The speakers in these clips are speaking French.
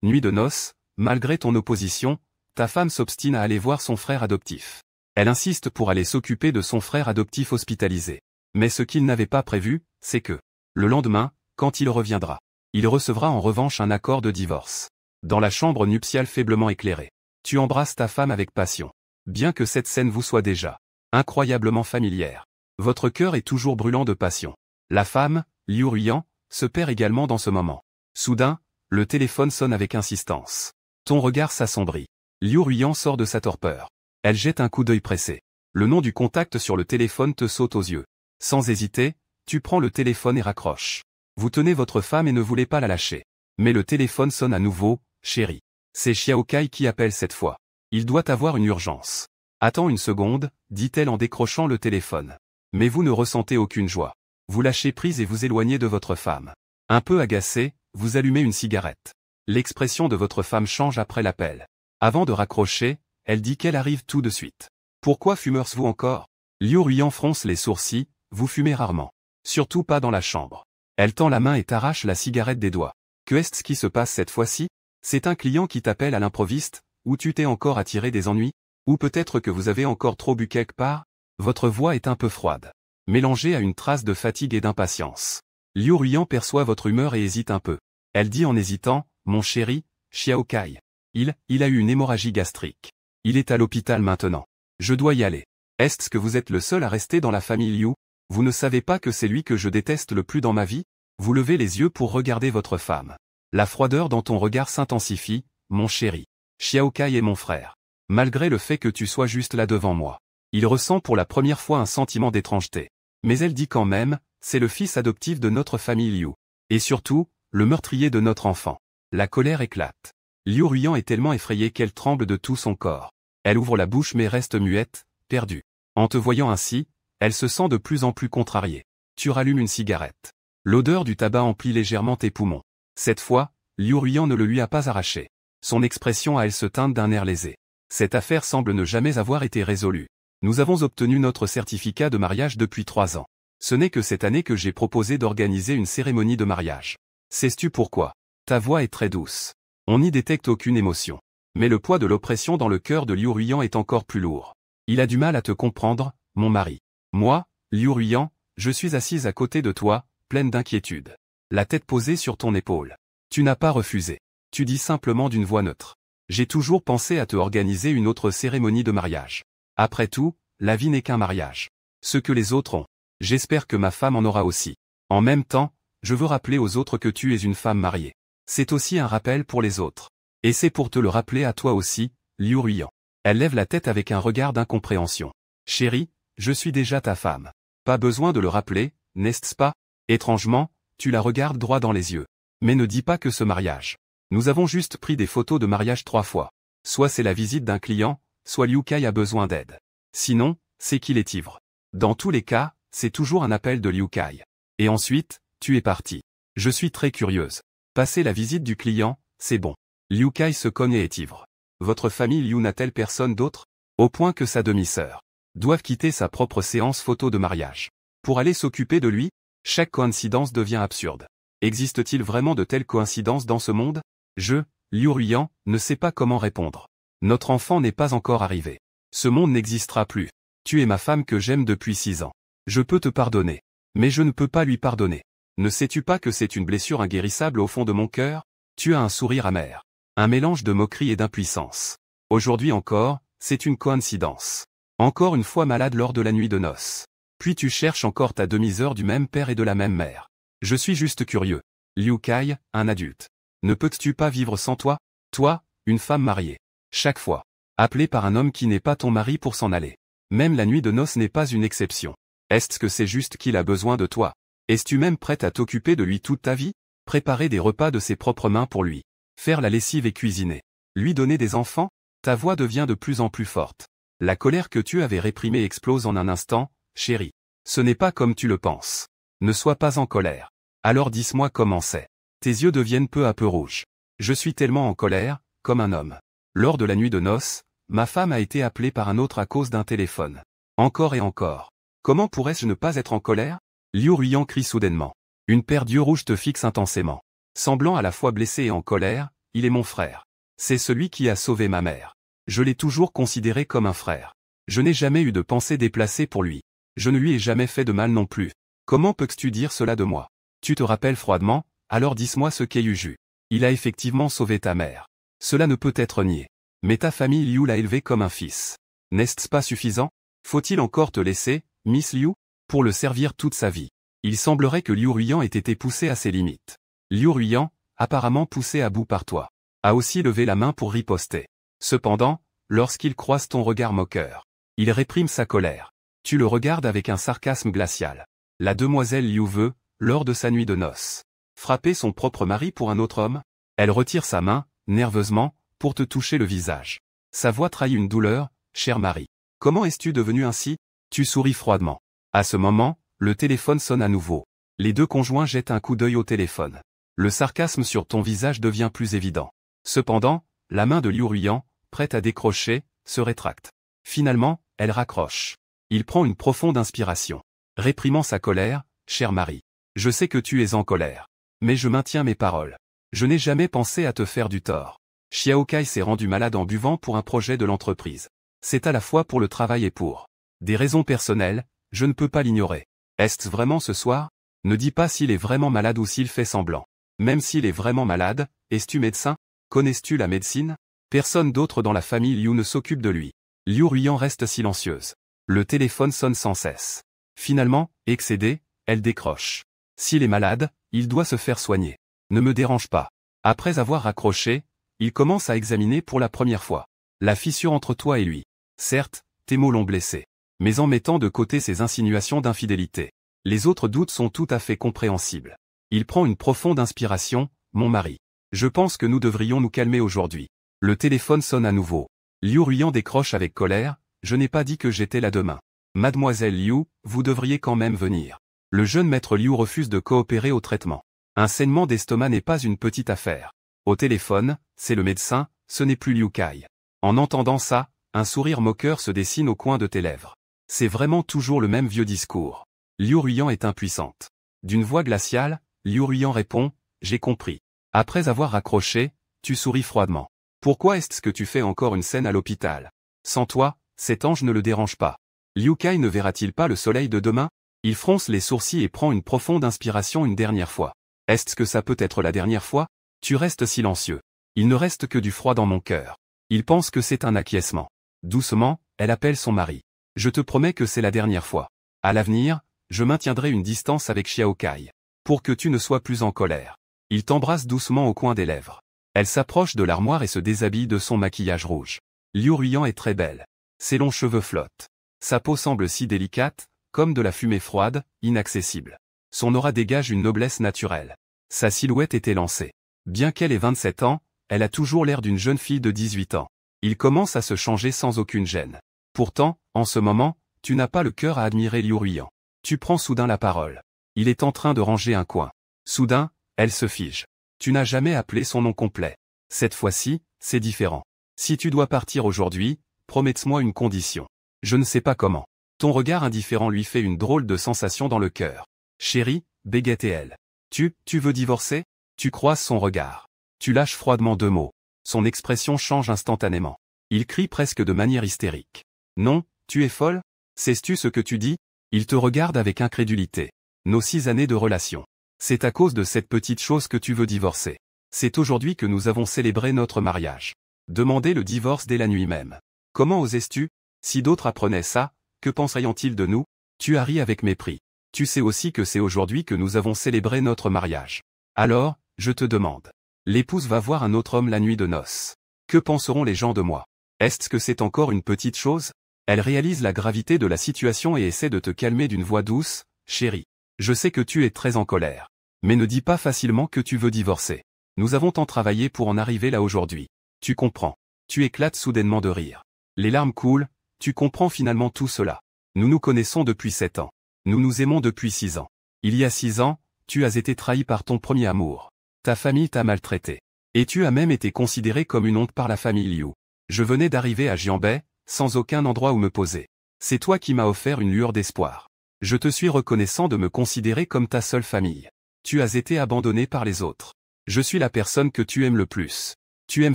Nuit de noces, malgré ton opposition, ta femme s'obstine à aller voir son frère adoptif. Elle insiste pour aller s'occuper de son frère adoptif hospitalisé. Mais ce qu'il n'avait pas prévu, c'est que, le lendemain, quand il reviendra, il recevra en revanche un accord de divorce. Dans la chambre nuptiale faiblement éclairée, tu embrasses ta femme avec passion. Bien que cette scène vous soit déjà incroyablement familière, votre cœur est toujours brûlant de passion. La femme, Liu Ruiyan, se perd également dans ce moment. Soudain, le téléphone sonne avec insistance. Ton regard s'assombrit. Liu Ruiyan sort de sa torpeur. Elle jette un coup d'œil pressé. Le nom du contact sur le téléphone te saute aux yeux. Sans hésiter, tu prends le téléphone et raccroches. Vous tenez votre femme et ne voulez pas la lâcher. Mais le téléphone sonne à nouveau, chérie. C'est Xiao Kai qui appelle cette fois. Il doit avoir une urgence. Attends une seconde, dit-elle en décrochant le téléphone. Mais vous ne ressentez aucune joie. Vous lâchez prise et vous éloignez de votre femme. Un peu agacé, vous allumez une cigarette. L'expression de votre femme change après l'appel. Avant de raccrocher, elle dit qu'elle arrive tout de suite. Pourquoi fumez-vous encore? Liu Ruiyan fronce les sourcils, vous fumez rarement. Surtout pas dans la chambre. Elle tend la main et t'arrache la cigarette des doigts. Que est-ce qui se passe cette fois-ci? C'est un client qui t'appelle à l'improviste, ou tu t'es encore attiré des ennuis? Ou peut-être que vous avez encore trop bu quelque part? Votre voix est un peu froide, mélangée à une trace de fatigue et d'impatience. Liu Ruiyan perçoit votre humeur et hésite un peu. Elle dit en hésitant, mon chéri, Xiao Kai. Il a eu une hémorragie gastrique. Il est à l'hôpital maintenant. Je dois y aller. Est-ce que vous êtes le seul à rester dans la famille Liu? Vous ne savez pas que c'est lui que je déteste le plus dans ma vie? Vous levez les yeux pour regarder votre femme. La froideur dans ton regard s'intensifie, mon chéri. Xiao Kai est mon frère. Malgré le fait que tu sois juste là devant moi. Il ressent pour la première fois un sentiment d'étrangeté. Mais elle dit quand même, c'est le fils adoptif de notre famille Liu. Et surtout, le meurtrier de notre enfant. La colère éclate. Liu Ruiyan est tellement effrayée qu'elle tremble de tout son corps. Elle ouvre la bouche mais reste muette, perdue. En te voyant ainsi, elle se sent de plus en plus contrariée. Tu rallumes une cigarette. L'odeur du tabac emplit légèrement tes poumons. Cette fois, Liu Ruiyan ne le lui a pas arraché. Son expression à elle se teinte d'un air lésé. Cette affaire semble ne jamais avoir été résolue. Nous avons obtenu notre certificat de mariage depuis 3 ans. Ce n'est que cette année que j'ai proposé d'organiser une cérémonie de mariage. Sais-tu pourquoi? Ta voix est très douce. On n'y détecte aucune émotion. Mais le poids de l'oppression dans le cœur de Liu Ruiyan est encore plus lourd. Il a du mal à te comprendre, mon mari. Moi, Liu Ruiyan, je suis assise à côté de toi, pleine d'inquiétude. La tête posée sur ton épaule. Tu n'as pas refusé. Tu dis simplement d'une voix neutre. J'ai toujours pensé à te organiser une autre cérémonie de mariage. Après tout, la vie n'est qu'un mariage. Ce que les autres ont. J'espère que ma femme en aura aussi. En même temps, je veux rappeler aux autres que tu es une femme mariée. C'est aussi un rappel pour les autres. Et c'est pour te le rappeler à toi aussi, Liu Ruiyan. Elle lève la tête avec un regard d'incompréhension. Chérie, je suis déjà ta femme. Pas besoin de le rappeler, n'est-ce pas? Étrangement, tu la regardes droit dans les yeux. Mais ne dis pas que ce mariage. Nous avons juste pris des photos de mariage 3 fois. Soit c'est la visite d'un client, soit Liu Kai a besoin d'aide. Sinon, c'est qu'il est ivre. Dans tous les cas, c'est toujours un appel de Liu Kai. Et ensuite, tu es parti. Je suis très curieuse. Passer la visite du client, c'est bon. Liu Kai se cogne et est ivre. Votre famille Liu n'a-t-elle personne d'autre? Au point que sa demi-sœur doive quitter sa propre séance photo de mariage. Pour aller s'occuper de lui, chaque coïncidence devient absurde. Existe-t-il vraiment de telles coïncidences dans ce monde? Liu Ruiyan, ne sais pas comment répondre. Notre enfant n'est pas encore arrivé. Ce monde n'existera plus. Tu es ma femme que j'aime depuis 6 ans. Je peux te pardonner. Mais je ne peux pas lui pardonner. Ne sais-tu pas que c'est une blessure inguérissable au fond de mon cœur? Tu as un sourire amer. Un mélange de moquerie et d'impuissance. Aujourd'hui encore, c'est une coïncidence. Encore une fois malade lors de la nuit de noces. Puis tu cherches encore ta demi-sœur du même père et de la même mère. Je suis juste curieux. Liu Kai, un adulte. Ne peux-tu pas vivre sans toi? Toi, une femme mariée. Chaque fois. Appelée par un homme qui n'est pas ton mari pour s'en aller. Même la nuit de noces n'est pas une exception. Est-ce que c'est juste qu'il a besoin de toi? Es-tu même prête à t'occuper de lui toute ta vie? Préparer des repas de ses propres mains pour lui. Faire la lessive et cuisiner. Lui donner des enfants? Ta voix devient de plus en plus forte. La colère que tu avais réprimée explose en un instant, chérie. Ce n'est pas comme tu le penses. Ne sois pas en colère. Alors dis-moi comment c'est. Tes yeux deviennent peu à peu rouges. Je suis tellement en colère, comme un homme. Lors de la nuit de noces, ma femme a été appelée par un autre à cause d'un téléphone. Encore et encore. Comment pourrais-je ne pas être en colère? Liu Ruiyan crie soudainement. Une paire d'yeux rouges te fixe intensément. Semblant à la fois blessé et en colère, il est mon frère. C'est celui qui a sauvé ma mère. Je l'ai toujours considéré comme un frère. Je n'ai jamais eu de pensée déplacée pour lui. Je ne lui ai jamais fait de mal non plus. Comment peux-tu dire cela de moi? Tu te rappelles froidement, alors dis-moi ce qu'est Yuju. Il a effectivement sauvé ta mère. Cela ne peut être nié. Mais ta famille Liu l'a élevé comme un fils. N'est-ce pas suffisant? Faut-il encore te laisser, Miss Liu, pour le servir toute sa vie? Il semblerait que Liu Ruiyan ait été poussé à ses limites. Liu Ruiyan, apparemment poussé à bout par toi, a aussi levé la main pour riposter. Cependant, lorsqu'il croise ton regard moqueur, il réprime sa colère. Tu le regardes avec un sarcasme glacial. La demoiselle Liu veut, lors de sa nuit de noces, frapper son propre mari pour un autre homme? Elle retire sa main, nerveusement, pour te toucher le visage. Sa voix trahit une douleur, cher mari. Comment es-tu devenu ainsi? Tu souris froidement. À ce moment, le téléphone sonne à nouveau. Les deux conjoints jettent un coup d'œil au téléphone. Le sarcasme sur ton visage devient plus évident. Cependant, la main de Liu Ruiyan, prête à décrocher, se rétracte. Finalement, elle raccroche. Il prend une profonde inspiration. Réprimant sa colère, cher mari. Je sais que tu es en colère. Mais je maintiens mes paroles. Je n'ai jamais pensé à te faire du tort. Xiao Kai s'est rendu malade en buvant pour un projet de l'entreprise. C'est à la fois pour le travail et pour des raisons personnelles, je ne peux pas l'ignorer. Est-ce vraiment ce soir? Ne dis pas s'il est vraiment malade ou s'il fait semblant. Même s'il est vraiment malade, es-tu médecin? Connais-tu la médecine? Personne d'autre dans la famille Liu ne s'occupe de lui. Liu Ruiyan reste silencieuse. Le téléphone sonne sans cesse. Finalement, excédée, elle décroche. S'il est malade, il doit se faire soigner. Ne me dérange pas. Après avoir raccroché, il commence à examiner pour la première fois la fissure entre toi et lui. Certes, tes mots l'ont blessé. Mais en mettant de côté ces insinuations d'infidélité, les autres doutes sont tout à fait compréhensibles. Il prend une profonde inspiration, mon mari. Je pense que nous devrions nous calmer aujourd'hui. Le téléphone sonne à nouveau. Liu Ruiyan décroche avec colère, je n'ai pas dit que j'étais là demain. Mademoiselle Liu, vous devriez quand même venir. Le jeune maître Liu refuse de coopérer au traitement. Un saignement d'estomac n'est pas une petite affaire. Au téléphone, c'est le médecin, ce n'est plus Liu Kai. En entendant ça, un sourire moqueur se dessine au coin de tes lèvres. C'est vraiment toujours le même vieux discours. Liu Ruiyan est impuissante. D'une voix glaciale, Liu Ruiyan répond, j'ai compris. Après avoir raccroché, tu souris froidement. Pourquoi est-ce que tu fais encore une scène à l'hôpital? Sans toi, cet ange ne le dérange pas. Liu Kai ne verra-t-il pas le soleil de demain? Il fronce les sourcils et prend une profonde inspiration une dernière fois. Est-ce que ça peut être la dernière fois? Tu restes silencieux. Il ne reste que du froid dans mon cœur. Il pense que c'est un acquiescement. Doucement, elle appelle son mari. Je te promets que c'est la dernière fois. À l'avenir, je maintiendrai une distance avec Xiao Kai. Pour que tu ne sois plus en colère. Il t'embrasse doucement au coin des lèvres. Elle s'approche de l'armoire et se déshabille de son maquillage rouge. Liu Ruiyan est très belle. Ses longs cheveux flottent. Sa peau semble si délicate, comme de la fumée froide, inaccessible. Son aura dégage une noblesse naturelle. Sa silhouette est élancée. Bien qu'elle ait 27 ans, elle a toujours l'air d'une jeune fille de 18 ans. Il commence à se changer sans aucune gêne. Pourtant, en ce moment, tu n'as pas le cœur à admirer Liu Ruiyan. Tu prends soudain la parole. Il est en train de ranger un coin. Soudain, elle se fige. Tu n'as jamais appelé son nom complet. Cette fois-ci, c'est différent. Si tu dois partir aujourd'hui, promets-moi une condition. Je ne sais pas comment. Ton regard indifférent lui fait une drôle de sensation dans le cœur. Chérie, bégayait-elle. Tu veux divorcer? Tu croises son regard. Tu lâches froidement 2 mots. Son expression change instantanément. Il crie presque de manière hystérique. Non, tu es folle? Sais-tu ce que tu dis? Il te regarde avec incrédulité. Nos 6 années de relation. C'est à cause de cette petite chose que tu veux divorcer. C'est aujourd'hui que nous avons célébré notre mariage. Demander le divorce dès la nuit même. Comment osais-tu? Si d'autres apprenaient ça, que penserions-ils de nous? Tu as ri avec mépris. Tu sais aussi que c'est aujourd'hui que nous avons célébré notre mariage. Alors, je te demande. L'épouse va voir un autre homme la nuit de noces. Que penseront les gens de moi? Est-ce que c'est encore une petite chose? Elle réalise la gravité de la situation et essaie de te calmer d'une voix douce. Chérie, je sais que tu es très en colère. Mais ne dis pas facilement que tu veux divorcer. Nous avons tant travaillé pour en arriver là aujourd'hui. Tu comprends. Tu éclates soudainement de rire. Les larmes coulent, tu comprends finalement tout cela. Nous nous connaissons depuis 7 ans. Nous nous aimons depuis 6 ans. Il y a 6 ans, tu as été trahi par ton premier amour. Ta famille t'a maltraité. Et tu as même été considéré comme une honte par la famille Liu. Je venais d'arriver à Jianbei, sans aucun endroit où me poser. C'est toi qui m'as offert une lueur d'espoir. Je te suis reconnaissant de me considérer comme ta seule famille. Tu as été abandonné par les autres. Je suis la personne que tu aimes le plus. Tu aimes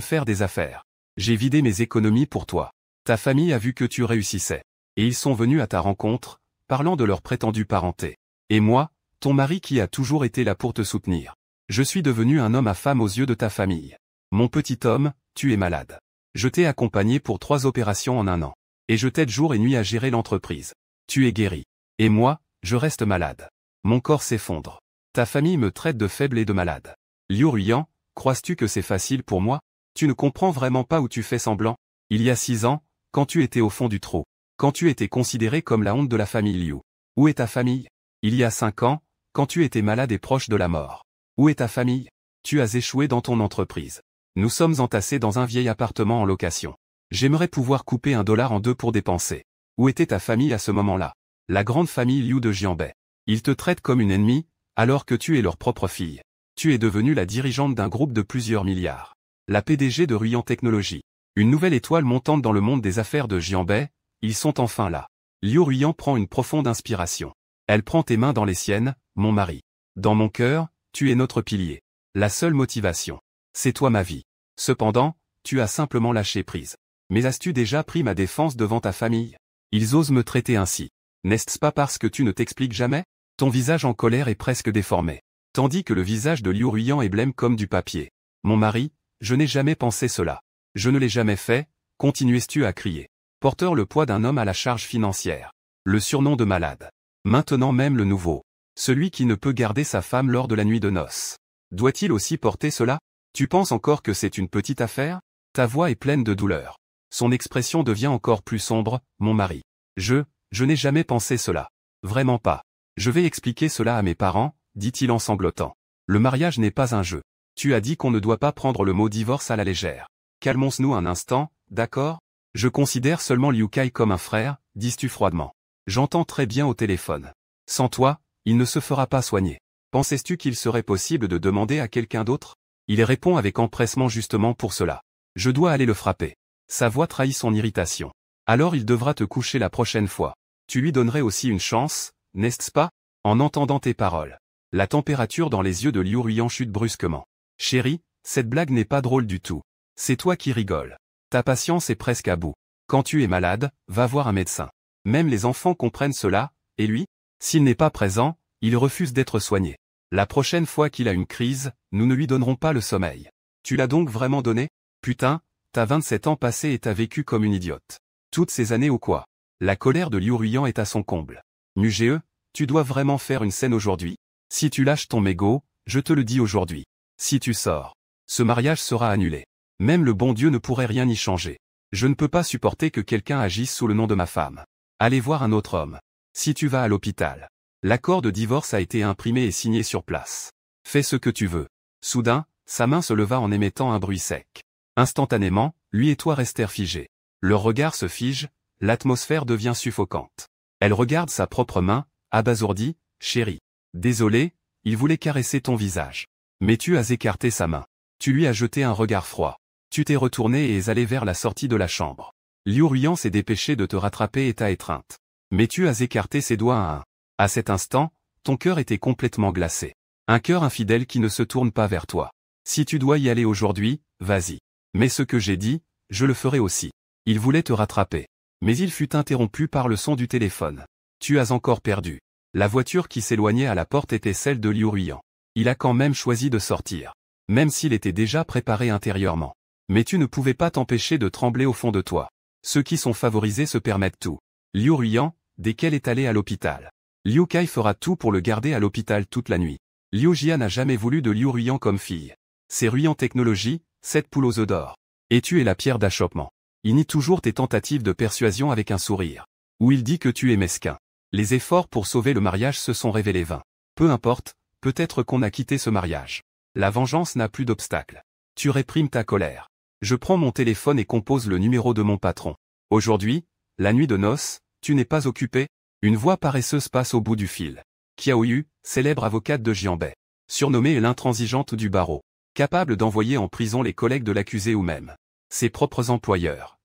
faire des affaires. J'ai vidé mes économies pour toi. Ta famille a vu que tu réussissais. Et ils sont venus à ta rencontre, parlant de leur prétendue parenté. Et moi, ton mari qui a toujours été là pour te soutenir. Je suis devenu un homme à femme aux yeux de ta famille. Mon petit homme, tu es malade. Je t'ai accompagné pour 3 opérations en un an. Et je t'aide jour et nuit à gérer l'entreprise. Tu es guéri. Et moi, je reste malade. Mon corps s'effondre. Ta famille me traite de faible et de malade. Liu Ruiyan, crois-tu que c'est facile pour moi? Tu ne comprends vraiment pas où tu fais semblant. Il y a 6 ans, quand tu étais au fond du trou, quand tu étais considéré comme la honte de la famille Liu. Où est ta famille? Il y a 5 ans, quand tu étais malade et proche de la mort. Où est ta famille? Tu as échoué dans ton entreprise. Nous sommes entassés dans un vieil appartement en location. J'aimerais pouvoir couper $1 en deux pour dépenser. Où était ta famille à ce moment-là? La grande famille Liu de Jianbei. Ils te traitent comme une ennemie, alors que tu es leur propre fille. Tu es devenue la dirigeante d'un groupe de plusieurs milliards. La PDG de Ruiyan Technologies. Une nouvelle étoile montante dans le monde des affaires de Jianbei, ils sont enfin là. Liu Ruiyan prend une profonde inspiration. Elle prend tes mains dans les siennes, mon mari. Dans mon cœur, tu es notre pilier. La seule motivation. C'est toi ma vie. Cependant, tu as simplement lâché prise. Mais as-tu déjà pris ma défense devant ta famille? Ils osent me traiter ainsi. N'est-ce pas parce que tu ne t'expliques jamais? Ton visage en colère est presque déformé. Tandis que le visage de Liu Ruiyan est blême comme du papier. Mon mari, je n'ai jamais pensé cela. Je ne l'ai jamais fait, continuais-tu à crier. Porteur le poids d'un homme à la charge financière. Le surnom de malade. Maintenant même le nouveau. Celui qui ne peut garder sa femme lors de la nuit de noces. Doit-il aussi porter cela? Tu penses encore que c'est une petite affaire? Ta voix est pleine de douleur. Son expression devient encore plus sombre, mon mari. Je n'ai jamais pensé cela. Vraiment pas. Je vais expliquer cela à mes parents, dit-il en sanglotant. Le mariage n'est pas un jeu. Tu as dit qu'on ne doit pas prendre le mot divorce à la légère. Calmons-nous un instant, d'accord? Je considère seulement Liu Kai comme un frère, dis-tu froidement. J'entends très bien au téléphone. Sans toi, il ne se fera pas soigner. Pensais-tu qu'il serait possible de demander à quelqu'un d'autre? Il répond avec empressement justement pour cela. Je dois aller le frapper. Sa voix trahit son irritation. Alors il devra te coucher la prochaine fois. Tu lui donnerais aussi une chance, n'est-ce pas? En entendant tes paroles. La température dans les yeux de Liu Ruiyan chute brusquement. Chérie, cette blague n'est pas drôle du tout. C'est toi qui rigoles. Ta patience est presque à bout. Quand tu es malade, va voir un médecin. Même les enfants comprennent cela, et lui? S'il n'est pas présent, il refuse d'être soigné. La prochaine fois qu'il a une crise, nous ne lui donnerons pas le sommeil. Tu l'as donc vraiment donné? Putain, t'as 27 ans passés et t'as vécu comme une idiote. Toutes ces années ou quoi? La colère de Liu Ruiyan est à son comble. Mugeux, tu dois vraiment faire une scène aujourd'hui? Si tu lâches ton mégot, je te le dis aujourd'hui. Si tu sors, ce mariage sera annulé. Même le bon Dieu ne pourrait rien y changer. Je ne peux pas supporter que quelqu'un agisse sous le nom de ma femme. Allez voir un autre homme. Si tu vas à l'hôpital. L'accord de divorce a été imprimé et signé sur place. Fais ce que tu veux. Soudain, sa main se leva en émettant un bruit sec. Instantanément, lui et toi restèrent figés. Leur regard se fige, l'atmosphère devient suffocante. Elle regarde sa propre main, abasourdie, chérie. Désolé, il voulait caresser ton visage. Mais tu as écarté sa main. Tu lui as jeté un regard froid. Tu t'es retourné et es allé vers la sortie de la chambre. Liu Ruiyan s'est dépêché de te rattraper et t'a étreinte. Mais tu as écarté ses doigts à un. À cet instant, ton cœur était complètement glacé. Un cœur infidèle qui ne se tourne pas vers toi. Si tu dois y aller aujourd'hui, vas-y. Mais ce que j'ai dit, je le ferai aussi. Il voulait te rattraper. Mais il fut interrompu par le son du téléphone. Tu as encore perdu. La voiture qui s'éloignait à la porte était celle de Liu Ruiyan. Il a quand même choisi de sortir. Même s'il était déjà préparé intérieurement. Mais tu ne pouvais pas t'empêcher de trembler au fond de toi. Ceux qui sont favorisés se permettent tout. Liu Ruiyan, dès qu'elle est allée à l'hôpital. Liu Kai fera tout pour le garder à l'hôpital toute la nuit. Liu Jia n'a jamais voulu de Liu Ruiyan comme fille. C'est Ruiyan Technologies, 7 poules aux œufs d'or. Et tu es la pierre d'achoppement. Il nie toujours tes tentatives de persuasion avec un sourire. Ou il dit que tu es mesquin. Les efforts pour sauver le mariage se sont révélés vains. Peu importe, peut-être qu'on a quitté ce mariage. La vengeance n'a plus d'obstacle. Tu réprimes ta colère. Je prends mon téléphone et compose le numéro de mon patron. Aujourd'hui, la nuit de noces, tu n'es pas occupé? Une voix paresseuse passe au bout du fil. Qiao Yu, célèbre avocate de Jianbei. Surnommée l'intransigeante du barreau. Capable d'envoyer en prison les collègues de l'accusé ou même ses propres employeurs.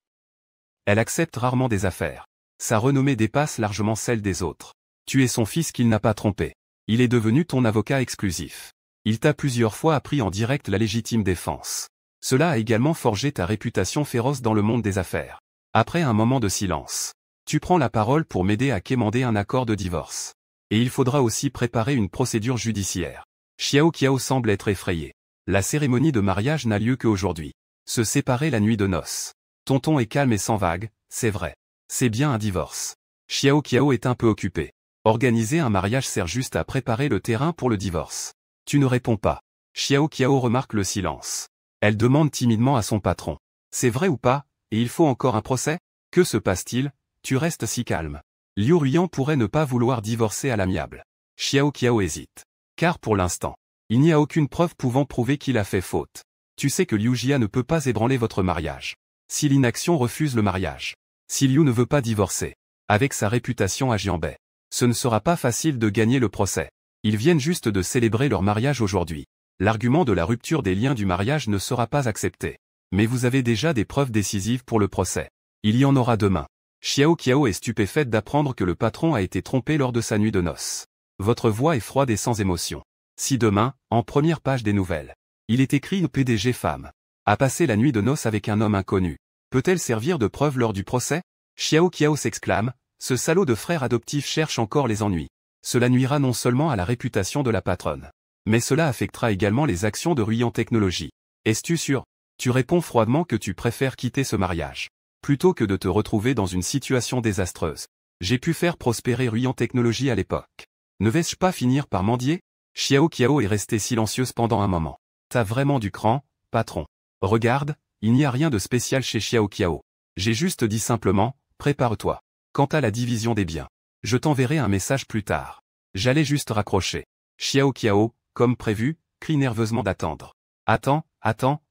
Elle accepte rarement des affaires. Sa renommée dépasse largement celle des autres. Tu es son fils qu'il n'a pas trompé. Il est devenu ton avocat exclusif. Il t'a plusieurs fois appris en direct la légitime défense. Cela a également forgé ta réputation féroce dans le monde des affaires. Après un moment de silence, tu prends la parole pour m'aider à quémander un accord de divorce. Et il faudra aussi préparer une procédure judiciaire. Xiao Qiao semble être effrayé. La cérémonie de mariage n'a lieu qu'aujourd'hui. Se séparer la nuit de noces. Ton ton est calme et sans vague, c'est vrai. C'est bien un divorce. Xiao Qiao est un peu occupé. Organiser un mariage sert juste à préparer le terrain pour le divorce. Tu ne réponds pas. Xiao Qiao remarque le silence. Elle demande timidement à son patron. C'est vrai ou pas, et il faut encore un procès? Que se passe-t-il? Tu restes si calme. Liu Ruiyan pourrait ne pas vouloir divorcer à l'amiable. Xiao Qiao hésite. Car pour l'instant, il n'y a aucune preuve pouvant prouver qu'il a fait faute. Tu sais que Liu Jia ne peut pas ébranler votre mariage. Si l'inaction refuse le mariage. Si Liu ne veut pas divorcer. Avec sa réputation à Jianbei. Ce ne sera pas facile de gagner le procès. Ils viennent juste de célébrer leur mariage aujourd'hui. L'argument de la rupture des liens du mariage ne sera pas accepté. Mais vous avez déjà des preuves décisives pour le procès. Il y en aura demain. Xiao Qiao est stupéfaite d'apprendre que le patron a été trompé lors de sa nuit de noces. Votre voix est froide et sans émotion. Si demain, en première page des nouvelles, il est écrit PDG femme a passé la nuit de noces avec un homme inconnu, peut-elle servir de preuve lors du procès? Xiao Qiao s'exclame, ce salaud de frère adoptif cherche encore les ennuis. Cela nuira non seulement à la réputation de la patronne, mais cela affectera également les actions de Ruiyan Technologies. Es-tu sûr? Tu réponds froidement que tu préfères quitter ce mariage, plutôt que de te retrouver dans une situation désastreuse. J'ai pu faire prospérer Ruiyan Technologies à l'époque. Ne vais-je pas finir par mendier? Xiao Qiao est restée silencieuse pendant un moment. T'as vraiment du cran, patron. Regarde, il n'y a rien de spécial chez Xiao Qiao. J'ai juste dit simplement, prépare-toi. Quant à la division des biens, je t'enverrai un message plus tard. J'allais juste raccrocher. Xiao Qiao, comme prévu, crie nerveusement d'attendre. Attends,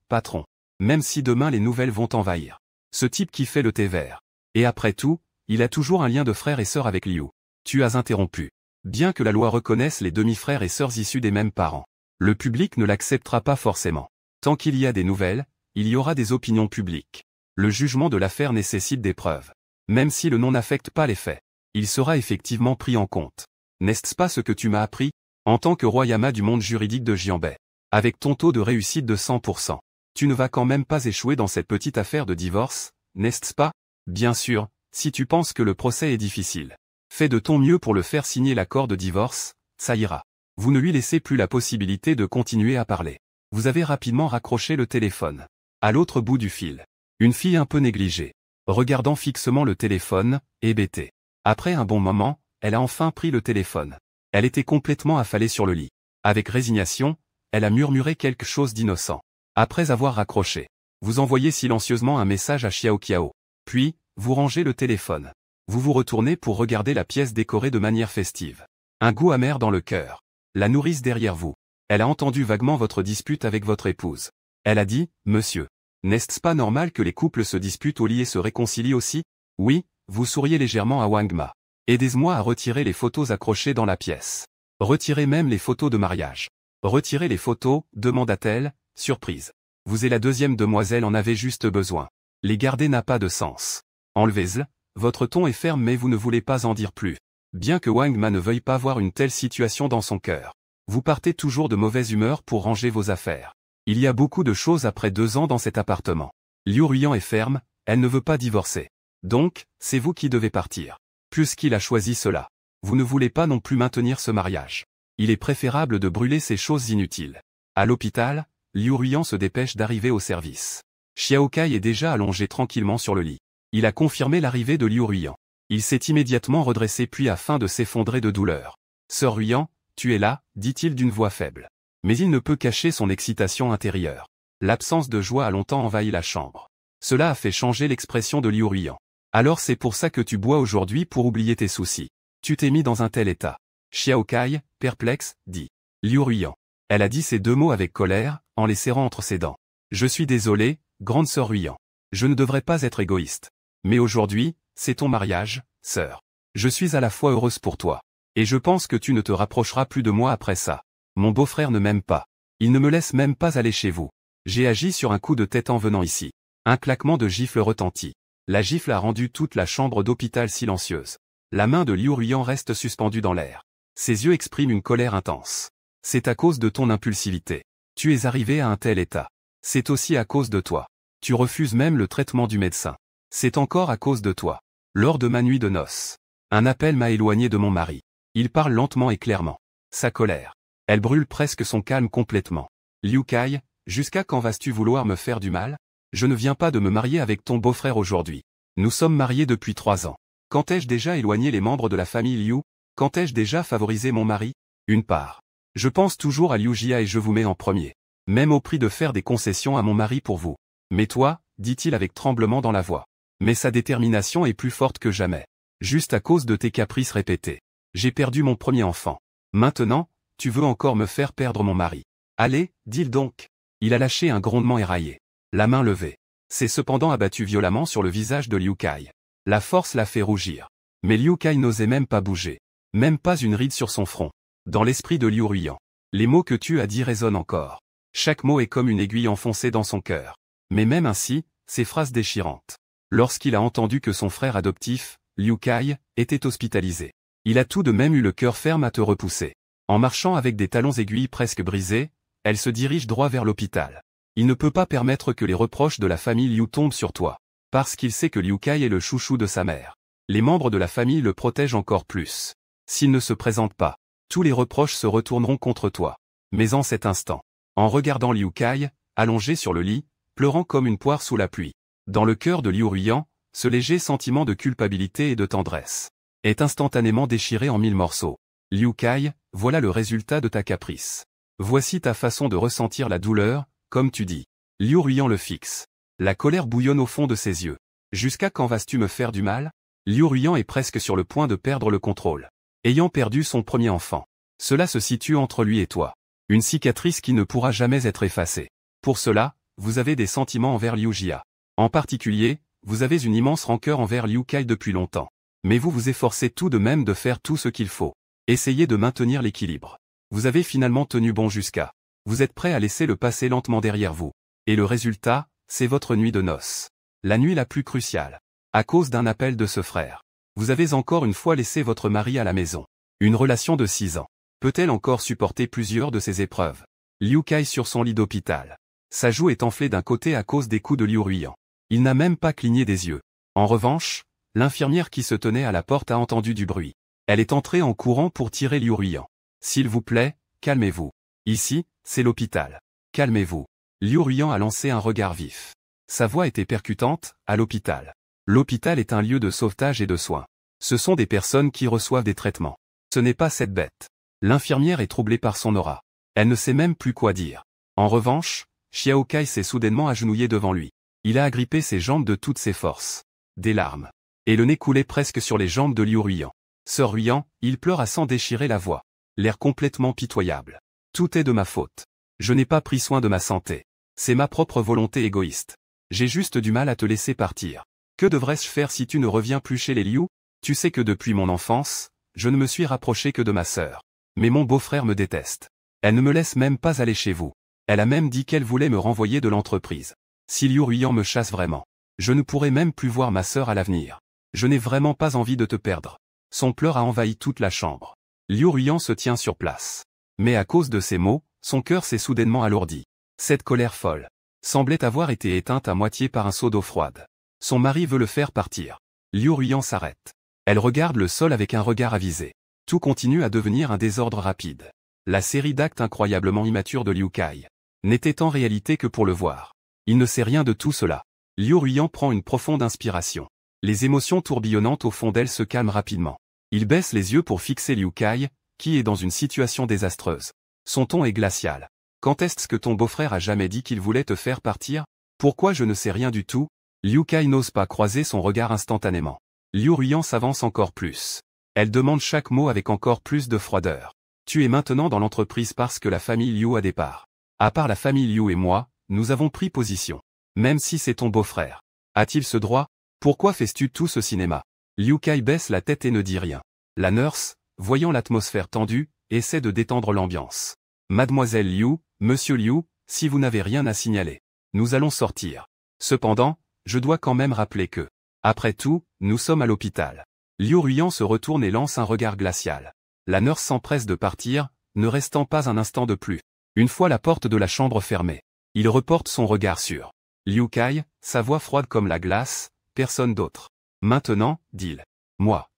patron. Même si demain les nouvelles vont envahir. Ce type qui fait le thé vert. Et après tout, il a toujours un lien de frère et sœur avec Liu. Tu as interrompu. Bien que la loi reconnaisse les demi-frères et sœurs issus des mêmes parents, le public ne l'acceptera pas forcément. Tant qu'il y a des nouvelles, il y aura des opinions publiques. Le jugement de l'affaire nécessite des preuves. Même si le nom n'affecte pas les faits, il sera effectivement pris en compte. N'est-ce pas ce que tu m'as appris, en tant que Royama du monde juridique de Jianbei? Avec ton taux de réussite de 100%, tu ne vas quand même pas échouer dans cette petite affaire de divorce, n'est-ce pas? Bien sûr, si tu penses que le procès est difficile. Fais de ton mieux pour le faire signer l'accord de divorce, ça ira. Vous ne lui laissez plus la possibilité de continuer à parler. Vous avez rapidement raccroché le téléphone. À l'autre bout du fil, une fille un peu négligée, regardant fixement le téléphone, hébétée. Après un bon moment, elle a enfin pris le téléphone. Elle était complètement affalée sur le lit. Avec résignation, elle a murmuré quelque chose d'innocent. Après avoir raccroché, vous envoyez silencieusement un message à Xiao Qiao. Puis, vous rangez le téléphone. Vous vous retournez pour regarder la pièce décorée de manière festive. Un goût amer dans le cœur. La nourrice derrière vous. Elle a entendu vaguement votre dispute avec votre épouse. Elle a dit, monsieur. N'est-ce pas normal que les couples se disputent au lit et se réconcilient aussi? Oui, vous souriez légèrement à Wang Ma. Aidez-moi à retirer les photos accrochées dans la pièce. Retirez même les photos de mariage. Retirez les photos, demanda-t-elle, surprise. Vous et la deuxième demoiselle en avez juste besoin. Les garder n'a pas de sens. Enlevez-les. Votre ton est ferme mais vous ne voulez pas en dire plus. Bien que Wang Ma ne veuille pas voir une telle situation dans son cœur. Vous partez toujours de mauvaise humeur pour ranger vos affaires. Il y a beaucoup de choses après 2 ans dans cet appartement. Liu Ruiyan est ferme, elle ne veut pas divorcer. Donc, c'est vous qui devez partir. Puisqu'il a choisi cela. Vous ne voulez pas non plus maintenir ce mariage. Il est préférable de brûler ces choses inutiles. À l'hôpital, Liu Ruiyan se dépêche d'arriver au service. Xiao Kai est déjà allongé tranquillement sur le lit. Il a confirmé l'arrivée de Liu Ruiyan. Il s'est immédiatement redressé puis afin de s'effondrer de douleur. Sœur Ruiyan, tu es là, dit-il d'une voix faible. Mais il ne peut cacher son excitation intérieure. L'absence de joie a longtemps envahi la chambre. Cela a fait changer l'expression de Liu Ruiyan. Alors c'est pour ça que tu bois aujourd'hui pour oublier tes soucis. Tu t'es mis dans un tel état. Xiao Kai, perplexe, dit. Liu Ruiyan. Elle a dit ces 2 mots avec colère, en les serrant entre ses dents. Je suis désolé, grande sœur Ruiyan. Je ne devrais pas être égoïste. Mais aujourd'hui, c'est ton mariage, sœur. Je suis à la fois heureuse pour toi. Et je pense que tu ne te rapprocheras plus de moi après ça. Mon beau-frère ne m'aime pas. Il ne me laisse même pas aller chez vous. J'ai agi sur un coup de tête en venant ici. Un claquement de gifle retentit. La gifle a rendu toute la chambre d'hôpital silencieuse. La main de Liu Ruiyan reste suspendue dans l'air. Ses yeux expriment une colère intense. C'est à cause de ton impulsivité. Tu es arrivé à un tel état. C'est aussi à cause de toi. Tu refuses même le traitement du médecin. C'est encore à cause de toi. Lors de ma nuit de noces, un appel m'a éloigné de mon mari. Il parle lentement et clairement. Sa colère. Elle brûle presque son calme complètement. Liu Kai, jusqu'à quand vas-tu vouloir me faire du mal? Je ne viens pas de me marier avec ton beau-frère aujourd'hui. Nous sommes mariés depuis 3 ans. Quand ai-je déjà éloigné les membres de la famille Liu? Quand ai-je déjà favorisé mon mari? Une part. Je pense toujours à Liu Jia et je vous mets en premier. Même au prix de faire des concessions à mon mari pour vous. Mais toi, dit-il avec tremblement dans la voix. Mais sa détermination est plus forte que jamais. Juste à cause de tes caprices répétés. J'ai perdu mon premier enfant. Maintenant, tu veux encore me faire perdre mon mari. Allez, dis-le donc. Il a lâché un grondement éraillé. La main levée. S'est cependant abattu violemment sur le visage de Liu Kai. La force l'a fait rougir. Mais Liu Kai n'osait même pas bouger. Même pas une ride sur son front. Dans l'esprit de Liu Ruyan. Les mots que tu as dit résonnent encore. Chaque mot est comme une aiguille enfoncée dans son cœur. Mais même ainsi, ces phrases déchirantes. Lorsqu'il a entendu que son frère adoptif, Liu Kai, était hospitalisé. Il a tout de même eu le cœur ferme à te repousser. En marchant avec des talons aiguilles presque brisés, elle se dirige droit vers l'hôpital. Il ne peut pas permettre que les reproches de la famille Liu tombent sur toi. Parce qu'il sait que Liu Kai est le chouchou de sa mère. Les membres de la famille le protègent encore plus. S'il ne se présente pas, tous les reproches se retourneront contre toi. Mais en cet instant, en regardant Liu Kai, allongé sur le lit, pleurant comme une poire sous la pluie, dans le cœur de Liu Ruyan, ce léger sentiment de culpabilité et de tendresse est instantanément déchiré en 1000 morceaux. Liu Kai, voilà le résultat de ta caprice. Voici ta façon de ressentir la douleur, comme tu dis. Liu Ruyan le fixe. La colère bouillonne au fond de ses yeux. Jusqu'à quand vas-tu me faire du mal? Liu Ruyan est presque sur le point de perdre le contrôle. Ayant perdu son premier enfant. Cela se situe entre lui et toi. Une cicatrice qui ne pourra jamais être effacée. Pour cela, vous avez des sentiments envers Liu Jia. En particulier, vous avez une immense rancœur envers Liu Kai depuis longtemps. Mais vous vous efforcez tout de même de faire tout ce qu'il faut. Essayez de maintenir l'équilibre. Vous avez finalement tenu bon jusqu'à. Vous êtes prêt à laisser le passé lentement derrière vous. Et le résultat, c'est votre nuit de noces. La nuit la plus cruciale. À cause d'un appel de ce frère. Vous avez encore une fois laissé votre mari à la maison. Une relation de 6 ans. Peut-elle encore supporter plusieurs de ces épreuves? Liu Kai sur son lit d'hôpital. Sa joue est enflée d'un côté à cause des coups de Liu Ruyan. Il n'a même pas cligné des yeux. En revanche, l'infirmière qui se tenait à la porte a entendu du bruit. Elle est entrée en courant pour tirer Liu Ruyan. S'il vous plaît, calmez-vous. Ici, c'est l'hôpital. Calmez-vous. Liu Ruyan a lancé un regard vif. Sa voix était percutante, à l'hôpital. L'hôpital est un lieu de sauvetage et de soins. Ce sont des personnes qui reçoivent des traitements. Ce n'est pas cette bête. L'infirmière est troublée par son aura. Elle ne sait même plus quoi dire. En revanche, Xiao Kai s'est soudainement agenouillé devant lui. Il a agrippé ses jambes de toutes ses forces. Des larmes. Et le nez coulait presque sur les jambes de Liu Ruyan. Sœur Ruyan, il pleure à s'en déchirer la voix. L'air complètement pitoyable. Tout est de ma faute. Je n'ai pas pris soin de ma santé. C'est ma propre volonté égoïste. J'ai juste du mal à te laisser partir. Que devrais-je faire si tu ne reviens plus chez les Liu? Tu sais que depuis mon enfance, je ne me suis rapproché que de ma sœur. Mais mon beau-frère me déteste. Elle ne me laisse même pas aller chez vous. Elle a même dit qu'elle voulait me renvoyer de l'entreprise. Si Liu Ruyan me chasse vraiment, je ne pourrai même plus voir ma sœur à l'avenir. Je n'ai vraiment pas envie de te perdre. Son pleur a envahi toute la chambre. Liu Ruyan se tient sur place. Mais à cause de ces mots, son cœur s'est soudainement alourdi. Cette colère folle semblait avoir été éteinte à moitié par un seau d'eau froide. Son mari veut le faire partir. Liu Ruyan s'arrête. Elle regarde le sol avec un regard avisé. Tout continue à devenir un désordre rapide. La série d'actes incroyablement immatures de Liu Kai n'était en réalité que pour le voir. Il ne sait rien de tout cela. Liu Ruyan prend une profonde inspiration. Les émotions tourbillonnantes au fond d'elle se calment rapidement. Il baisse les yeux pour fixer Liu Kai, qui est dans une situation désastreuse. Son ton est glacial. Quand est-ce que ton beau-frère a jamais dit qu'il voulait te faire partir? Pourquoi je ne sais rien du tout? Liu Kai n'ose pas croiser son regard instantanément. Liu Ruyan s'avance encore plus. Elle demande chaque mot avec encore plus de froideur. Tu es maintenant dans l'entreprise parce que la famille Liu a des parts. À part la famille Liu et moi, nous avons pris position. Même si c'est ton beau-frère. A-t-il ce droit? Pourquoi fais-tu tout ce cinéma? Liu Kai baisse la tête et ne dit rien. La nurse, voyant l'atmosphère tendue, essaie de détendre l'ambiance. Mademoiselle Liu, Monsieur Liu, si vous n'avez rien à signaler, nous allons sortir. Cependant, je dois quand même rappeler que, après tout, nous sommes à l'hôpital. Liu Ruyan se retourne et lance un regard glacial. La nurse s'empresse de partir, ne restant pas un instant de plus. Une fois la porte de la chambre fermée, Il reporte son regard sur Liu Kai, sa voix froide comme la glace, personne d'autre. Maintenant, dit-il. Moi.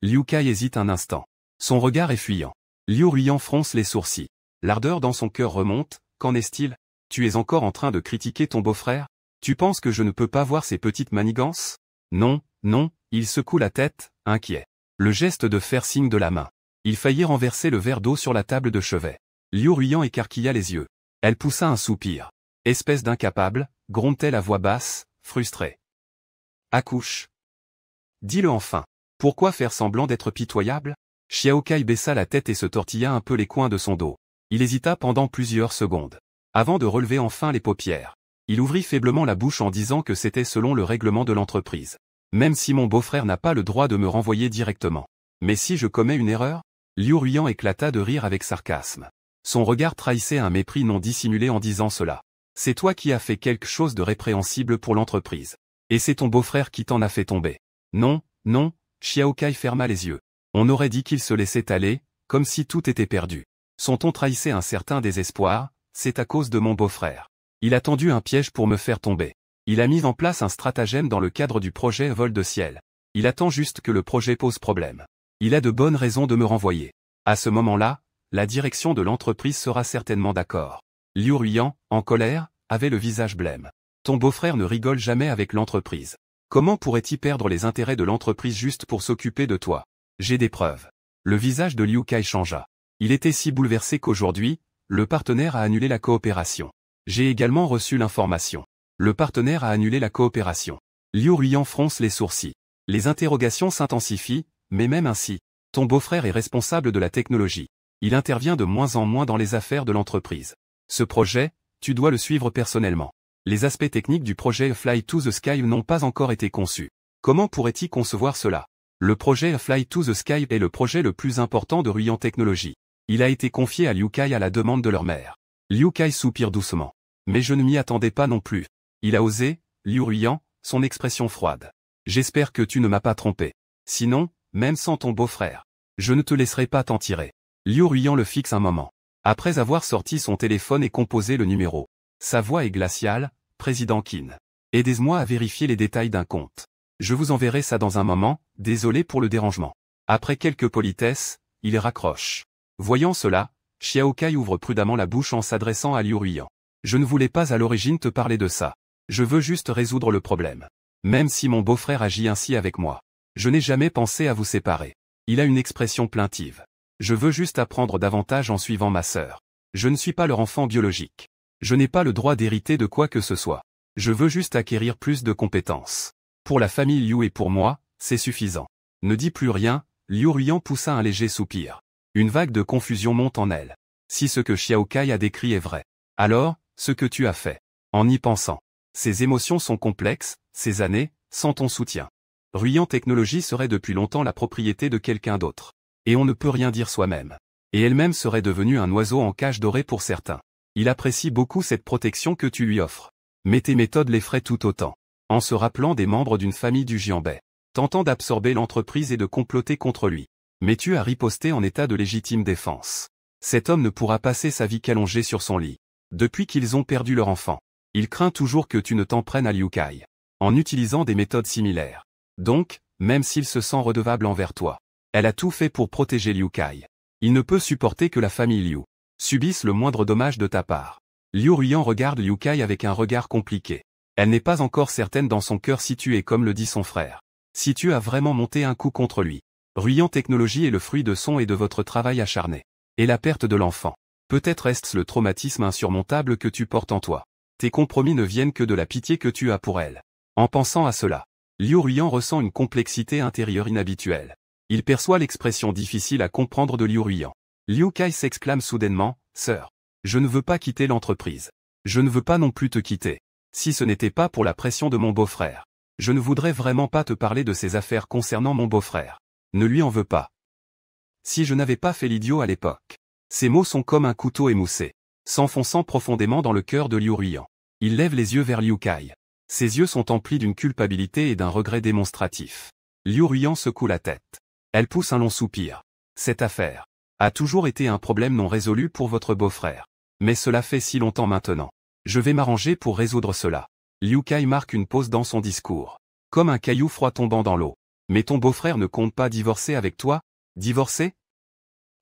Liu Kai hésite un instant. Son regard est fuyant. Liu Ruiyan fronce les sourcils. L'ardeur dans son cœur remonte, qu'en est-il? Tu es encore en train de critiquer ton beau-frère? Tu penses que je ne peux pas voir ces petites manigances? Non, non, il secoue la tête, inquiet. Le geste de faire signe de la main. Il faillit renverser le verre d'eau sur la table de chevet. Liu Ruiyan écarquilla les yeux. Elle poussa un soupir. Espèce d'incapable, gronde-t-elle à voix basse, frustrée. Accouche. Dis-le enfin. Pourquoi faire semblant d'être pitoyable? Xiao Kai baissa la tête et se tortilla un peu les coins de son dos. Il hésita pendant plusieurs secondes. Avant de relever enfin les paupières. Il ouvrit faiblement la bouche en disant que c'était selon le règlement de l'entreprise. Même si mon beau-frère n'a pas le droit de me renvoyer directement. Mais si je commets une erreur? Liu Ruiyan éclata de rire avec sarcasme. Son regard trahissait un mépris non dissimulé en disant cela. C'est toi qui as fait quelque chose de répréhensible pour l'entreprise. Et c'est ton beau-frère qui t'en a fait tomber. Non, non, Xiao Kai ferma les yeux. On aurait dit qu'il se laissait aller, comme si tout était perdu. Son ton trahissait un certain désespoir, c'est à cause de mon beau-frère. Il a tendu un piège pour me faire tomber. Il a mis en place un stratagème dans le cadre du projet Vol de Ciel. Il attend juste que le projet pose problème. Il a de bonnes raisons de me renvoyer. À ce moment-là, la direction de l'entreprise sera certainement d'accord. Liu Ruiyan, en colère, avait le visage blême. Ton beau-frère ne rigole jamais avec l'entreprise. Comment pourrait-il perdre les intérêts de l'entreprise juste pour s'occuper de toi? J'ai des preuves. Le visage de Liu Kai changea. Il était si bouleversé qu'aujourd'hui, le partenaire a annulé la coopération. J'ai également reçu l'information. Le partenaire a annulé la coopération. Liu Ruiyan fronce les sourcils. Les interrogations s'intensifient, mais même ainsi, ton beau-frère est responsable de la technologie. Il intervient de moins en moins dans les affaires de l'entreprise. Ce projet, tu dois le suivre personnellement. Les aspects techniques du projet Fly to the Sky n'ont pas encore été conçus. Comment pourrait-il concevoir cela? Le projet Fly to the Sky est le projet le plus important de Ruiyan Technologies. Il a été confié à Liu Kai à la demande de leur mère. Liu Kai soupire doucement. Mais je ne m'y attendais pas non plus. Il a osé, Liu Ruiyan, son expression froide. J'espère que tu ne m'as pas trompé. Sinon, même sans ton beau-frère, je ne te laisserai pas t'en tirer. Liu Ruiyan le fixe un moment. Après avoir sorti son téléphone et composé le numéro. Sa voix est glaciale, Président Qin. Aidez-moi à vérifier les détails d'un compte. Je vous enverrai ça dans un moment, désolé pour le dérangement. Après quelques politesses, il raccroche. Voyant cela, Xiao Kai ouvre prudemment la bouche en s'adressant à Liu Ruiyan. Je ne voulais pas à l'origine te parler de ça. Je veux juste résoudre le problème. Même si mon beau-frère agit ainsi avec moi. Je n'ai jamais pensé à vous séparer. Il a une expression plaintive. Je veux juste apprendre davantage en suivant ma sœur. Je ne suis pas leur enfant biologique. Je n'ai pas le droit d'hériter de quoi que ce soit. Je veux juste acquérir plus de compétences. Pour la famille Liu et pour moi, c'est suffisant. Ne dis plus rien, Liu Ruiyan poussa un léger soupir. Une vague de confusion monte en elle. Si ce que Xiao Kai a décrit est vrai. Alors, ce que tu as fait. En y pensant. Ces émotions sont complexes, ces années, sans ton soutien. Ruiyan Technologies serait depuis longtemps la propriété de quelqu'un d'autre. Et on ne peut rien dire soi-même. Et elle-même serait devenue un oiseau en cage dorée pour certains. Il apprécie beaucoup cette protection que tu lui offres. Mais tes méthodes l'effraient tout autant. En se rappelant des membres d'une famille du Jianbei. Tentant d'absorber l'entreprise et de comploter contre lui. Mais tu as riposté en état de légitime défense. Cet homme ne pourra passer sa vie qu'allongé sur son lit. Depuis qu'ils ont perdu leur enfant. Il craint toujours que tu ne t'en prennes à Liu Kai. En utilisant des méthodes similaires. Donc, même s'il se sent redevable envers toi. Elle a tout fait pour protéger Liu Kai. Il ne peut supporter que la famille Liu subisse le moindre dommage de ta part. Liu Ruiyan regarde Liu Kai avec un regard compliqué. Elle n'est pas encore certaine dans son cœur si tu es comme le dit son frère. Si tu as vraiment monté un coup contre lui. Ruiyan Technologies est le fruit de son et de votre travail acharné. Et la perte de l'enfant. Peut-être est-ce le traumatisme insurmontable que tu portes en toi. Tes compromis ne viennent que de la pitié que tu as pour elle. En pensant à cela, Liu Ruiyan ressent une complexité intérieure inhabituelle. Il perçoit l'expression difficile à comprendre de Liu Ruiyan. Liu Kai s'exclame soudainement, « Sœur, je ne veux pas quitter l'entreprise. Je ne veux pas non plus te quitter. Si ce n'était pas pour la pression de mon beau-frère. Je ne voudrais vraiment pas te parler de ces affaires concernant mon beau-frère. Ne lui en veux pas. Si je n'avais pas fait l'idiot à l'époque. » Ces mots sont comme un couteau émoussé, s'enfonçant profondément dans le cœur de Liu Ruiyan. Il lève les yeux vers Liu Kai. Ses yeux sont emplis d'une culpabilité et d'un regret démonstratif. Liu Ruiyan secoue la tête. Elle pousse un long soupir. Cette affaire a toujours été un problème non résolu pour votre beau-frère. Mais cela fait si longtemps maintenant. Je vais m'arranger pour résoudre cela. Liu Kai marque une pause dans son discours. Comme un caillou froid tombant dans l'eau. Mais ton beau-frère ne compte pas divorcer avec toi? Divorcer?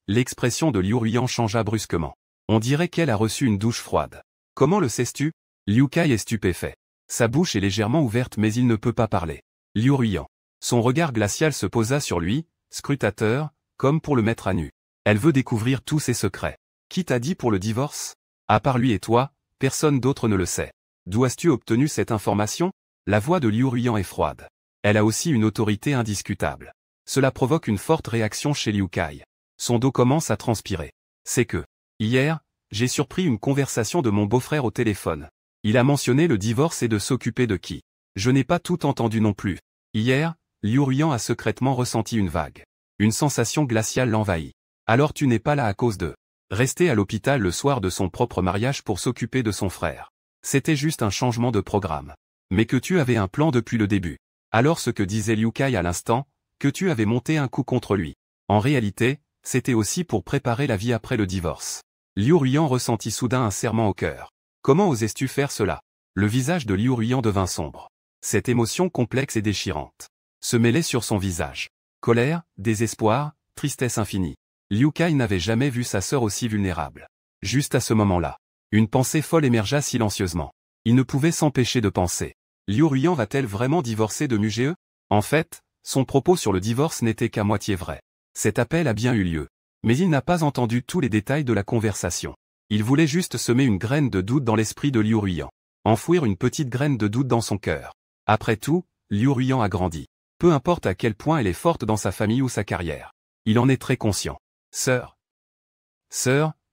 L'expression de Liu Ruiyan changea brusquement. On dirait qu'elle a reçu une douche froide. Comment le sais-tu? Liu Kai est stupéfait. Sa bouche est légèrement ouverte mais il ne peut pas parler. Liu Ruiyan. Son regard glacial se posa sur lui, scrutateur, comme pour le mettre à nu. Elle veut découvrir tous ses secrets. Qui t'a dit pour le divorce? À part lui et toi, personne d'autre ne le sait. D'où as-tu obtenu cette information? La voix de Liu Ruiyan est froide. Elle a aussi une autorité indiscutable. Cela provoque une forte réaction chez Liu Kai. Son dos commence à transpirer. C'est que, hier, j'ai surpris une conversation de mon beau-frère au téléphone. Il a mentionné le divorce et de s'occuper de qui. Je n'ai pas tout entendu non plus. Hier, Liu Ruiyan a secrètement ressenti une vague. Une sensation glaciale l'envahit. Alors tu n'es pas là à cause de rester à l'hôpital le soir de son propre mariage pour s'occuper de son frère. C'était juste un changement de programme. Mais que tu avais un plan depuis le début. Alors ce que disait Liu Kai à l'instant, que tu avais monté un coup contre lui. En réalité, c'était aussi pour préparer la vie après le divorce. Liu Ruiyan ressentit soudain un serrement au cœur. Comment osais-tu faire cela? Le visage de Liu Ruiyan devint sombre. Cette émotion complexe et déchirante se mêlait sur son visage. Colère, désespoir, tristesse infinie. Liu Kai n'avait jamais vu sa sœur aussi vulnérable. Juste à ce moment-là, une pensée folle émergea silencieusement. Il ne pouvait s'empêcher de penser. Liu Ruiyan va-t-elle vraiment divorcer de Muge? En fait, son propos sur le divorce n'était qu'à moitié vrai. Cet appel a bien eu lieu. Mais il n'a pas entendu tous les détails de la conversation. Il voulait juste semer une graine de doute dans l'esprit de Liu Ruiyan. Enfouir une petite graine de doute dans son cœur. Après tout, Liu Ruiyan a grandi. Peu importe à quel point elle est forte dans sa famille ou sa carrière. Il en est très conscient. Sœur,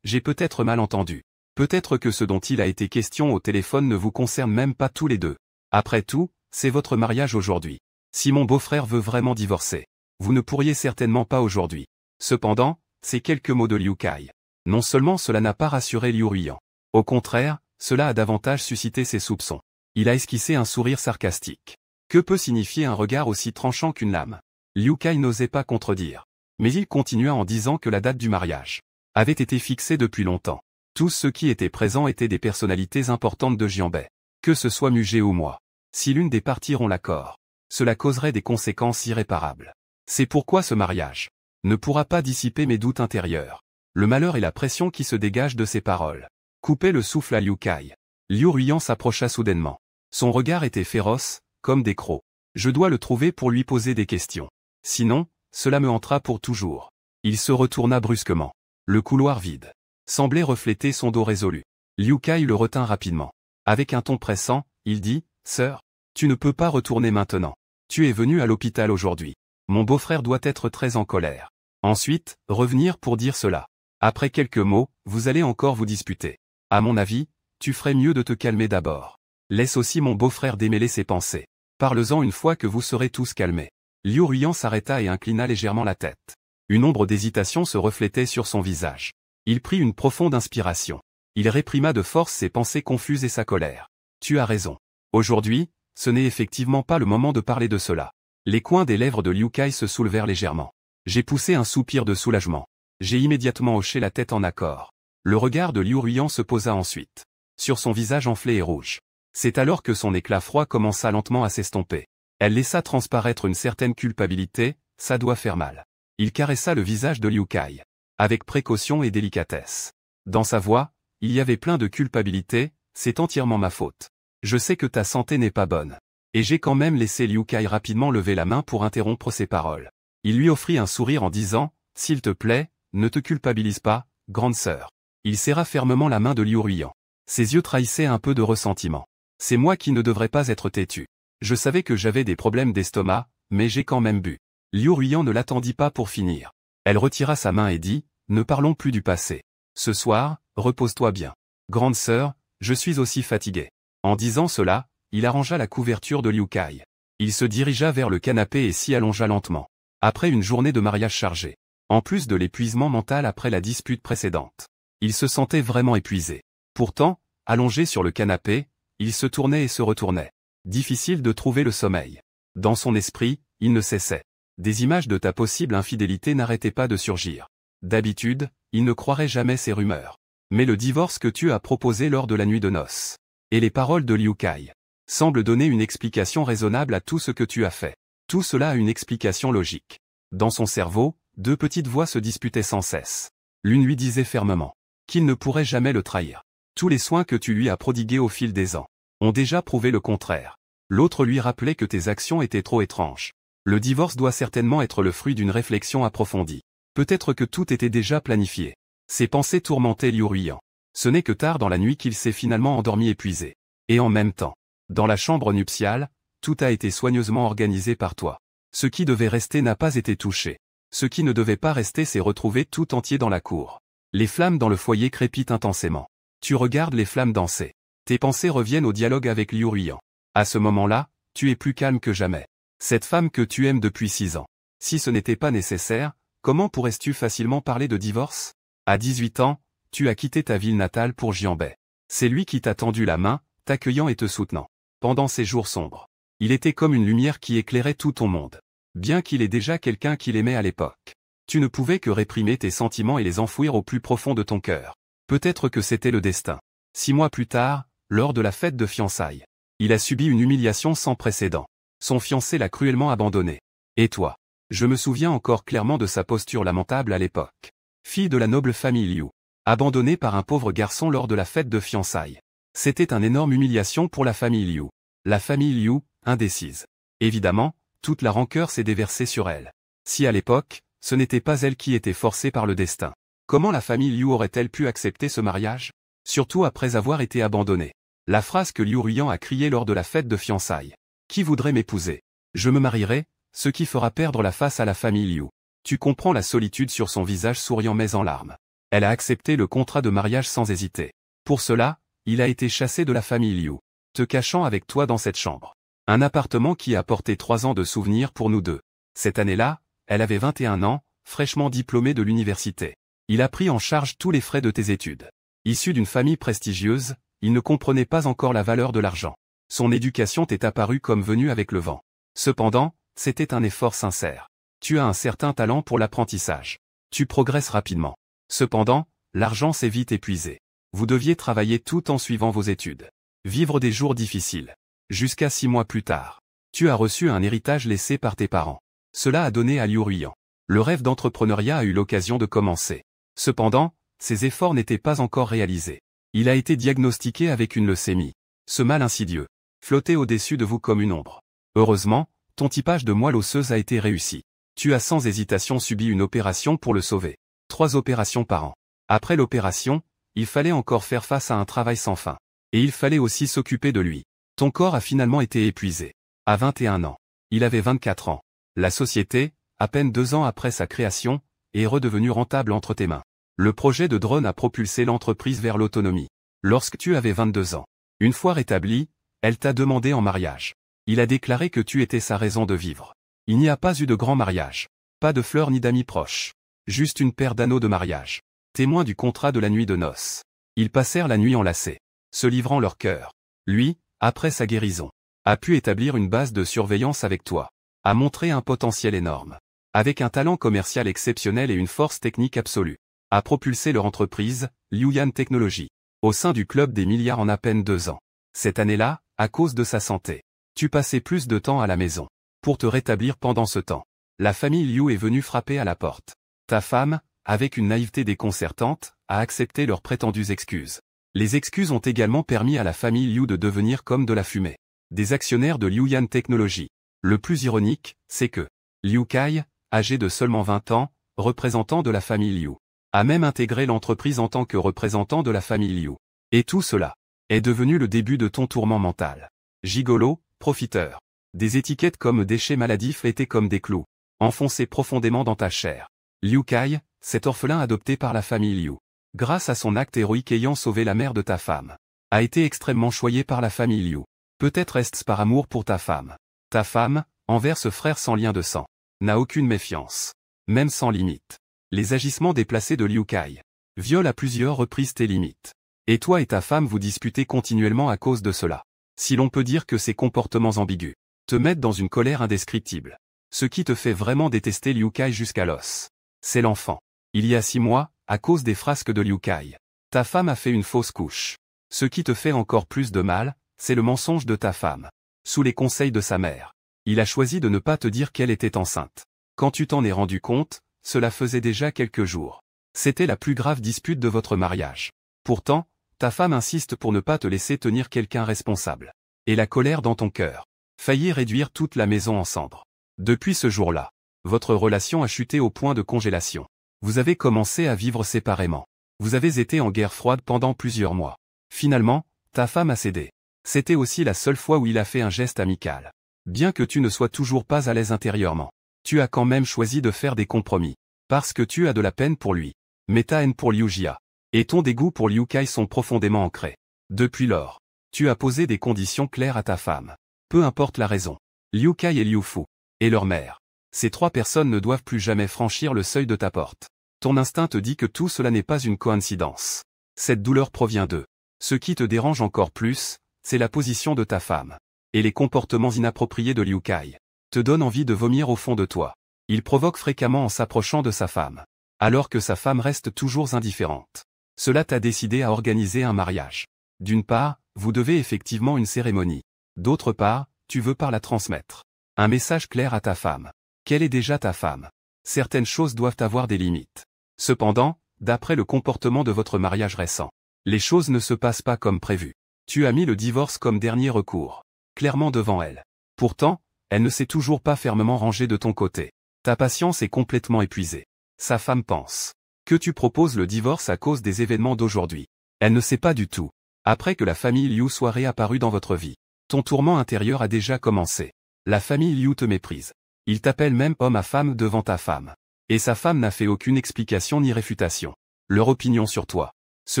j'ai peut-être mal entendu. Peut-être que ce dont il a été question au téléphone ne vous concerne même pas tous les deux. Après tout, c'est votre mariage aujourd'hui. Si mon beau-frère veut vraiment divorcer, vous ne pourriez certainement pas aujourd'hui. Cependant, ces quelques mots de Liu Kai. Non seulement cela n'a pas rassuré Liu Ruiyan. Au contraire, cela a davantage suscité ses soupçons. Il a esquissé un sourire sarcastique. Que peut signifier un regard aussi tranchant qu'une lame? Liu Kai n'osait pas contredire. Mais il continua en disant que la date du mariage avait été fixée depuis longtemps. Tous ceux qui étaient présents étaient des personnalités importantes de Jianbei. Que ce soit Muge ou moi. Si l'une des parties rompt l'accord, cela causerait des conséquences irréparables. C'est pourquoi ce mariage ne pourra pas dissiper mes doutes intérieurs. Le malheur et la pression qui se dégagent de ces paroles. Couper le souffle à Liu Kai. Liu Ruiyan s'approcha soudainement. Son regard était féroce, comme des crocs. Je dois le trouver pour lui poser des questions. Sinon, cela me hantera pour toujours. Il se retourna brusquement. Le couloir vide semblait refléter son dos résolu. Liu Kai le retint rapidement. Avec un ton pressant, il dit, « Sœur, tu ne peux pas retourner maintenant. Tu es venue à l'hôpital aujourd'hui. Mon beau-frère doit être très en colère. Ensuite, revenir pour dire cela. Après quelques mots, vous allez encore vous disputer. À mon avis, tu ferais mieux de te calmer d'abord. Laisse aussi mon beau-frère démêler ses pensées. Parle-en une fois que vous serez tous calmés. » Liu Ruiyan s'arrêta et inclina légèrement la tête. Une ombre d'hésitation se reflétait sur son visage. Il prit une profonde inspiration. Il réprima de force ses pensées confuses et sa colère. Tu as raison. Aujourd'hui, ce n'est effectivement pas le moment de parler de cela. Les coins des lèvres de Liu Kai se soulevèrent légèrement. J'ai poussé un soupir de soulagement. J'ai immédiatement hoché la tête en accord. Le regard de Liu Ruiyan se posa ensuite sur son visage enflé et rouge. C'est alors que son éclat froid commença lentement à s'estomper. Elle laissa transparaître une certaine culpabilité, ça doit faire mal. Il caressa le visage de Liu Kai, avec précaution et délicatesse. Dans sa voix, il y avait plein de culpabilité, c'est entièrement ma faute. Je sais que ta santé n'est pas bonne. Et j'ai quand même laissé Liu Kai rapidement lever la main pour interrompre ses paroles. Il lui offrit un sourire en disant, « S'il te plaît, ne te culpabilise pas, grande sœur. » Il serra fermement la main de Liu Ruiyan. Ses yeux trahissaient un peu de ressentiment. « C'est moi qui ne devrais pas être têtu. Je savais que j'avais des problèmes d'estomac, mais j'ai quand même bu. » Liu Ruiyan ne l'attendit pas pour finir. Elle retira sa main et dit, « Ne parlons plus du passé. Ce soir, repose-toi bien. Grande sœur, je suis aussi fatigué. » En disant cela, il arrangea la couverture de Liu Kai. Il se dirigea vers le canapé et s'y allongea lentement. Après une journée de mariage chargée, en plus de l'épuisement mental après la dispute précédente, il se sentait vraiment épuisé. Pourtant, allongé sur le canapé, il se tournait et se retournait. Difficile de trouver le sommeil. Dans son esprit, il ne cessait. Des images de ta possible infidélité n'arrêtaient pas de surgir. D'habitude, il ne croirait jamais ces rumeurs. Mais le divorce que tu as proposé lors de la nuit de noces, et les paroles de Liu Kai, semblent donner une explication raisonnable à tout ce que tu as fait. Tout cela a une explication logique. Dans son cerveau, deux petites voix se disputaient sans cesse. L'une lui disait fermement qu'il ne pourrait jamais le trahir. Tous les soins que tu lui as prodigués au fil des ans ont déjà prouvé le contraire. L'autre lui rappelait que tes actions étaient trop étranges. Le divorce doit certainement être le fruit d'une réflexion approfondie. Peut-être que tout était déjà planifié. Ses pensées tourmentaient Liu Ruiyan. Ce n'est que tard dans la nuit qu'il s'est finalement endormi épuisé. Et en même temps, dans la chambre nuptiale, tout a été soigneusement organisé par toi. Ce qui devait rester n'a pas été touché. Ce qui ne devait pas rester s'est retrouvé tout entier dans la cour. Les flammes dans le foyer crépitent intensément. Tu regardes les flammes danser. Tes pensées reviennent au dialogue avec Liu Ruiyan. À ce moment-là, tu es plus calme que jamais. Cette femme que tu aimes depuis 6 ans. Si ce n'était pas nécessaire, comment pourrais-tu facilement parler de divorce? À 18 ans, tu as quitté ta ville natale pour Jianbei. C'est lui qui t'a tendu la main, t'accueillant et te soutenant. Pendant ces jours sombres, il était comme une lumière qui éclairait tout ton monde. Bien qu'il ait déjà quelqu'un qui l'aimait à l'époque, tu ne pouvais que réprimer tes sentiments et les enfouir au plus profond de ton cœur. Peut-être que c'était le destin. 6 mois plus tard, lors de la fête de fiançailles, il a subi une humiliation sans précédent. Son fiancé l'a cruellement abandonné. Et toi? Je me souviens encore clairement de sa posture lamentable à l'époque. Fille de la noble famille Liu, abandonnée par un pauvre garçon lors de la fête de fiançailles. C'était une énorme humiliation pour la famille Liu. La famille Liu, indécise. Évidemment, toute la rancœur s'est déversée sur elle. Si à l'époque, ce n'était pas elle qui était forcée par le destin, comment la famille Liu aurait-elle pu accepter ce mariage? Surtout après avoir été abandonnée. La phrase que Liu Ruiyan a criée lors de la fête de fiançailles. Qui voudrait m'épouser? Je me marierai, ce qui fera perdre la face à la famille Liu. Tu comprends la solitude sur son visage souriant mais en larmes. Elle a accepté le contrat de mariage sans hésiter. Pour cela, il a été chassé de la famille Liu, te cachant avec toi dans cette chambre. Un appartement qui a porté 3 ans de souvenirs pour nous deux. Cette année-là, elle avait 21 ans, fraîchement diplômée de l'université. Il a pris en charge tous les frais de tes études. Issu d'une famille prestigieuse, il ne comprenait pas encore la valeur de l'argent. Son éducation t'est apparue comme venue avec le vent. Cependant, c'était un effort sincère. Tu as un certain talent pour l'apprentissage. Tu progresses rapidement. Cependant, l'argent s'est vite épuisé. Vous deviez travailler tout en suivant vos études. Vivre des jours difficiles. Jusqu'à 6 mois plus tard. Tu as reçu un héritage laissé par tes parents. Cela a donné à Liu Ruiyan. Le rêve d'entrepreneuriat a eu l'occasion de commencer. Cependant, ses efforts n'étaient pas encore réalisés. Il a été diagnostiqué avec une leucémie. Ce mal insidieux flottait au-dessus de vous comme une ombre. Heureusement, ton typage de moelle osseuse a été réussi. Tu as sans hésitation subi une opération pour le sauver. 3 opérations par an. Après l'opération, il fallait encore faire face à un travail sans fin. Et il fallait aussi s'occuper de lui. Ton corps a finalement été épuisé. À 21 ans. Il avait 24 ans. La société, à peine 2 ans après sa création, est redevenue rentable entre tes mains. Le projet de drone a propulsé l'entreprise vers l'autonomie. Lorsque tu avais 22 ans. Une fois rétablie, elle t'a demandé en mariage. Il a déclaré que tu étais sa raison de vivre. Il n'y a pas eu de grand mariage. Pas de fleurs ni d'amis proches. Juste une paire d'anneaux de mariage. Témoins du contrat de la nuit de noces. Ils passèrent la nuit enlacés, se livrant leur cœur. Lui, après sa guérison, a pu établir une base de surveillance avec toi. A montré un potentiel énorme. Avec un talent commercial exceptionnel et une force technique absolue. A propulsé leur entreprise, Liuyan Technology, au sein du club des milliards en à peine 2 ans. Cette année-là, à cause de sa santé, tu passais plus de temps à la maison. Pour te rétablir pendant ce temps, la famille Liu est venue frapper à la porte. Ta femme, avec une naïveté déconcertante, a accepté leurs prétendues excuses. Les excuses ont également permis à la famille Liu de devenir comme de la fumée. Des actionnaires de Liuyan Technology. Le plus ironique, c'est que Liu Kai, âgé de seulement 20 ans, représentant de la famille Liu, a même intégré l'entreprise en tant que représentant de la famille Liu. Et tout cela est devenu le début de ton tourment mental. Gigolo, profiteur. Des étiquettes comme déchets maladifs étaient comme des clous, enfoncés profondément dans ta chair. Liu Kai, cet orphelin adopté par la famille Liu, grâce à son acte héroïque ayant sauvé la mère de ta femme, a été extrêmement choyé par la famille Liu. Peut-être est-ce par amour pour ta femme. Ta femme, envers ce frère sans lien de sang, n'a aucune méfiance, même sans limite. Les agissements déplacés de Liu Kai violent à plusieurs reprises tes limites. Et toi et ta femme vous disputez continuellement à cause de cela. Si l'on peut dire que ces comportements ambigus te mettent dans une colère indescriptible. Ce qui te fait vraiment détester Liu Kai jusqu'à l'os. C'est l'enfant. Il y a 6 mois, à cause des frasques de Liu Kai, Ta femme a fait une fausse couche. Ce qui te fait encore plus de mal, c'est le mensonge de ta femme. Sous les conseils de sa mère, il a choisi de ne pas te dire qu'elle était enceinte. Quand tu t'en es rendu compte, cela faisait déjà quelques jours. C'était la plus grave dispute de votre mariage. Pourtant, ta femme insiste pour ne pas te laisser tenir quelqu'un responsable. Et la colère dans ton cœur faillit réduire toute la maison en cendres. Depuis ce jour-là, votre relation a chuté au point de congélation. Vous avez commencé à vivre séparément. Vous avez été en guerre froide pendant plusieurs mois. Finalement, ta femme a cédé. C'était aussi la seule fois où il a fait un geste amical. Bien que tu ne sois toujours pas à l'aise intérieurement, tu as quand même choisi de faire des compromis. Parce que tu as de la peine pour lui. Mais ta haine pour Liu Jia et ton dégoût pour Liu Kai sont profondément ancrés. Depuis lors, tu as posé des conditions claires à ta femme. Peu importe la raison. Liu Kai et Liu Fu, et leur mère. Ces trois personnes ne doivent plus jamais franchir le seuil de ta porte. Ton instinct te dit que tout cela n'est pas une coïncidence. Cette douleur provient d'eux. Ce qui te dérange encore plus, c'est la position de ta femme. Et les comportements inappropriés de Liu Kai te donnent envie de vomir au fond de toi. Il provoque fréquemment en s'approchant de sa femme. Alors que sa femme reste toujours indifférente. Cela t'a décidé à organiser un mariage. D'une part, vous devez effectivement une cérémonie. D'autre part, tu veux par la transmettre. Un message clair à ta femme. Quelle est déjà ta femme? Certaines choses doivent avoir des limites. Cependant, d'après le comportement de votre mariage récent, les choses ne se passent pas comme prévu. Tu as mis le divorce comme dernier recours. Clairement devant elle. Pourtant, elle ne s'est toujours pas fermement rangée de ton côté. Ta patience est complètement épuisée. Sa femme pense que tu proposes le divorce à cause des événements d'aujourd'hui. Elle ne sait pas du tout. Après que la famille Liu soit réapparue dans votre vie, ton tourment intérieur a déjà commencé. La famille Liu te méprise. Il t'appelle même homme à femme devant ta femme. Et sa femme n'a fait aucune explication ni réfutation. Leur opinion sur toi se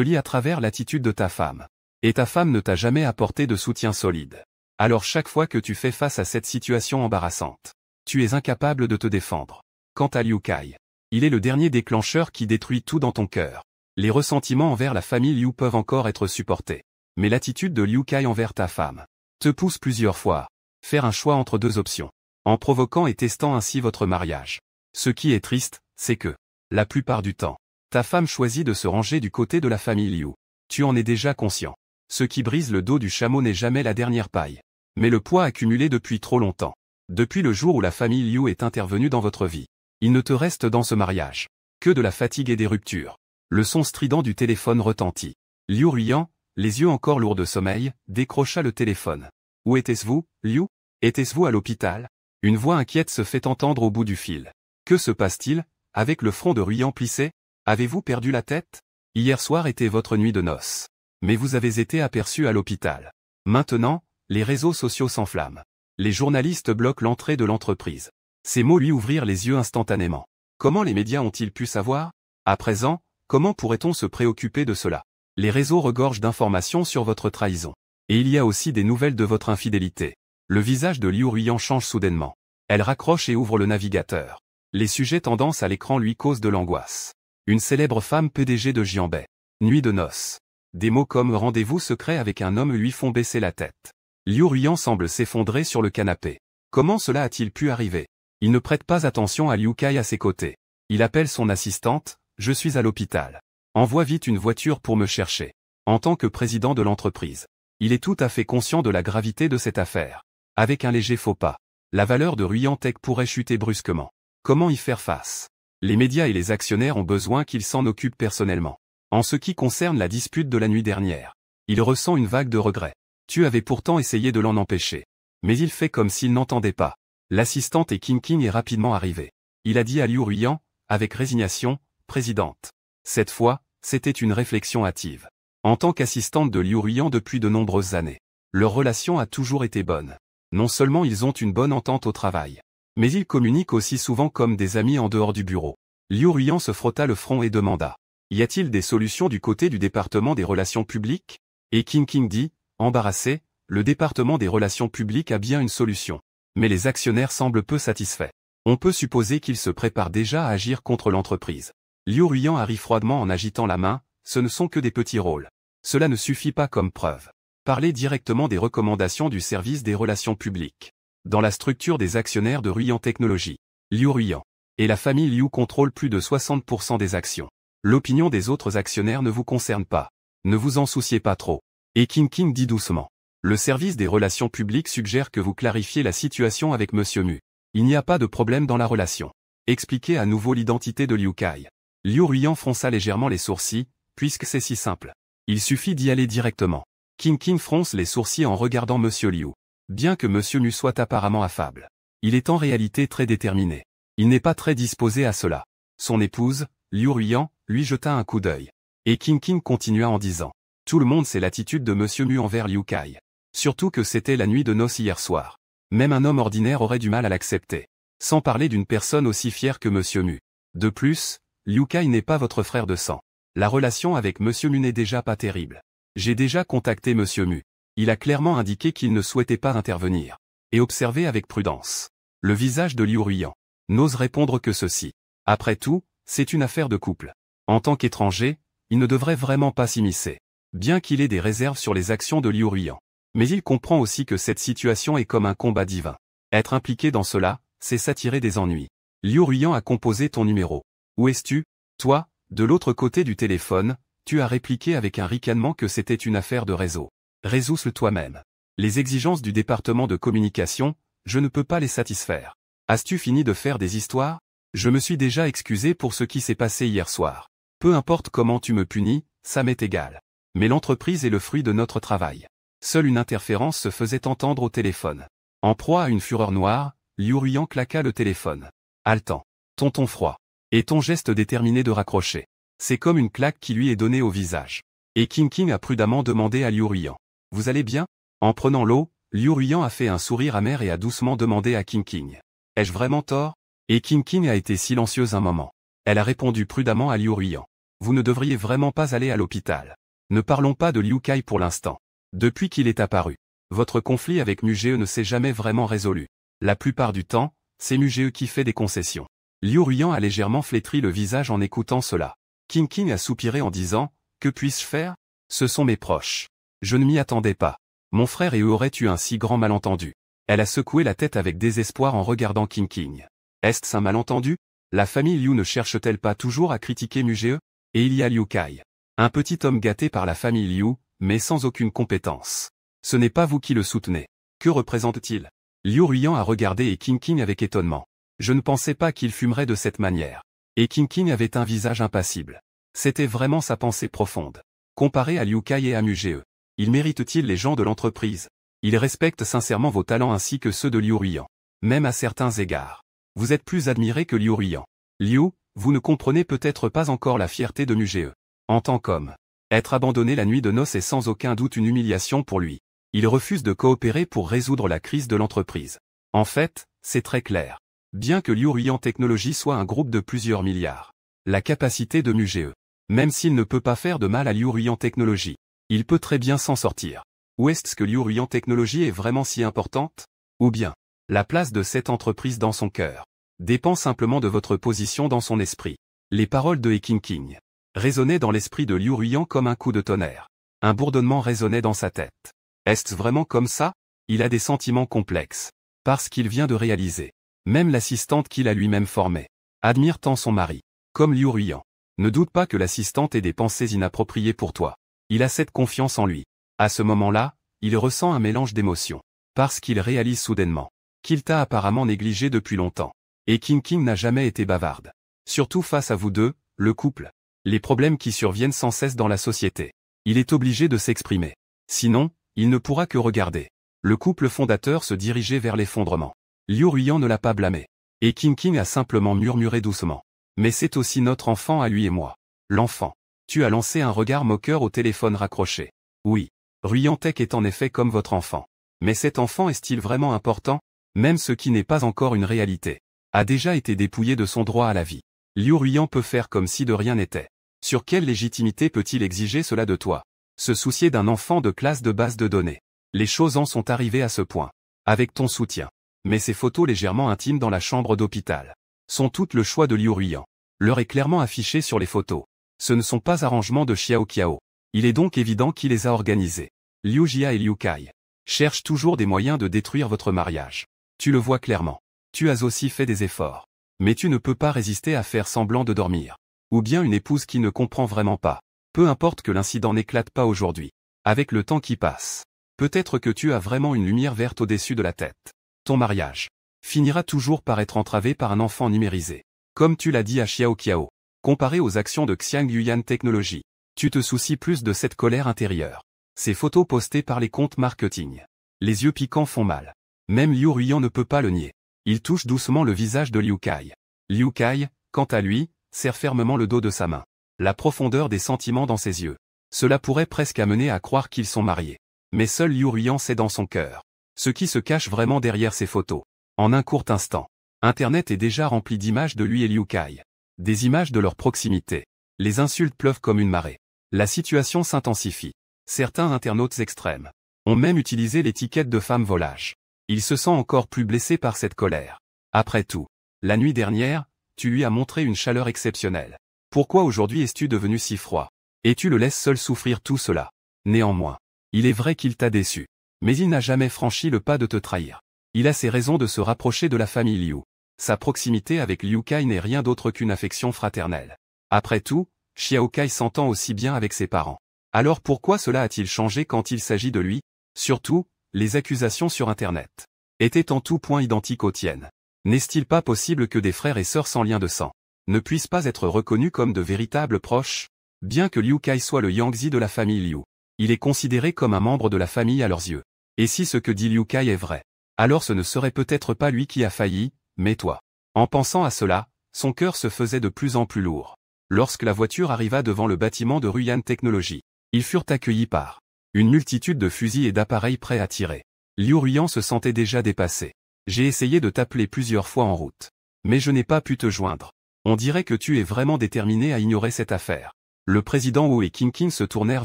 lie à travers l'attitude de ta femme. Et ta femme ne t'a jamais apporté de soutien solide. Alors chaque fois que tu fais face à cette situation embarrassante, tu es incapable de te défendre. Quant à Liu Kai, il est le dernier déclencheur qui détruit tout dans ton cœur. Les ressentiments envers la famille Liu peuvent encore être supportés. Mais l'attitude de Liu Kai envers ta femme te pousse plusieurs fois à faire un choix entre deux options, en provoquant et testant ainsi votre mariage. Ce qui est triste, c'est que, la plupart du temps, ta femme choisit de se ranger du côté de la famille Liu. Tu en es déjà conscient. Ce qui brise le dos du chameau n'est jamais la dernière paille, mais le poids accumulé depuis trop longtemps. Depuis le jour où la famille Liu est intervenue dans votre vie, il ne te reste dans ce mariage que de la fatigue et des ruptures. Le son strident du téléphone retentit. Liu Ruiyan, les yeux encore lourds de sommeil, décrocha le téléphone. « Où était-vous, Liu? Était-vous à l'hôpital ?» Une voix inquiète se fait entendre au bout du fil. « Que se passe-t-il, avec le front de Ruiyan plissé? Avez-vous perdu la tête? Hier soir était votre nuit de noces. Mais vous avez été aperçu à l'hôpital. Maintenant, les réseaux sociaux s'enflamment. Les journalistes bloquent l'entrée de l'entreprise. » Ces mots lui ouvrirent les yeux instantanément. Comment les médias ont-ils pu savoir? À présent, comment pourrait-on se préoccuper de cela? Les réseaux regorgent d'informations sur votre trahison. Et il y a aussi des nouvelles de votre infidélité. Le visage de Liu Ruiyan change soudainement. Elle raccroche et ouvre le navigateur. Les sujets tendance à l'écran lui causent de l'angoisse. Une célèbre femme PDG de Jianbei. Nuit de noces. Des mots comme rendez-vous secret avec un homme lui font baisser la tête. Liu Ruiyan semble s'effondrer sur le canapé. Comment cela a-t-il pu arriver? Il ne prête pas attention à Liu Kai à ses côtés. Il appelle son assistante, « Je suis à l'hôpital. Envoie vite une voiture pour me chercher. » En tant que président de l'entreprise, il est tout à fait conscient de la gravité de cette affaire. Avec un léger faux pas, la valeur de Ruiyan Tech pourrait chuter brusquement. Comment y faire face? Les médias et les actionnaires ont besoin qu'il s'en occupe personnellement. En ce qui concerne la dispute de la nuit dernière, il ressent une vague de regret. Tu avais pourtant essayé de l'en empêcher. Mais il fait comme s'il n'entendait pas. L'assistante et King est rapidement arrivé. Il a dit à Liu Ruiyan, avec résignation, « Présidente. » Cette fois, c'était une réflexion hâtive. En tant qu'assistante de Liu Ruiyan depuis de nombreuses années, leur relation a toujours été bonne. Non seulement ils ont une bonne entente au travail, mais ils communiquent aussi souvent comme des amis en dehors du bureau. Liu Ruiyan se frotta le front et demanda, « Y a-t-il des solutions du côté du département des relations publiques ?» Et King dit, embarrassé, « Le département des relations publiques a bien une solution. Mais les actionnaires semblent peu satisfaits. On peut supposer qu'ils se préparent déjà à agir contre l'entreprise. » Liu Ruiyan arrive froidement en agitant la main, « Ce ne sont que des petits rôles. Cela ne suffit pas comme preuve. Parlez directement des recommandations du service des relations publiques. Dans la structure des actionnaires de Ruiyan Technologies, Liu Ruiyan et la famille Liu contrôlent plus de 60% des actions. L'opinion des autres actionnaires ne vous concerne pas. Ne vous en souciez pas trop. Et King dit doucement. Le service des relations publiques suggère que vous clarifiez la situation avec Monsieur Mu. Il n'y a pas de problème dans la relation. Expliquez à nouveau l'identité de Liu Kai. Liu Ruiyan fronça légèrement les sourcils, puisque c'est si simple. Il suffit d'y aller directement. King fronce les sourcils en regardant Monsieur Liu. Bien que Monsieur Mu soit apparemment affable, il est en réalité très déterminé. Il n'est pas très disposé à cela. Son épouse, Liu Ruiyan, lui jeta un coup d'œil. Et King continua en disant. Tout le monde sait l'attitude de Monsieur Mu envers Liu Kai. Surtout que c'était la nuit de noces hier soir. Même un homme ordinaire aurait du mal à l'accepter. Sans parler d'une personne aussi fière que Monsieur Mu. De plus, Liu Kai n'est pas votre frère de sang. La relation avec Monsieur Mu n'est déjà pas terrible. J'ai déjà contacté Monsieur Mu. Il a clairement indiqué qu'il ne souhaitait pas intervenir. Et observé avec prudence. Le visage de Liu Ruiyan n'ose répondre que ceci. Après tout, c'est une affaire de couple. En tant qu'étranger, il ne devrait vraiment pas s'immiscer. Bien qu'il ait des réserves sur les actions de Liu Ruiyan. Mais il comprend aussi que cette situation est comme un combat divin. Être impliqué dans cela, c'est s'attirer des ennuis. Liu Ruiyan a composé ton numéro. Où es-tu? Toi, de l'autre côté du téléphone, tu as répliqué avec un ricanement que c'était une affaire de réseau. Résous-le toi-même. Les exigences du département de communication, je ne peux pas les satisfaire. As-tu fini de faire des histoires? Je me suis déjà excusé pour ce qui s'est passé hier soir. Peu importe comment tu me punis, ça m'est égal. Mais l'entreprise est le fruit de notre travail. Seule une interférence se faisait entendre au téléphone. En proie à une fureur noire, Liu Ruiyan claqua le téléphone. Haletant. Ton ton froid. Et ton geste déterminé de raccrocher. C'est comme une claque qui lui est donnée au visage. Et King a prudemment demandé à Liu Ruiyan. Vous allez bien? En prenant l'eau, Liu Ruiyan a fait un sourire amer et a doucement demandé à King. Ai-je vraiment tort? Et King a été silencieuse un moment. Elle a répondu prudemment à Liu Ruiyan. Vous ne devriez vraiment pas aller à l'hôpital. Ne parlons pas de Liu Kai pour l'instant. Depuis qu'il est apparu, votre conflit avec Muge ne s'est jamais vraiment résolu. La plupart du temps, c'est Muge qui fait des concessions. Liu Ruiyan a légèrement flétri le visage en écoutant cela. King a soupiré en disant, que puis-je faire? Ce sont mes proches. Je ne m'y attendais pas. Mon frère et eux auraient eu un si grand malentendu. Elle a secoué la tête avec désespoir en regardant King. Est-ce un malentendu? La famille Liu ne cherche-t-elle pas toujours à critiquer Muge? Et il y a Liu Kai. Un petit homme gâté par la famille Liu, mais sans aucune compétence. Ce n'est pas vous qui le soutenez. Que représente-t-il? Liu Ruiyan a regardé et King avec étonnement. Je ne pensais pas qu'il fumerait de cette manière. Et King avait un visage impassible. C'était vraiment sa pensée profonde. Comparé à Liu Kai et à Muge, il mérite-t-il les gens de l'entreprise? Il respecte sincèrement vos talents ainsi que ceux de Liu Ruiyan. Même à certains égards. Vous êtes plus admiré que Liu Ruiyan. Liu, vous ne comprenez peut-être pas encore la fierté de Muge. En tant qu'homme. Être abandonné la nuit de noces est sans aucun doute une humiliation pour lui. Il refuse de coopérer pour résoudre la crise de l'entreprise. En fait, c'est très clair. Bien que Liu Ruiyan Technologies soit un groupe de plusieurs milliards. La capacité de Muge. Même s'il ne peut pas faire de mal à Liu Ruiyan Technologies, il peut très bien s'en sortir. Ou est-ce que Liu Ruiyan Technologies est vraiment si importante? Ou bien, la place de cette entreprise dans son cœur dépend simplement de votre position dans son esprit. Les paroles de King résonnaient dans l'esprit de Liu Ruiyan comme un coup de tonnerre. Un bourdonnement résonnait dans sa tête. Est-ce vraiment comme ça? Il a des sentiments complexes. Parce qu'il vient de réaliser. Même l'assistante qu'il a lui-même formée admire tant son mari. Comme Liu Ruiyan. Ne doute pas que l'assistante ait des pensées inappropriées pour toi. Il a cette confiance en lui. À ce moment-là, il ressent un mélange d'émotions. Parce qu'il réalise soudainement qu'il t'a apparemment négligé depuis longtemps. Et King n'a jamais été bavarde. Surtout face à vous deux, le couple. Les problèmes qui surviennent sans cesse dans la société. Il est obligé de s'exprimer. Sinon, il ne pourra que regarder. Le couple fondateur se dirigeait vers l'effondrement. Liu Ruiyan ne l'a pas blâmé. Et King a simplement murmuré doucement. Mais c'est aussi notre enfant à lui et moi. L'enfant. Tu as lancé un regard moqueur au téléphone raccroché. Oui. Ruiyan Tech est en effet comme votre enfant. Mais cet enfant est-il vraiment important? Même ce qui n'est pas encore une réalité a déjà été dépouillé de son droit à la vie. Liu Ruiyan peut faire comme si de rien n'était. Sur quelle légitimité peut-il exiger cela de toi? Se soucier d'un enfant de classe de base de données. Les choses en sont arrivées à ce point. Avec ton soutien. Mais ces photos légèrement intimes dans la chambre d'hôpital sont toutes le choix de Liu Ruiyan. L'heure est clairement affichée sur les photos. Ce ne sont pas arrangements de Xiao Qiao. Il est donc évident qui les a organisés. Liu Jia et Liu Kai cherchent toujours des moyens de détruire votre mariage. Tu le vois clairement. Tu as aussi fait des efforts. Mais tu ne peux pas résister à faire semblant de dormir. ou bien une épouse qui ne comprend vraiment pas. Peu importe que l'incident n'éclate pas aujourd'hui. Avec le temps qui passe, peut-être que tu as vraiment une lumière verte au-dessus de la tête. Ton mariage finira toujours par être entravé par un enfant numérisé. Comme tu l'as dit à Xiao Qiao. Comparé aux actions de Xiang Yuyan Technology, tu te soucies plus de cette colère intérieure. Ces photos postées par les comptes marketing. Les yeux piquants font mal. Même Liu Ruiyan ne peut pas le nier. Il touche doucement le visage de Liu Kai. Liu Kai, quant à lui, serre fermement le dos de sa main. La profondeur des sentiments dans ses yeux. Cela pourrait presque amener à croire qu'ils sont mariés. Mais seul Liu Ruiyan sait dans son cœur ce qui se cache vraiment derrière ces photos. En un court instant, Internet est déjà rempli d'images de lui et Liu Kai. Des images de leur proximité. Les insultes pleuvent comme une marée. La situation s'intensifie. Certains internautes extrêmes ont même utilisé l'étiquette de femme volage. Il se sent encore plus blessé par cette colère. Après tout, la nuit dernière, tu lui as montré une chaleur exceptionnelle. Pourquoi aujourd'hui es-tu devenu si froid? Et tu le laisses seul souffrir tout cela. Néanmoins, il est vrai qu'il t'a déçu. Mais il n'a jamais franchi le pas de te trahir. Il a ses raisons de se rapprocher de la famille Liu. Sa proximité avec Liu Kai n'est rien d'autre qu'une affection fraternelle. Après tout, Xiao Kai s'entend aussi bien avec ses parents. Alors pourquoi cela a-t-il changé quand il s'agit de lui? Surtout, les accusations sur Internet étaient en tout point identiques aux tiennes. N'est-il pas possible que des frères et sœurs sans lien de sang ne puissent pas être reconnus comme de véritables proches? Bien que Liu Kai soit le Yangzi de la famille Liu, il est considéré comme un membre de la famille à leurs yeux. Et si ce que dit Liu Kai est vrai, alors ce ne serait peut-être pas lui qui a failli, mais toi. En pensant à cela, son cœur se faisait de plus en plus lourd. Lorsque la voiture arriva devant le bâtiment de Ruiyan Technology, ils furent accueillis par une multitude de fusils et d'appareils prêts à tirer. Liu Ruiyan se sentait déjà dépassé. J'ai essayé de t'appeler plusieurs fois en route. Mais je n'ai pas pu te joindre. On dirait que tu es vraiment déterminé à ignorer cette affaire. Le président Wu et Qin se tournèrent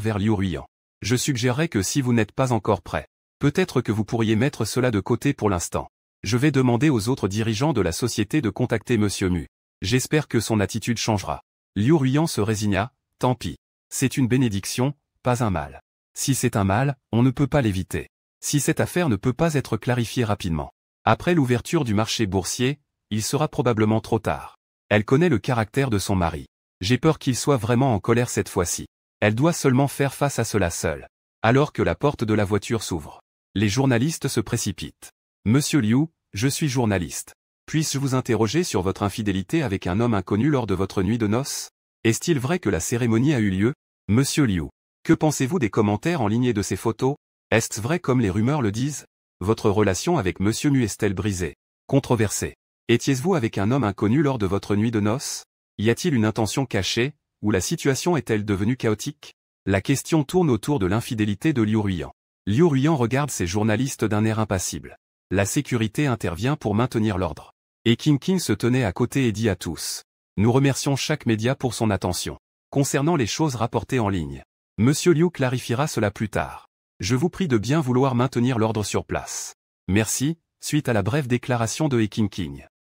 vers Liu Ruiyan. Je suggérerais que si vous n'êtes pas encore prêt, peut-être que vous pourriez mettre cela de côté pour l'instant. Je vais demander aux autres dirigeants de la société de contacter Monsieur Mu. J'espère que son attitude changera. Liu Ruiyan se résigna, tant pis. C'est une bénédiction, pas un mal. Si c'est un mal, on ne peut pas l'éviter. Si cette affaire ne peut pas être clarifiée rapidement, après l'ouverture du marché boursier, il sera probablement trop tard. Elle connaît le caractère de son mari. J'ai peur qu'il soit vraiment en colère cette fois-ci. Elle doit seulement faire face à cela seule. Alors que la porte de la voiture s'ouvre, les journalistes se précipitent. Monsieur Liu, je suis journaliste. Puis-je vous interroger sur votre infidélité avec un homme inconnu lors de votre nuit de noces? Est-il vrai que la cérémonie a eu lieu? Monsieur Liu, que pensez-vous des commentaires en ligne de ces photos? Est-ce vrai comme les rumeurs le disent? Votre relation avec Monsieur Mu est-elle brisée? Controversée. Étiez-vous avec un homme inconnu lors de votre nuit de noces? Y a-t-il une intention cachée, ou la situation est-elle devenue chaotique? La question tourne autour de l'infidélité de Liu Ruiyan. Liu Ruiyan regarde ses journalistes d'un air impassible. La sécurité intervient pour maintenir l'ordre. Et Qin se tenait à côté et dit à tous. Nous remercions chaque média pour son attention. Concernant les choses rapportées en ligne, Monsieur Liu clarifiera cela plus tard. Je vous prie de bien vouloir maintenir l'ordre sur place. Merci, suite à la brève déclaration de Qin.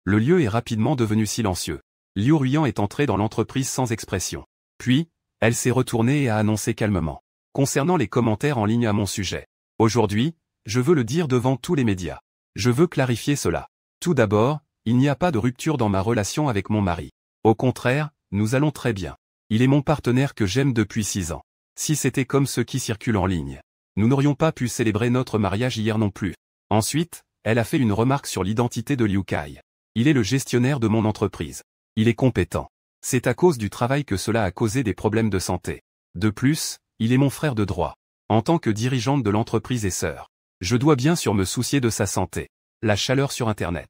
Le lieu est rapidement devenu silencieux. Liu Ruiyan est entré dans l'entreprise sans expression. Puis, elle s'est retournée et a annoncé calmement. Concernant les commentaires en ligne à mon sujet. Aujourd'hui, je veux le dire devant tous les médias. Je veux clarifier cela. Tout d'abord, il n'y a pas de rupture dans ma relation avec mon mari. Au contraire, nous allons très bien. Il est mon partenaire que j'aime depuis 6 ans. Si c'était comme ceux qui circulent en ligne, nous n'aurions pas pu célébrer notre mariage hier non plus. Ensuite, elle a fait une remarque sur l'identité de Liu Kai. Il est le gestionnaire de mon entreprise. Il est compétent. C'est à cause du travail que cela a causé des problèmes de santé. De plus, il est mon frère de droit. En tant que dirigeante de l'entreprise et sœur, je dois bien sûr me soucier de sa santé. La chaleur sur Internet.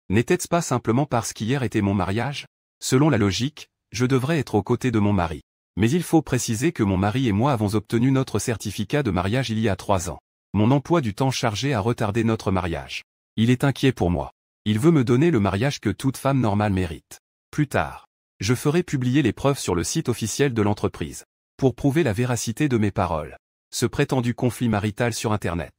N'était-ce pas simplement parce qu'hier était mon mariage? Selon la logique, je devrais être aux côtés de mon mari. Mais il faut préciser que mon mari et moi avons obtenu notre certificat de mariage il y a 3 ans. Mon emploi du temps chargé a retardé notre mariage. Il est inquiet pour moi. Il veut me donner le mariage que toute femme normale mérite. Plus tard, je ferai publier les preuves sur le site officiel de l'entreprise. Pour prouver la véracité de mes paroles. Ce prétendu conflit marital sur Internet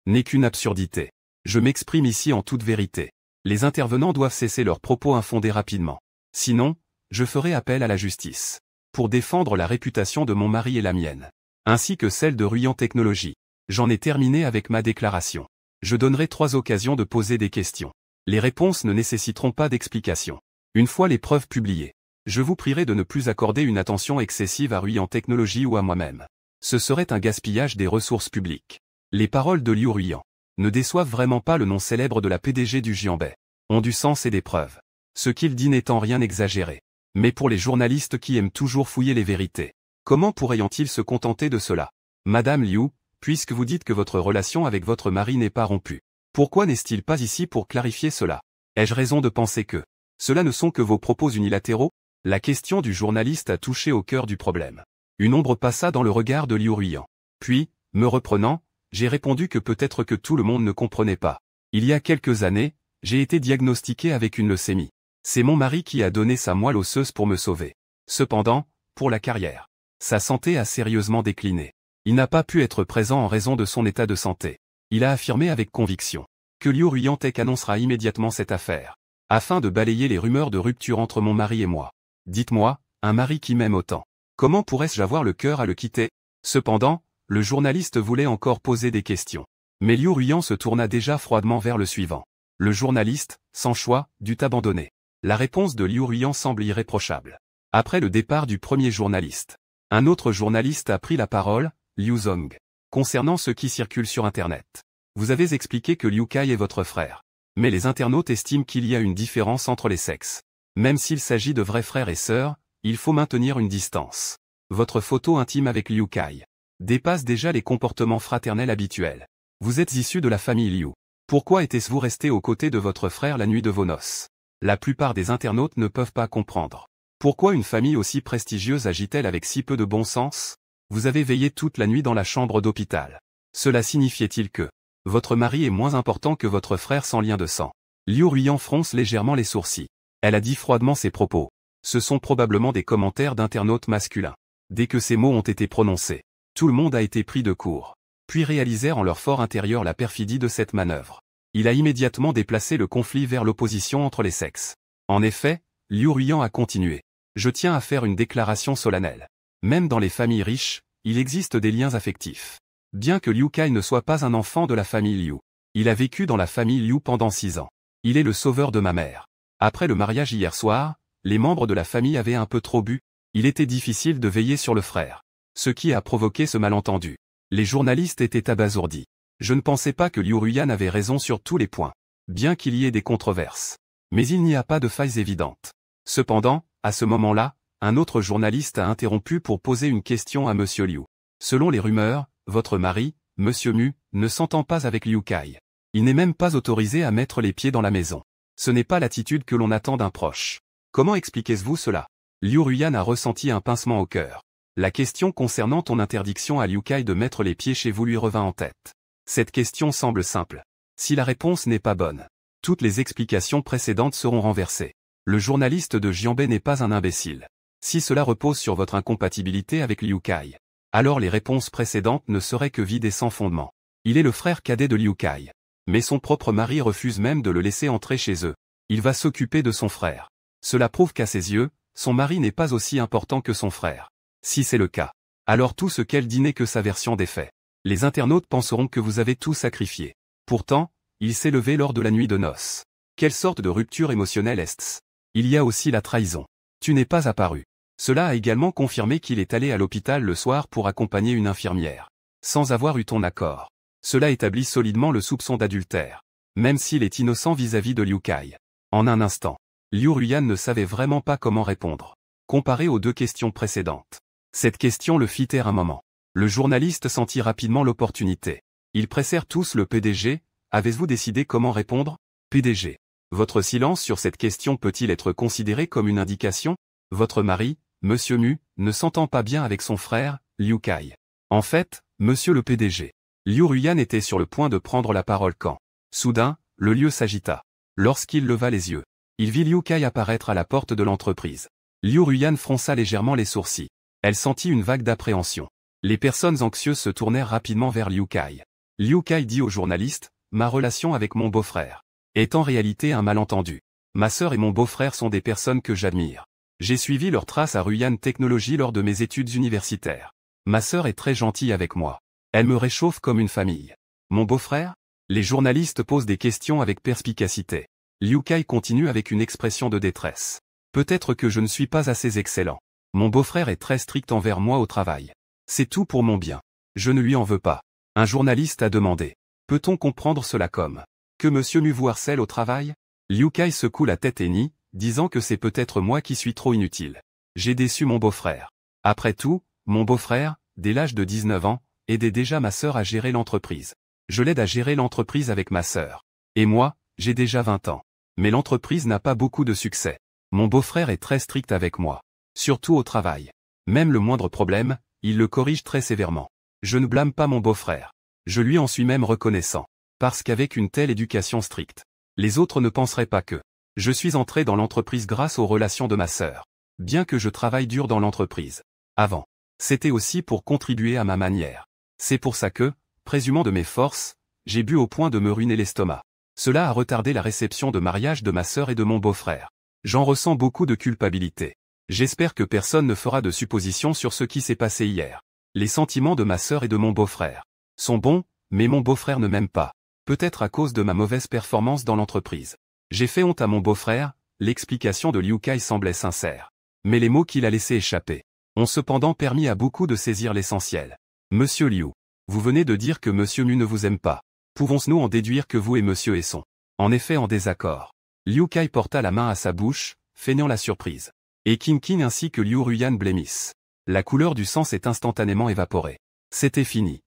n'est qu'une absurdité. Je m'exprime ici en toute vérité. Les intervenants doivent cesser leurs propos infondés rapidement. Sinon, je ferai appel à la justice. Pour défendre la réputation de mon mari et la mienne. Ainsi que celle de Ruiyan Technology. J'en ai terminé avec ma déclaration. Je donnerai 3 occasions de poser des questions. Les réponses ne nécessiteront pas d'explication. Une fois les preuves publiées, Je vous prierai de ne plus accorder une attention excessive à Ruyan Technologies ou à moi-même. Ce serait un gaspillage des ressources publiques. Les paroles de Liu Ruyan ne déçoivent vraiment pas le nom célèbre de la PDG du Jianbei. Ont du sens et des preuves. Ce qu'il dit n'étant rien exagéré. Mais pour les journalistes qui aiment toujours fouiller les vérités, comment pourraient-ils se contenter de cela? Madame Liu, puisque vous dites que votre relation avec votre mari n'est pas rompue, pourquoi n'est-il pas ici pour clarifier cela? Ai-je raison de penser que cela ne sont que vos propos unilatéraux? La question du journaliste a touché au cœur du problème. Une ombre passa dans le regard de Liu Ruyan. Puis, me reprenant, j'ai répondu que peut-être que tout le monde ne comprenait pas. Il y a quelques années, j'ai été diagnostiqué avec une leucémie. C'est mon mari qui a donné sa moelle osseuse pour me sauver. Cependant, pour la carrière, sa santé a sérieusement décliné. Il n'a pas pu être présent en raison de son état de santé. Il a affirmé avec conviction que Liu Ruyan Tech annoncera immédiatement cette affaire, afin de balayer les rumeurs de rupture entre mon mari et moi. Dites-moi, un mari qui m'aime autant, comment pourrais-je avoir le cœur à le quitter? Cependant, le journaliste voulait encore poser des questions. Mais Liu Ruyan se tourna déjà froidement vers le suivant. Le journaliste, sans choix, dut abandonner. La réponse de Liu Ruyan semble irréprochable. Après le départ du premier journaliste, un autre journaliste a pris la parole, Liu Zong. Concernant ce qui circule sur Internet. Vous avez expliqué que Liu Kai est votre frère. Mais les internautes estiment qu'il y a une différence entre les sexes. Même s'il s'agit de vrais frères et sœurs, il faut maintenir une distance. Votre photo intime avec Liu Kai dépasse déjà les comportements fraternels habituels. Vous êtes issu de la famille Liu. Pourquoi était-vous resté aux côtés de votre frère la nuit de vos noces? La plupart des internautes ne peuvent pas comprendre. Pourquoi une famille aussi prestigieuse agit-elle avec si peu de bon sens? Vous avez veillé toute la nuit dans la chambre d'hôpital. Cela signifiait-il que votre mari est moins important que votre frère sans lien de sang? Liu Ruyan fronce légèrement les sourcils. Elle a dit froidement ses propos. Ce sont probablement des commentaires d'internautes masculins. Dès que ces mots ont été prononcés, tout le monde a été pris de court. Puis réalisèrent en leur fort intérieur la perfidie de cette manœuvre. Il a immédiatement déplacé le conflit vers l'opposition entre les sexes. En effet, Liu Ruyan a continué. Je tiens à faire une déclaration solennelle. Même dans les familles riches, il existe des liens affectifs. Bien que Liu Kai ne soit pas un enfant de la famille Liu, il a vécu dans la famille Liu pendant 6 ans. Il est le sauveur de ma mère. Après le mariage hier soir, les membres de la famille avaient un peu trop bu. Il était difficile de veiller sur le frère. Ce qui a provoqué ce malentendu. Les journalistes étaient abasourdis. Je ne pensais pas que Liu Ruyan avait raison sur tous les points. Bien qu'il y ait des controverses. Mais il n'y a pas de failles évidentes. Cependant, à ce moment-là, un autre journaliste a interrompu pour poser une question à Monsieur Liu. Selon les rumeurs, votre mari, Monsieur Mu, ne s'entend pas avec Liu Kai. Il n'est même pas autorisé à mettre les pieds dans la maison. Ce n'est pas l'attitude que l'on attend d'un proche. Comment expliquez-vous cela? Liu Ruyan a ressenti un pincement au cœur. La question concernant ton interdiction à Liu Kai de mettre les pieds chez vous lui revint en tête. Cette question semble simple. Si la réponse n'est pas bonne, toutes les explications précédentes seront renversées. Le journaliste de Jianbei n'est pas un imbécile. Si cela repose sur votre incompatibilité avec Liu Kai, alors les réponses précédentes ne seraient que vides et sans fondement. Il est le frère cadet de Liu Kai. Mais son propre mari refuse même de le laisser entrer chez eux. Il va s'occuper de son frère. Cela prouve qu'à ses yeux, son mari n'est pas aussi important que son frère. Si c'est le cas, alors tout ce qu'elle dit n'est que sa version des faits. Les internautes penseront que vous avez tout sacrifié. Pourtant, il s'est levé lors de la nuit de noces. Quelle sorte de rupture émotionnelle est-ce? Il y a aussi la trahison. Tu n'es pas apparu. Cela a également confirmé qu'il est allé à l'hôpital le soir pour accompagner une infirmière. Sans avoir eu ton accord. Cela établit solidement le soupçon d'adultère. Même s'il est innocent vis-à-vis de Liu Kai. En un instant, Liu Ruyan ne savait vraiment pas comment répondre. Comparé aux 2 questions précédentes. Cette question le fit taire un moment. Le journaliste sentit rapidement l'opportunité. Ils pressèrent tous le PDG. Avez-vous décidé comment répondre? PDG. Votre silence sur cette question peut-il être considéré comme une indication? Votre mari, Monsieur Mu, ne s'entend pas bien avec son frère, Liu Kai. En fait, Monsieur le PDG. Liu Ruyan était sur le point de prendre la parole quand, soudain, le lieu s'agita. Lorsqu'il leva les yeux, il vit Liu Kai apparaître à la porte de l'entreprise. Liu Ruyan fronça légèrement les sourcils. Elle sentit une vague d'appréhension. Les personnes anxieuses se tournèrent rapidement vers Liu Kai. Liu Kai dit au journaliste, « Ma relation avec mon beau-frère est en réalité un malentendu. Ma sœur et mon beau-frère sont des personnes que j'admire. J'ai suivi leurs traces à Ruyan Technologies lors de mes études universitaires. Ma sœur est très gentille avec moi. Elle me réchauffe comme une famille. Mon beau-frère? » Les journalistes posent des questions avec perspicacité. Liu Kai continue avec une expression de détresse. Peut-être que je ne suis pas assez excellent. Mon beau-frère est très strict envers moi au travail. C'est tout pour mon bien. Je ne lui en veux pas. Un journaliste a demandé. Peut-on comprendre cela comme que monsieur Mu vous harcèle au travail? Liu Kai secoue la tête et nie, disant que c'est peut-être moi qui suis trop inutile. J'ai déçu mon beau-frère. Après tout, mon beau-frère, dès l'âge de 19 ans, aidait déjà ma sœur à gérer l'entreprise. Je l'aide à gérer l'entreprise avec ma sœur. Et moi, j'ai déjà 20 ans. Mais l'entreprise n'a pas beaucoup de succès. Mon beau-frère est très strict avec moi. Surtout au travail. Même le moindre problème, il le corrige très sévèrement. Je ne blâme pas mon beau-frère. Je lui en suis même reconnaissant. Parce qu'avec une telle éducation stricte, les autres ne penseraient pas que je suis entré dans l'entreprise grâce aux relations de ma sœur. Bien que je travaille dur dans l'entreprise. Avant, c'était aussi pour contribuer à ma manière. C'est pour ça que, présumant de mes forces, j'ai bu au point de me ruiner l'estomac. Cela a retardé la réception de mariage de ma sœur et de mon beau-frère. J'en ressens beaucoup de culpabilité. J'espère que personne ne fera de suppositions sur ce qui s'est passé hier. Les sentiments de ma sœur et de mon beau-frère sont bons, mais mon beau-frère ne m'aime pas. Peut-être à cause de ma mauvaise performance dans l'entreprise. J'ai fait honte à mon beau-frère, l'explication de Liu Kai semblait sincère. Mais les mots qu'il a laissés échapper ont cependant permis à beaucoup de saisir l'essentiel. Monsieur Liu, vous venez de dire que Monsieur Mu ne vous aime pas. Pouvons-nous en déduire que vous et Monsieur E sont en effet en désaccord? Liu Kai porta la main à sa bouche, feignant la surprise. Et Qin Qin ainsi que Liu Ruyan blêmissent. La couleur du sang s'est instantanément évaporée. C'était fini.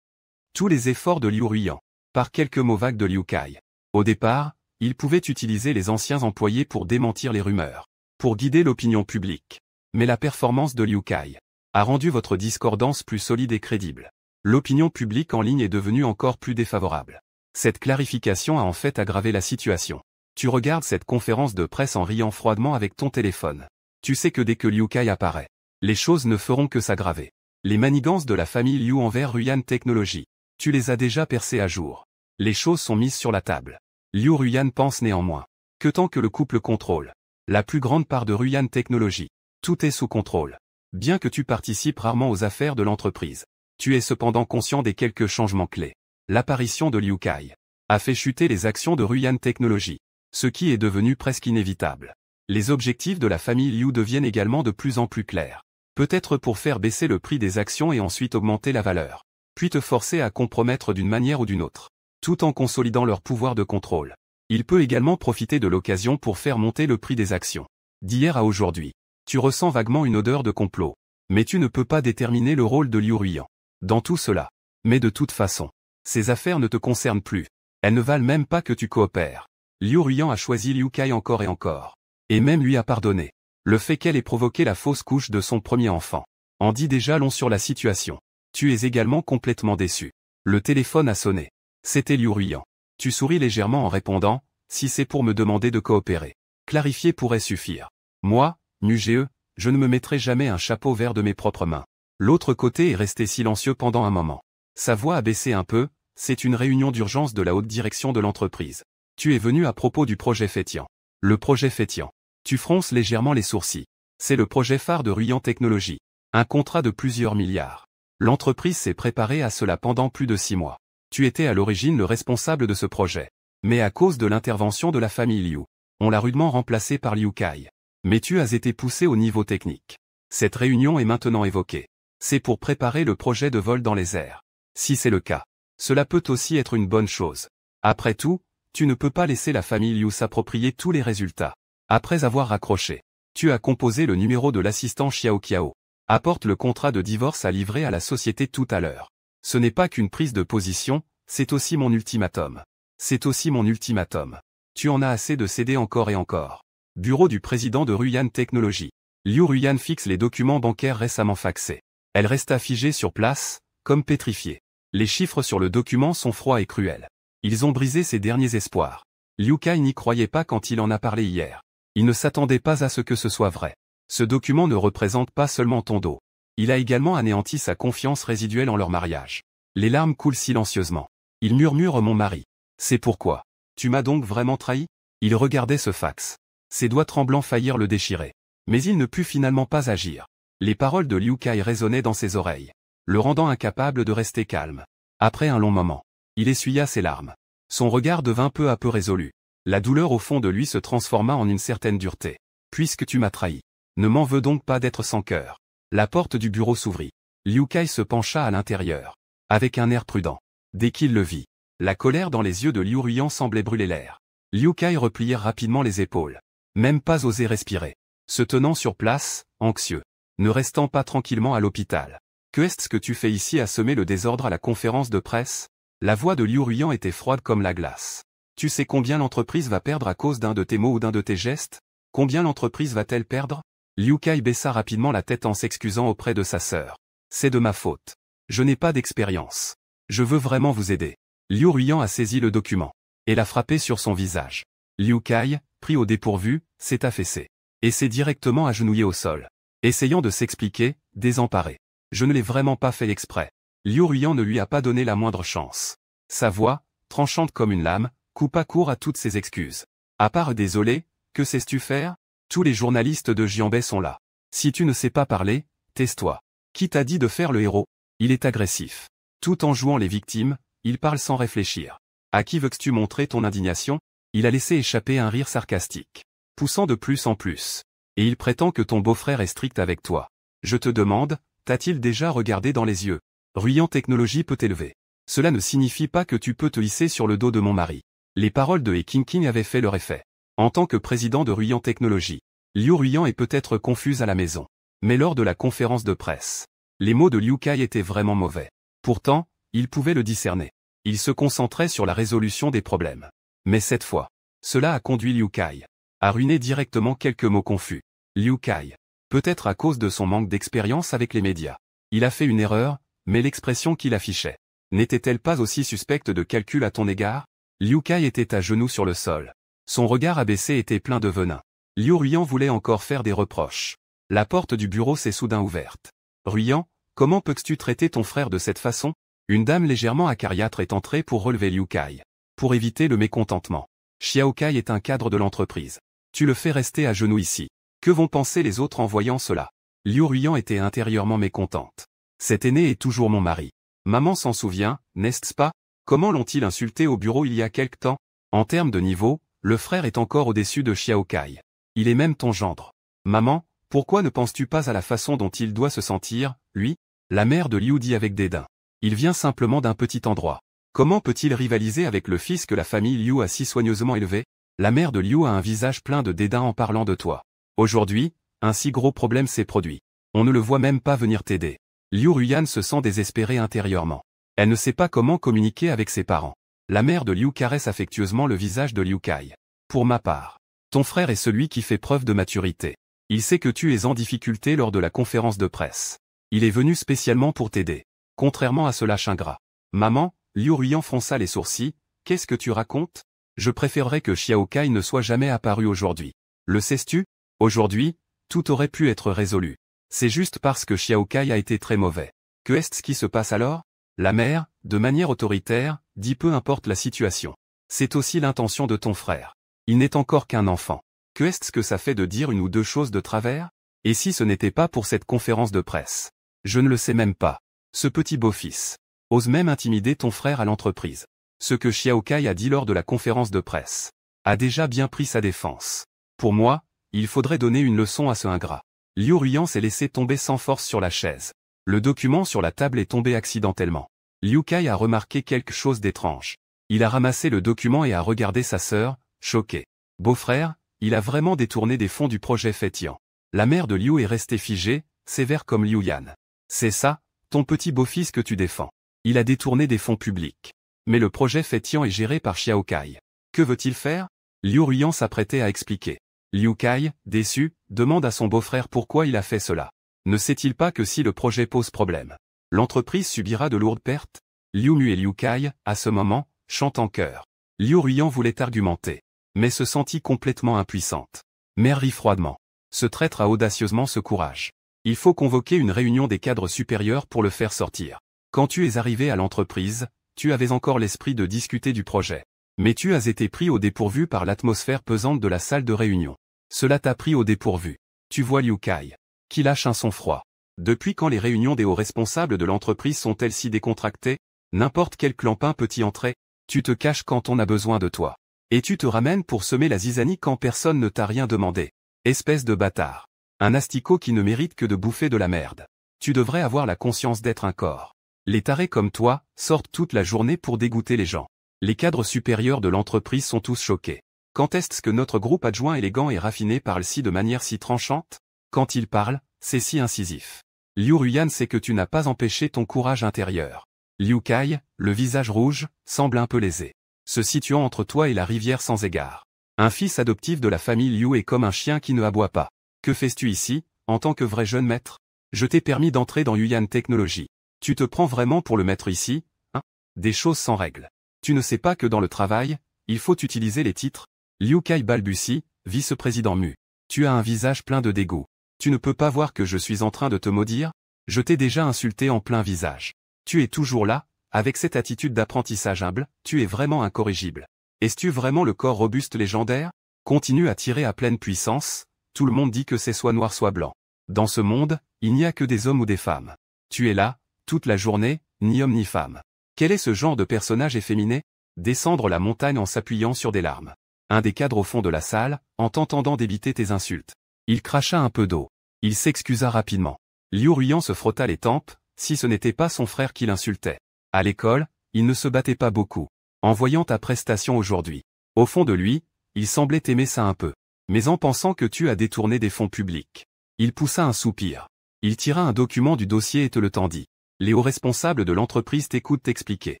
Tous les efforts de Liu Ruyan, par quelques mots vagues de Liu Kai. Au départ, il pouvait utiliser les anciens employés pour démentir les rumeurs, pour guider l'opinion publique. Mais la performance de Liu Kai a rendu votre discordance plus solide et crédible. L'opinion publique en ligne est devenue encore plus défavorable. Cette clarification a en fait aggravé la situation. Tu regardes cette conférence de presse en riant froidement avec ton téléphone. Tu sais que dès que Liu Kai apparaît, les choses ne feront que s'aggraver. Les manigances de la famille Liu envers Ruyan Technology. Tu les as déjà percées à jour. Les choses sont mises sur la table. Liu Ruyan pense néanmoins que tant que le couple contrôle la plus grande part de Ruyan Technology, tout est sous contrôle. Bien que tu participes rarement aux affaires de l'entreprise, tu es cependant conscient des quelques changements clés. L'apparition de Liu Kai a fait chuter les actions de Ruyan Technology, ce qui est devenu presque inévitable. Les objectifs de la famille Liu deviennent également de plus en plus clairs. Peut-être pour faire baisser le prix des actions et ensuite augmenter la valeur, puis te forcer à compromettre d'une manière ou d'une autre, tout en consolidant leur pouvoir de contrôle. Il peut également profiter de l'occasion pour faire monter le prix des actions. D'hier à aujourd'hui, tu ressens vaguement une odeur de complot. Mais tu ne peux pas déterminer le rôle de Liu Ruyan dans tout cela. Mais de toute façon, ces affaires ne te concernent plus. Elles ne valent même pas que tu coopères. Liu Ruyan a choisi Liu Kai encore et encore. Et même lui a pardonné. Le fait qu'elle ait provoqué la fausse couche de son premier enfant en dit déjà long sur la situation. Tu es également complètement déçu. Le téléphone a sonné. C'était Liu Ruyan. Tu souris légèrement en répondant, si c'est pour me demander de coopérer. Clarifier pourrait suffire. Moi, Muge, je ne me mettrai jamais un chapeau vert de mes propres mains. L'autre côté est resté silencieux pendant un moment. Sa voix a baissé un peu, c'est une réunion d'urgence de la haute direction de l'entreprise. Tu es venu à propos du projet Fétian. Le projet Fétian. Tu fronces légèrement les sourcils. C'est le projet phare de Ruyan Technology. Un contrat de plusieurs milliards. L'entreprise s'est préparée à cela pendant plus de 6 mois. Tu étais à l'origine le responsable de ce projet. Mais à cause de l'intervention de la famille Liu, on l'a rudement remplacé par Liu Kai. Mais tu as été poussé au niveau technique. Cette réunion est maintenant évoquée. C'est pour préparer le projet de vol dans les airs. Si c'est le cas, cela peut aussi être une bonne chose. Après tout, tu ne peux pas laisser la famille Liu s'approprier tous les résultats. Après avoir raccroché, tu as composé le numéro de l'assistant Xiao Qiao. Apporte le contrat de divorce à livrer à la société tout à l'heure. Ce n'est pas qu'une prise de position, c'est aussi mon ultimatum. C'est aussi mon ultimatum. Tu en as assez de céder encore et encore. Bureau du président de Ruyan Technology. Liu Ruyan fixe les documents bancaires récemment faxés. Elle resta figée sur place, comme pétrifiée. Les chiffres sur le document sont froids et cruels. Ils ont brisé ses derniers espoirs. Liu Kai n'y croyait pas quand il en a parlé hier. Il ne s'attendait pas à ce que ce soit vrai. Ce document ne représente pas seulement ton dos. Il a également anéanti sa confiance résiduelle en leur mariage. Les larmes coulent silencieusement. Il murmure mon mari. C'est pourquoi. Tu m'as donc vraiment trahi? Il regardait ce fax. Ses doigts tremblants faillirent le déchirer. Mais il ne put finalement pas agir. Les paroles de Liu Kai résonnaient dans ses oreilles, le rendant incapable de rester calme. Après un long moment, il essuya ses larmes. Son regard devint peu à peu résolu. La douleur au fond de lui se transforma en une certaine dureté. Puisque tu m'as trahi. Ne m'en veux donc pas d'être sans cœur. La porte du bureau s'ouvrit. Liu Kai se pencha à l'intérieur. Avec un air prudent. Dès qu'il le vit, la colère dans les yeux de Liu Ruyan semblait brûler l'air. Liu Kai repliait rapidement les épaules. Même pas osé respirer. Se tenant sur place, anxieux. Ne restant pas tranquillement à l'hôpital. Que est-ce que tu fais ici à semer le désordre à la conférence de presse? La voix de Liu Ruyan était froide comme la glace. Tu sais combien l'entreprise va perdre à cause d'un de tes mots ou d'un de tes gestes? Combien l'entreprise va-t-elle perdre? Liu Kai baissa rapidement la tête en s'excusant auprès de sa sœur. C'est de ma faute. Je n'ai pas d'expérience. Je veux vraiment vous aider. Liu Ruyan a saisi le document. Et l'a frappé sur son visage. Liu Kai, pris au dépourvu, s'est affaissé. Et s'est directement agenouillé au sol. Essayant de s'expliquer, désemparé. Je ne l'ai vraiment pas fait exprès. Liu Ruyan ne lui a pas donné la moindre chance. Sa voix, tranchante comme une lame, coupa court à toutes ses excuses. À part désolé, que sais-tu faire? Tous les journalistes de Jianbei sont là. Si tu ne sais pas parler, tais-toi. Qui t'a dit de faire le héros? Il est agressif. Tout en jouant les victimes, il parle sans réfléchir. À qui veux-tu montrer ton indignation? Il a laissé échapper un rire sarcastique, poussant de plus en plus. Et il prétend que ton beau-frère est strict avec toi. Je te demande, t'a-t-il déjà regardé dans les yeux? Ruyan Technologie peut t'élever. Cela ne signifie pas que tu peux te hisser sur le dos de mon mari. Les paroles de He Qingqing avaient fait leur effet. En tant que président de Ruyan Technologie, Liu Ruyan est peut-être confuse à la maison. Mais lors de la conférence de presse, les mots de Liu Kai étaient vraiment mauvais. Pourtant, il pouvait le discerner. Il se concentrait sur la résolution des problèmes. Mais cette fois, cela a conduit Liu Kai à ruiner directement quelques mots confus. Liu Kai, peut-être à cause de son manque d'expérience avec les médias. Il a fait une erreur, mais l'expression qu'il affichait n'était-elle pas aussi suspecte de calcul à ton égard? Liu Kai était à genoux sur le sol. Son regard abaissé était plein de venin. Liu Ruyan voulait encore faire des reproches. La porte du bureau s'est soudain ouverte. Ruyan, comment peux-tu traiter ton frère de cette façon? Une dame légèrement acariâtre est entrée pour relever Liu Kai. Pour éviter le mécontentement. Xiao Kai est un cadre de l'entreprise. Tu le fais rester à genoux ici. Que vont penser les autres en voyant cela? Liu Ruyan était intérieurement mécontente. Cet aîné est toujours mon mari. Maman s'en souvient, n'est-ce pas? Comment l'ont-ils insulté au bureau il y a quelque temps? En termes de niveau, le frère est encore au-dessus de Xiao Kai. Il est même ton gendre. Maman, pourquoi ne penses-tu pas à la façon dont il doit se sentir, lui? La mère de Liu dit avec dédain. Il vient simplement d'un petit endroit. Comment peut-il rivaliser avec le fils que la famille Liu a si soigneusement élevé? La mère de Liu a un visage plein de dédain en parlant de toi. Aujourd'hui, un si gros problème s'est produit. On ne le voit même pas venir t'aider. Liu Ruyan se sent désespérée intérieurement. Elle ne sait pas comment communiquer avec ses parents. La mère de Liu caresse affectueusement le visage de Liu Kai. Pour ma part, ton frère est celui qui fait preuve de maturité. Il sait que tu es en difficulté lors de la conférence de presse. Il est venu spécialement pour t'aider. Contrairement à ce lâche ingrat. Maman, Liu Ruyan fronça les sourcils, qu'est-ce que tu racontes? Je préférerais que Xiao Kai ne soit jamais apparu aujourd'hui. Le sais-tu? Aujourd'hui, tout aurait pu être résolu. C'est juste parce que Xiao Kai a été très mauvais. Que est-ce qui se passe alors? La mère, de manière autoritaire, dit peu importe la situation. C'est aussi l'intention de ton frère. Il n'est encore qu'un enfant. Que est-ce que ça fait de dire une ou deux choses de travers? Et si ce n'était pas pour cette conférence de presse? Je ne le sais même pas. Ce petit beau-fils ose même intimider ton frère à l'entreprise. Ce que Xiao Kai a dit lors de la conférence de presse a déjà bien pris sa défense. Pour moi, il faudrait donner une leçon à ce ingrat. Liu Ruyan s'est laissé tomber sans force sur la chaise. Le document sur la table est tombé accidentellement. Liu Kai a remarqué quelque chose d'étrange. Il a ramassé le document et a regardé sa sœur, choquée. Beau-frère, il a vraiment détourné des fonds du projet Fétian. La mère de Liu est restée figée, sévère comme Liu Yan. C'est ça, ton petit beau-fils que tu défends. Il a détourné des fonds publics. Mais le projet Fétian est géré par Xiao Kai. Que veut-il faire? Liu Ruyan s'apprêtait à expliquer. Liu Kai, déçu, demande à son beau-frère pourquoi il a fait cela. Ne sait-il pas que si le projet pose problème, l'entreprise subira de lourdes pertes? Liu Mu et Liu Kai, à ce moment, chantent en chœur. Liu Ruyan voulait argumenter, mais se sentit complètement impuissante. Mère rit froidement. Ce traître a audacieusement ce courage. Il faut convoquer une réunion des cadres supérieurs pour le faire sortir. Quand tu es arrivé à l'entreprise, tu avais encore l'esprit de discuter du projet. Mais tu as été pris au dépourvu par l'atmosphère pesante de la salle de réunion. Cela t'a pris au dépourvu. Tu vois Liu Kai, qui lâche un son froid. Depuis quand les réunions des hauts responsables de l'entreprise sont-elles si décontractées? N'importe quel clampin peut y entrer. Tu te caches quand on a besoin de toi. Et tu te ramènes pour semer la zizanie quand personne ne t'a rien demandé. Espèce de bâtard. Un asticot qui ne mérite que de bouffer de la merde. Tu devrais avoir la conscience d'être un corps. Les tarés comme toi sortent toute la journée pour dégoûter les gens. Les cadres supérieurs de l'entreprise sont tous choqués. Quand est-ce que notre groupe adjoint élégant et raffiné parle si de manière si tranchante? Quand il parle, c'est si incisif. Liu Ruyan sait que tu n'as pas empêché ton courage intérieur. Liu Kai, le visage rouge, semble un peu lésé. Se situant entre toi et la rivière sans égard. Un fils adoptif de la famille Liu est comme un chien qui ne aboie pas. Que fais-tu ici, en tant que vrai jeune maître? Je t'ai permis d'entrer dans Yuyan Technology. Tu te prends vraiment pour le maître ici, hein? Des choses sans règles. Tu ne sais pas que dans le travail, il faut utiliser les titres? Liu Kai balbutie, vice-président Mu. Tu as un visage plein de dégoût. Tu ne peux pas voir que je suis en train de te maudire? Je t'ai déjà insulté en plein visage. Tu es toujours là, avec cette attitude d'apprentissage humble, tu es vraiment incorrigible. Es-tu vraiment le corps robuste légendaire? Continue à tirer à pleine puissance, tout le monde dit que c'est soit noir soit blanc. Dans ce monde, il n'y a que des hommes ou des femmes. Tu es là, toute la journée, ni homme ni femme. Quel est ce genre de personnage efféminé? Descendre la montagne en s'appuyant sur des larmes. Un des cadres au fond de la salle, en t'entendant débiter tes insultes. Il cracha un peu d'eau. Il s'excusa rapidement. Liu Ruyan se frotta les tempes, si ce n'était pas son frère qui l'insultait. À l'école, il ne se battait pas beaucoup. En voyant ta prestation aujourd'hui. Au fond de lui, il semblait aimer ça un peu. Mais en pensant que tu as détourné des fonds publics. Il poussa un soupir. Il tira un document du dossier et te le tendit. Les hauts responsables de l'entreprise t'écoutent t'expliquer.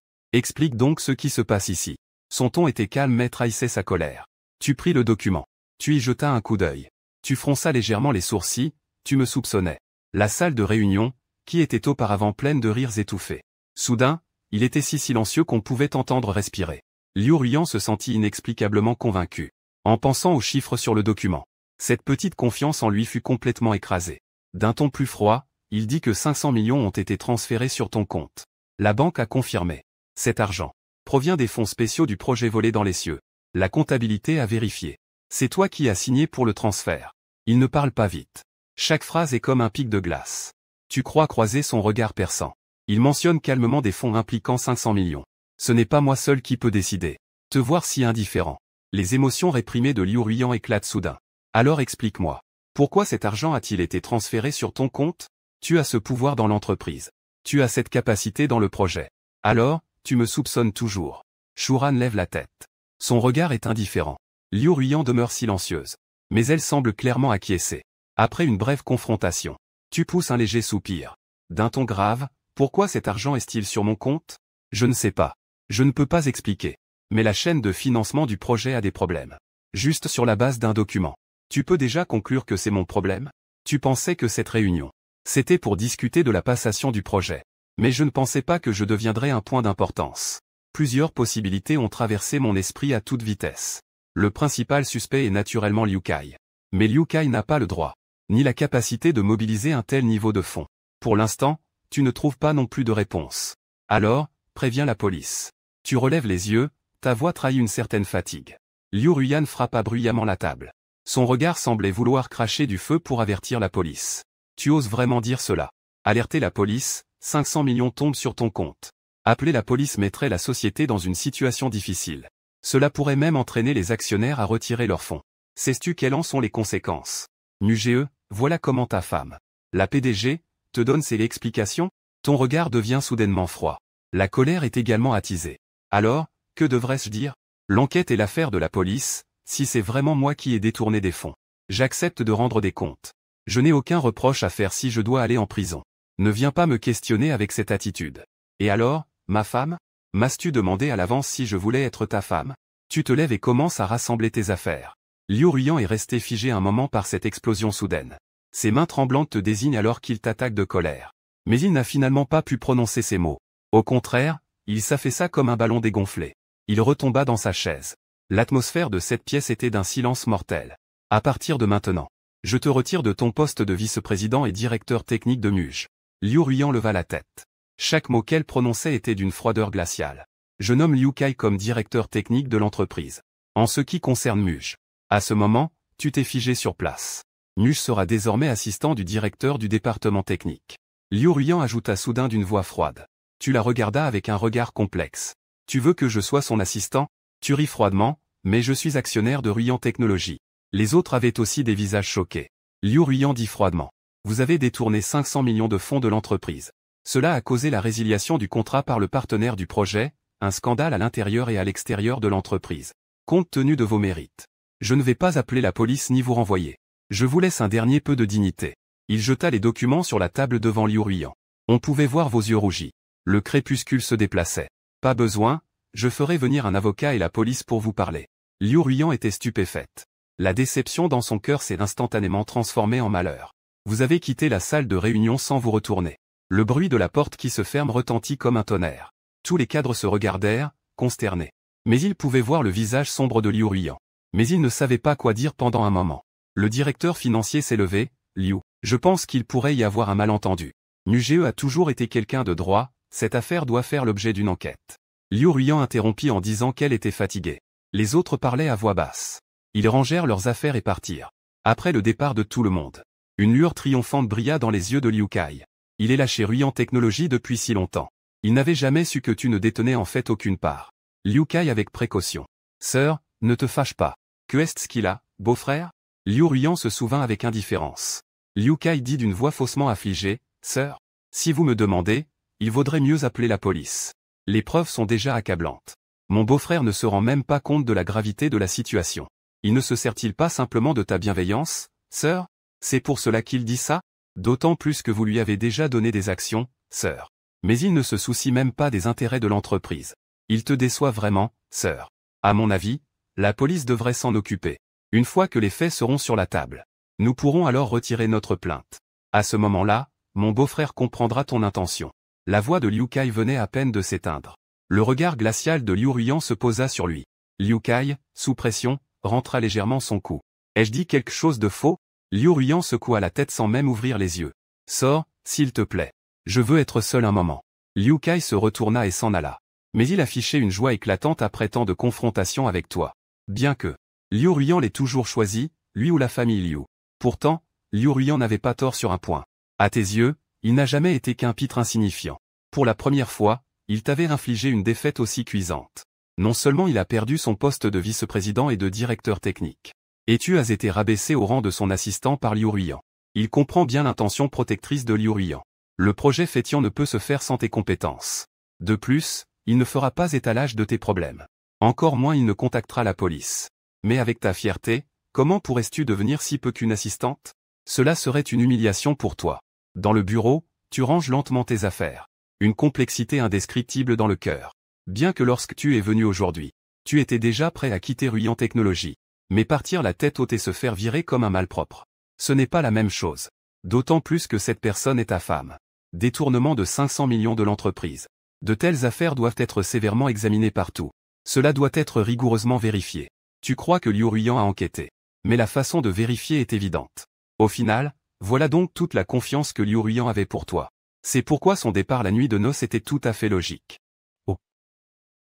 Explique donc ce qui se passe ici. Son ton était calme mais trahissait sa colère. Tu pris le document. Tu y jetas un coup d'œil. Tu fronças légèrement les sourcils, tu me soupçonnais. La salle de réunion, qui était auparavant pleine de rires étouffés. Soudain, il était si silencieux qu'on pouvait entendre respirer. Liu Ruyan se sentit inexplicablement convaincu. En pensant aux chiffres sur le document. Cette petite confiance en lui fut complètement écrasée. D'un ton plus froid, il dit que 500 millions ont été transférés sur ton compte. La banque a confirmé. Cet argent provient des fonds spéciaux du projet volé dans les cieux. La comptabilité a vérifié. C'est toi qui as signé pour le transfert. Il ne parle pas vite. Chaque phrase est comme un pic de glace. Tu crois croiser son regard perçant. Il mentionne calmement des fonds impliquant 500 millions. Ce n'est pas moi seul qui peux décider. Te voir si indifférent. Les émotions réprimées de Liu Ruyan éclatent soudain. Alors explique-moi. Pourquoi cet argent a-t-il été transféré sur ton compte? Tu as ce pouvoir dans l'entreprise. Tu as cette capacité dans le projet. Alors, tu me soupçonnes toujours. Shuran lève la tête. Son regard est indifférent. Liu Ruyan demeure silencieuse. Mais elle semble clairement acquiescer. Après une brève confrontation. Tu pousses un léger soupir. D'un ton grave, pourquoi cet argent est-il sur mon compte? Je ne sais pas. Je ne peux pas expliquer. Mais la chaîne de financement du projet a des problèmes. Juste sur la base d'un document. Tu peux déjà conclure que c'est mon problème? Tu pensais que cette réunion, c'était pour discuter de la passation du projet. Mais je ne pensais pas que je deviendrais un point d'importance. Plusieurs possibilités ont traversé mon esprit à toute vitesse. Le principal suspect est naturellement Liu Kai. Mais Liu Kai n'a pas le droit, ni la capacité de mobiliser un tel niveau de fonds. Pour l'instant, tu ne trouves pas non plus de réponse. Alors, préviens la police. Tu relèves les yeux, ta voix trahit une certaine fatigue. Liu Ruyan frappa bruyamment la table. Son regard semblait vouloir cracher du feu pour avertir la police. Tu oses vraiment dire cela? Alerter la police, 500 millions tombent sur ton compte. Appeler la police mettrait la société dans une situation difficile. Cela pourrait même entraîner les actionnaires à retirer leurs fonds. Sais-tu quelles en sont les conséquences? Muge, voilà comment ta femme, la PDG, te donne ses explications? Ton regard devient soudainement froid. La colère est également attisée. Alors, que devrais-je dire? L'enquête est l'affaire de la police, si c'est vraiment moi qui ai détourné des fonds. J'accepte de rendre des comptes. Je n'ai aucun reproche à faire si je dois aller en prison. Ne viens pas me questionner avec cette attitude. Et alors, ma femme? M'as-tu demandé à l'avance si je voulais être ta femme? Tu te lèves et commences à rassembler tes affaires. Liu Ruyan est resté figé un moment par cette explosion soudaine. Ses mains tremblantes te désignent alors qu'il t'attaque de colère. Mais il n'a finalement pas pu prononcer ces mots. Au contraire, il s'affaissa comme un ballon dégonflé. Il retomba dans sa chaise. L'atmosphère de cette pièce était d'un silence mortel. À partir de maintenant, je te retire de ton poste de vice-président et directeur technique de Muge. Liu Ruyan leva la tête. Chaque mot qu'elle prononçait était d'une froideur glaciale. Je nomme Liu Kai comme directeur technique de l'entreprise. En ce qui concerne Muge. À ce moment, tu t'es figé sur place. Muge sera désormais assistant du directeur du département technique. Liu Ruyan ajouta soudain d'une voix froide. Tu la regardas avec un regard complexe. Tu veux que je sois son assistant? Tu ris froidement, mais je suis actionnaire de Ruyan Technology. Les autres avaient aussi des visages choqués. Liu Ruiyan dit froidement. Vous avez détourné 500 millions de fonds de l'entreprise. Cela a causé la résiliation du contrat par le partenaire du projet, un scandale à l'intérieur et à l'extérieur de l'entreprise. Compte tenu de vos mérites, je ne vais pas appeler la police ni vous renvoyer. Je vous laisse un dernier peu de dignité. Il jeta les documents sur la table devant Liu Ruiyan. On pouvait voir vos yeux rougis. Le crépuscule se déplaçait. Pas besoin, je ferai venir un avocat et la police pour vous parler. Liu Ruiyan était stupéfaite. La déception dans son cœur s'est instantanément transformée en malheur. Vous avez quitté la salle de réunion sans vous retourner. Le bruit de la porte qui se ferme retentit comme un tonnerre. Tous les cadres se regardèrent, consternés. Mais ils pouvaient voir le visage sombre de Liu Ruiyan. Mais ils ne savaient pas quoi dire pendant un moment. Le directeur financier s'est levé. Liu, je pense qu'il pourrait y avoir un malentendu. NUGE a toujours été quelqu'un de droit, cette affaire doit faire l'objet d'une enquête. Liu Ruiyan interrompit en disant qu'elle était fatiguée. Les autres parlaient à voix basse. Ils rangèrent leurs affaires et partirent. Après le départ de tout le monde, une lueur triomphante brilla dans les yeux de Liu Kai. Il est là chez Ruiyan Technologies depuis si longtemps. Il n'avait jamais su que tu ne détenais en fait aucune part. Liu Kai avec précaution. Sœur, ne te fâche pas. Que est-ce qu'il a, beau-frère? Liu Ruiyan se souvint avec indifférence. Liu Kai dit d'une voix faussement affligée, sœur, si vous me demandez, il vaudrait mieux appeler la police. Les preuves sont déjà accablantes. Mon beau-frère ne se rend même pas compte de la gravité de la situation. Il ne se sert-il pas simplement de ta bienveillance, sœur? C'est pour cela qu'il dit ça? D'autant plus que vous lui avez déjà donné des actions, sœur. Mais il ne se soucie même pas des intérêts de l'entreprise. Il te déçoit vraiment, sœur. À mon avis, la police devrait s'en occuper. Une fois que les faits seront sur la table, nous pourrons alors retirer notre plainte. À ce moment-là, mon beau-frère comprendra ton intention. La voix de Liu Kai venait à peine de s'éteindre. Le regard glacial de Liu Ruiyan se posa sur lui. Liu Kai, sous pression, rentra légèrement son cou. Ai-je dit quelque chose de faux? Liu Ruiyan secoua la tête sans même ouvrir les yeux. Sors, s'il te plaît. Je veux être seul un moment. Liu Kai se retourna et s'en alla. Mais il affichait une joie éclatante après tant de confrontations avec toi. Bien que Liu Ruiyan l'ait toujours choisi, lui ou la famille Liu. Pourtant, Liu Ruiyan n'avait pas tort sur un point. À tes yeux, il n'a jamais été qu'un pitre insignifiant. Pour la première fois, il t'avait infligé une défaite aussi cuisante. Non seulement il a perdu son poste de vice-président et de directeur technique, et tu as été rabaissé au rang de son assistant par Liu Ruiyan. Il comprend bien l'intention protectrice de Liu Ruiyan. Le projet Fétion ne peut se faire sans tes compétences. De plus, il ne fera pas étalage de tes problèmes. Encore moins il ne contactera la police. Mais avec ta fierté, comment pourrais-tu devenir si peu qu'une assistante? Cela serait une humiliation pour toi. Dans le bureau, tu ranges lentement tes affaires. Une complexité indescriptible dans le cœur. Bien que lorsque tu es venu aujourd'hui, tu étais déjà prêt à quitter Ruiyan Technologies. Mais partir la tête haute et se faire virer comme un malpropre. Ce n'est pas la même chose. D'autant plus que cette personne est ta femme. Détournement de 500 millions de l'entreprise. De telles affaires doivent être sévèrement examinées partout. Cela doit être rigoureusement vérifié. Tu crois que Liu Ruiyan a enquêté. Mais la façon de vérifier est évidente. Au final, voilà donc toute la confiance que Liu Ruiyan avait pour toi. C'est pourquoi son départ la nuit de noces était tout à fait logique. Oh.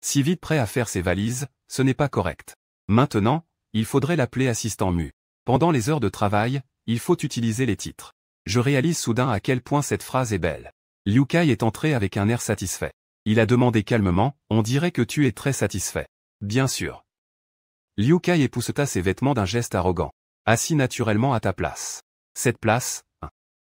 Si vite prêt à faire ses valises, ce n'est pas correct. Maintenant, il faudrait l'appeler assistant mu. Pendant les heures de travail, il faut utiliser les titres. Je réalise soudain à quel point cette phrase est belle. Liu Kai est entré avec un air satisfait. Il a demandé calmement, on dirait que tu es très satisfait. Bien sûr. Liu Kai épousseta ses vêtements d'un geste arrogant. Assis naturellement à ta place. Cette place,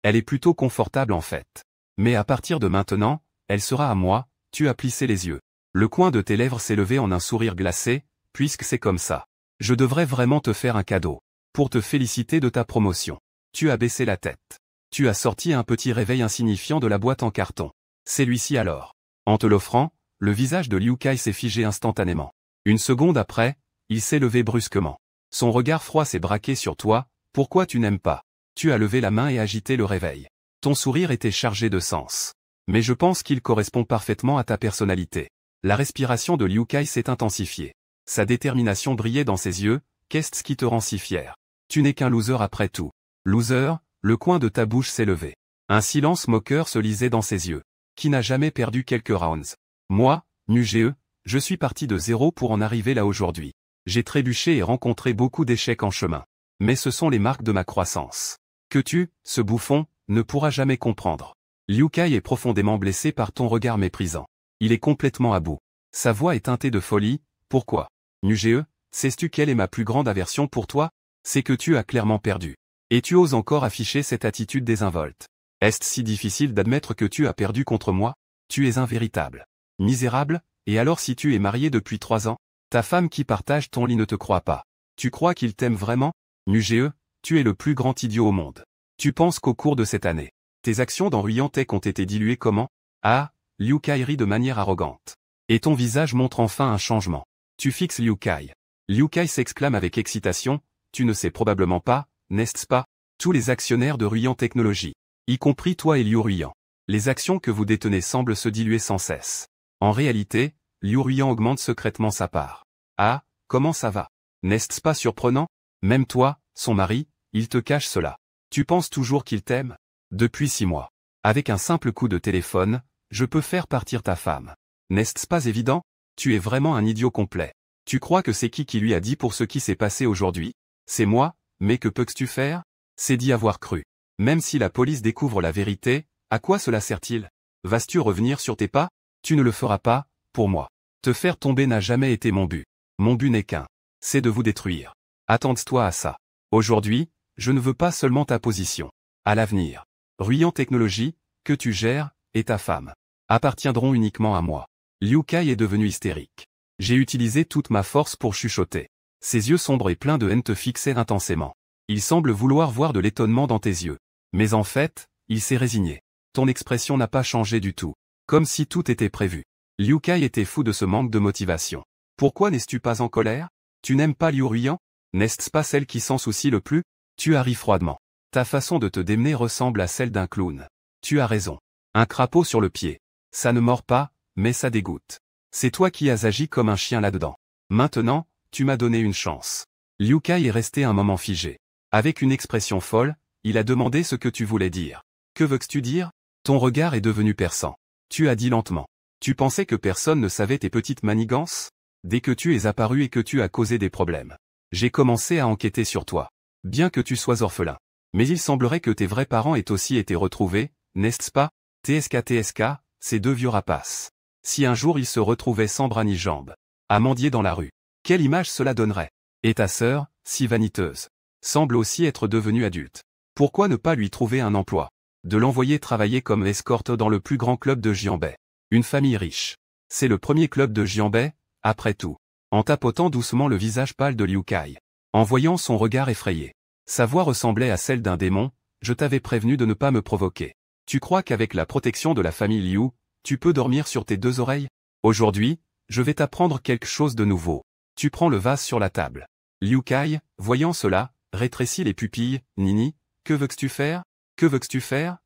elle est plutôt confortable en fait. Mais à partir de maintenant, elle sera à moi, tu as plissé les yeux. Le coin de tes lèvres s'est levé en un sourire glacé, puisque c'est comme ça. Je devrais vraiment te faire un cadeau. Pour te féliciter de ta promotion. Tu as baissé la tête. Tu as sorti un petit réveil insignifiant de la boîte en carton. C'est lui-ci alors. En te l'offrant, le visage de Liu Kai s'est figé instantanément. Une seconde après, il s'est levé brusquement. Son regard froid s'est braqué sur toi, pourquoi tu n'aimes pas? Tu as levé la main et agité le réveil. Ton sourire était chargé de sens. Mais je pense qu'il correspond parfaitement à ta personnalité. La respiration de Liu Kai s'est intensifiée. Sa détermination brillait dans ses yeux, qu'est-ce qui te rend si fier? Tu n'es qu'un loser après tout. Loser, le coin de ta bouche s'est levé. Un silence moqueur se lisait dans ses yeux. Qui n'a jamais perdu quelques rounds? Moi, NUGE, je suis parti de zéro pour en arriver là aujourd'hui. J'ai trébuché et rencontré beaucoup d'échecs en chemin. Mais ce sont les marques de ma croissance. Que tu, ce bouffon, ne pourras jamais comprendre. Liu Kai est profondément blessé par ton regard méprisant. Il est complètement à bout. Sa voix est teintée de folie, pourquoi? NUGE, sais-tu quelle est ma plus grande aversion pour toi? c'est que tu as clairement perdu. Et tu oses encore afficher cette attitude désinvolte. Est-ce si difficile d'admettre que tu as perdu contre moi? Tu es un véritable misérable, et alors si tu es marié depuis 3 ans, ta femme qui partage ton lit ne te croit pas. Tu crois qu'il t'aime vraiment? Muge, tu es le plus grand idiot au monde. Tu penses qu'au cours de cette année, tes actions dans Ruyan Tech ont été diluées comment? Ah, Liu Kai rit de manière arrogante. Et ton visage montre enfin un changement. Tu fixes Liu Kai. Liu Kai s'exclame avec excitation, tu ne sais probablement pas, n'est-ce pas? Tous les actionnaires de Ruyan Technologies, y compris toi et Liu Ruyan. Les actions que vous détenez semblent se diluer sans cesse. En réalité, Liu Ruyan augmente secrètement sa part. Ah, comment ça va? N'est-ce pas surprenant? Même toi, son mari, il te cache cela. Tu penses toujours qu'il t'aime? Depuis 6 mois. Avec un simple coup de téléphone, je peux faire partir ta femme. N'est-ce pas évident? Tu es vraiment un idiot complet. Tu crois que c'est qui lui a dit pour ce qui s'est passé aujourd'hui? C'est moi, mais que peux-tu faire? C'est d'y avoir cru. Même si la police découvre la vérité, à quoi cela sert-il? Vas-tu revenir sur tes pas? Tu ne le feras pas, pour moi. Te faire tomber n'a jamais été mon but. Mon but n'est qu'un. C'est de vous détruire. Attends-toi à ça. Aujourd'hui, je ne veux pas seulement ta position. À l'avenir, Ruyan Technologies, que tu gères, et ta femme, appartiendront uniquement à moi. Liu Kai est devenu hystérique. J'ai utilisé toute ma force pour chuchoter. Ses yeux sombres et pleins de haine te fixaient intensément. Il semble vouloir voir de l'étonnement dans tes yeux. Mais en fait, il s'est résigné. Ton expression n'a pas changé du tout. Comme si tout était prévu. Liu Kai était fou de ce manque de motivation. Pourquoi n'es-tu pas en colère? Tu n'aimes pas Liu Ruyan? N'est-ce pas celle qui s'en soucie le plus? Tu as ri froidement. Ta façon de te démener ressemble à celle d'un clown. Tu as raison. Un crapaud sur le pied. Ça ne mord pas, mais ça dégoûte. C'est toi qui as agi comme un chien là-dedans. Maintenant, tu m'as donné une chance. Liu Kai est resté un moment figé. Avec une expression folle, il a demandé ce que tu voulais dire. Que veux-tu dire? Ton regard est devenu perçant. Tu as dit lentement. Tu pensais que personne ne savait tes petites manigances? Dès que tu es apparu et que tu as causé des problèmes, j'ai commencé à enquêter sur toi. Bien que tu sois orphelin. Mais il semblerait que tes vrais parents aient aussi été retrouvés, n'est-ce pas? TSK, ces 2 vieux rapaces. Si un jour ils se retrouvaient sans bras ni jambes, à mendier dans la rue, quelle image cela donnerait? Et ta sœur, si vaniteuse, semble aussi être devenue adulte. Pourquoi ne pas lui trouver un emploi? De l'envoyer travailler comme escorte dans le plus grand club de Jianbei. Une famille riche. C'est le premier club de Jianbei, après tout. En tapotant doucement le visage pâle de Liu Kai. En voyant son regard effrayé. Sa voix ressemblait à celle d'un démon, je t'avais prévenu de ne pas me provoquer. Tu crois qu'avec la protection de la famille Liu, tu peux dormir sur tes 2 oreilles? Aujourd'hui, je vais t'apprendre quelque chose de nouveau. Tu prends le vase sur la table. Liu Kai, voyant cela, rétrécit les pupilles. Nini, que veux-tu faire? Que veux-tu faire?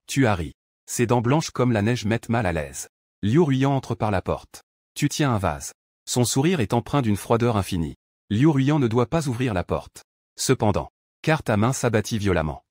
Tu as ri. Ses dents blanches comme la neige mettent mal à l'aise. Liu Ruyan entre par la porte. Tu tiens un vase. Son sourire est empreint d'une froideur infinie. Liu Ruyan ne doit pas ouvrir la porte. Cependant, car ta main s'abattit violemment.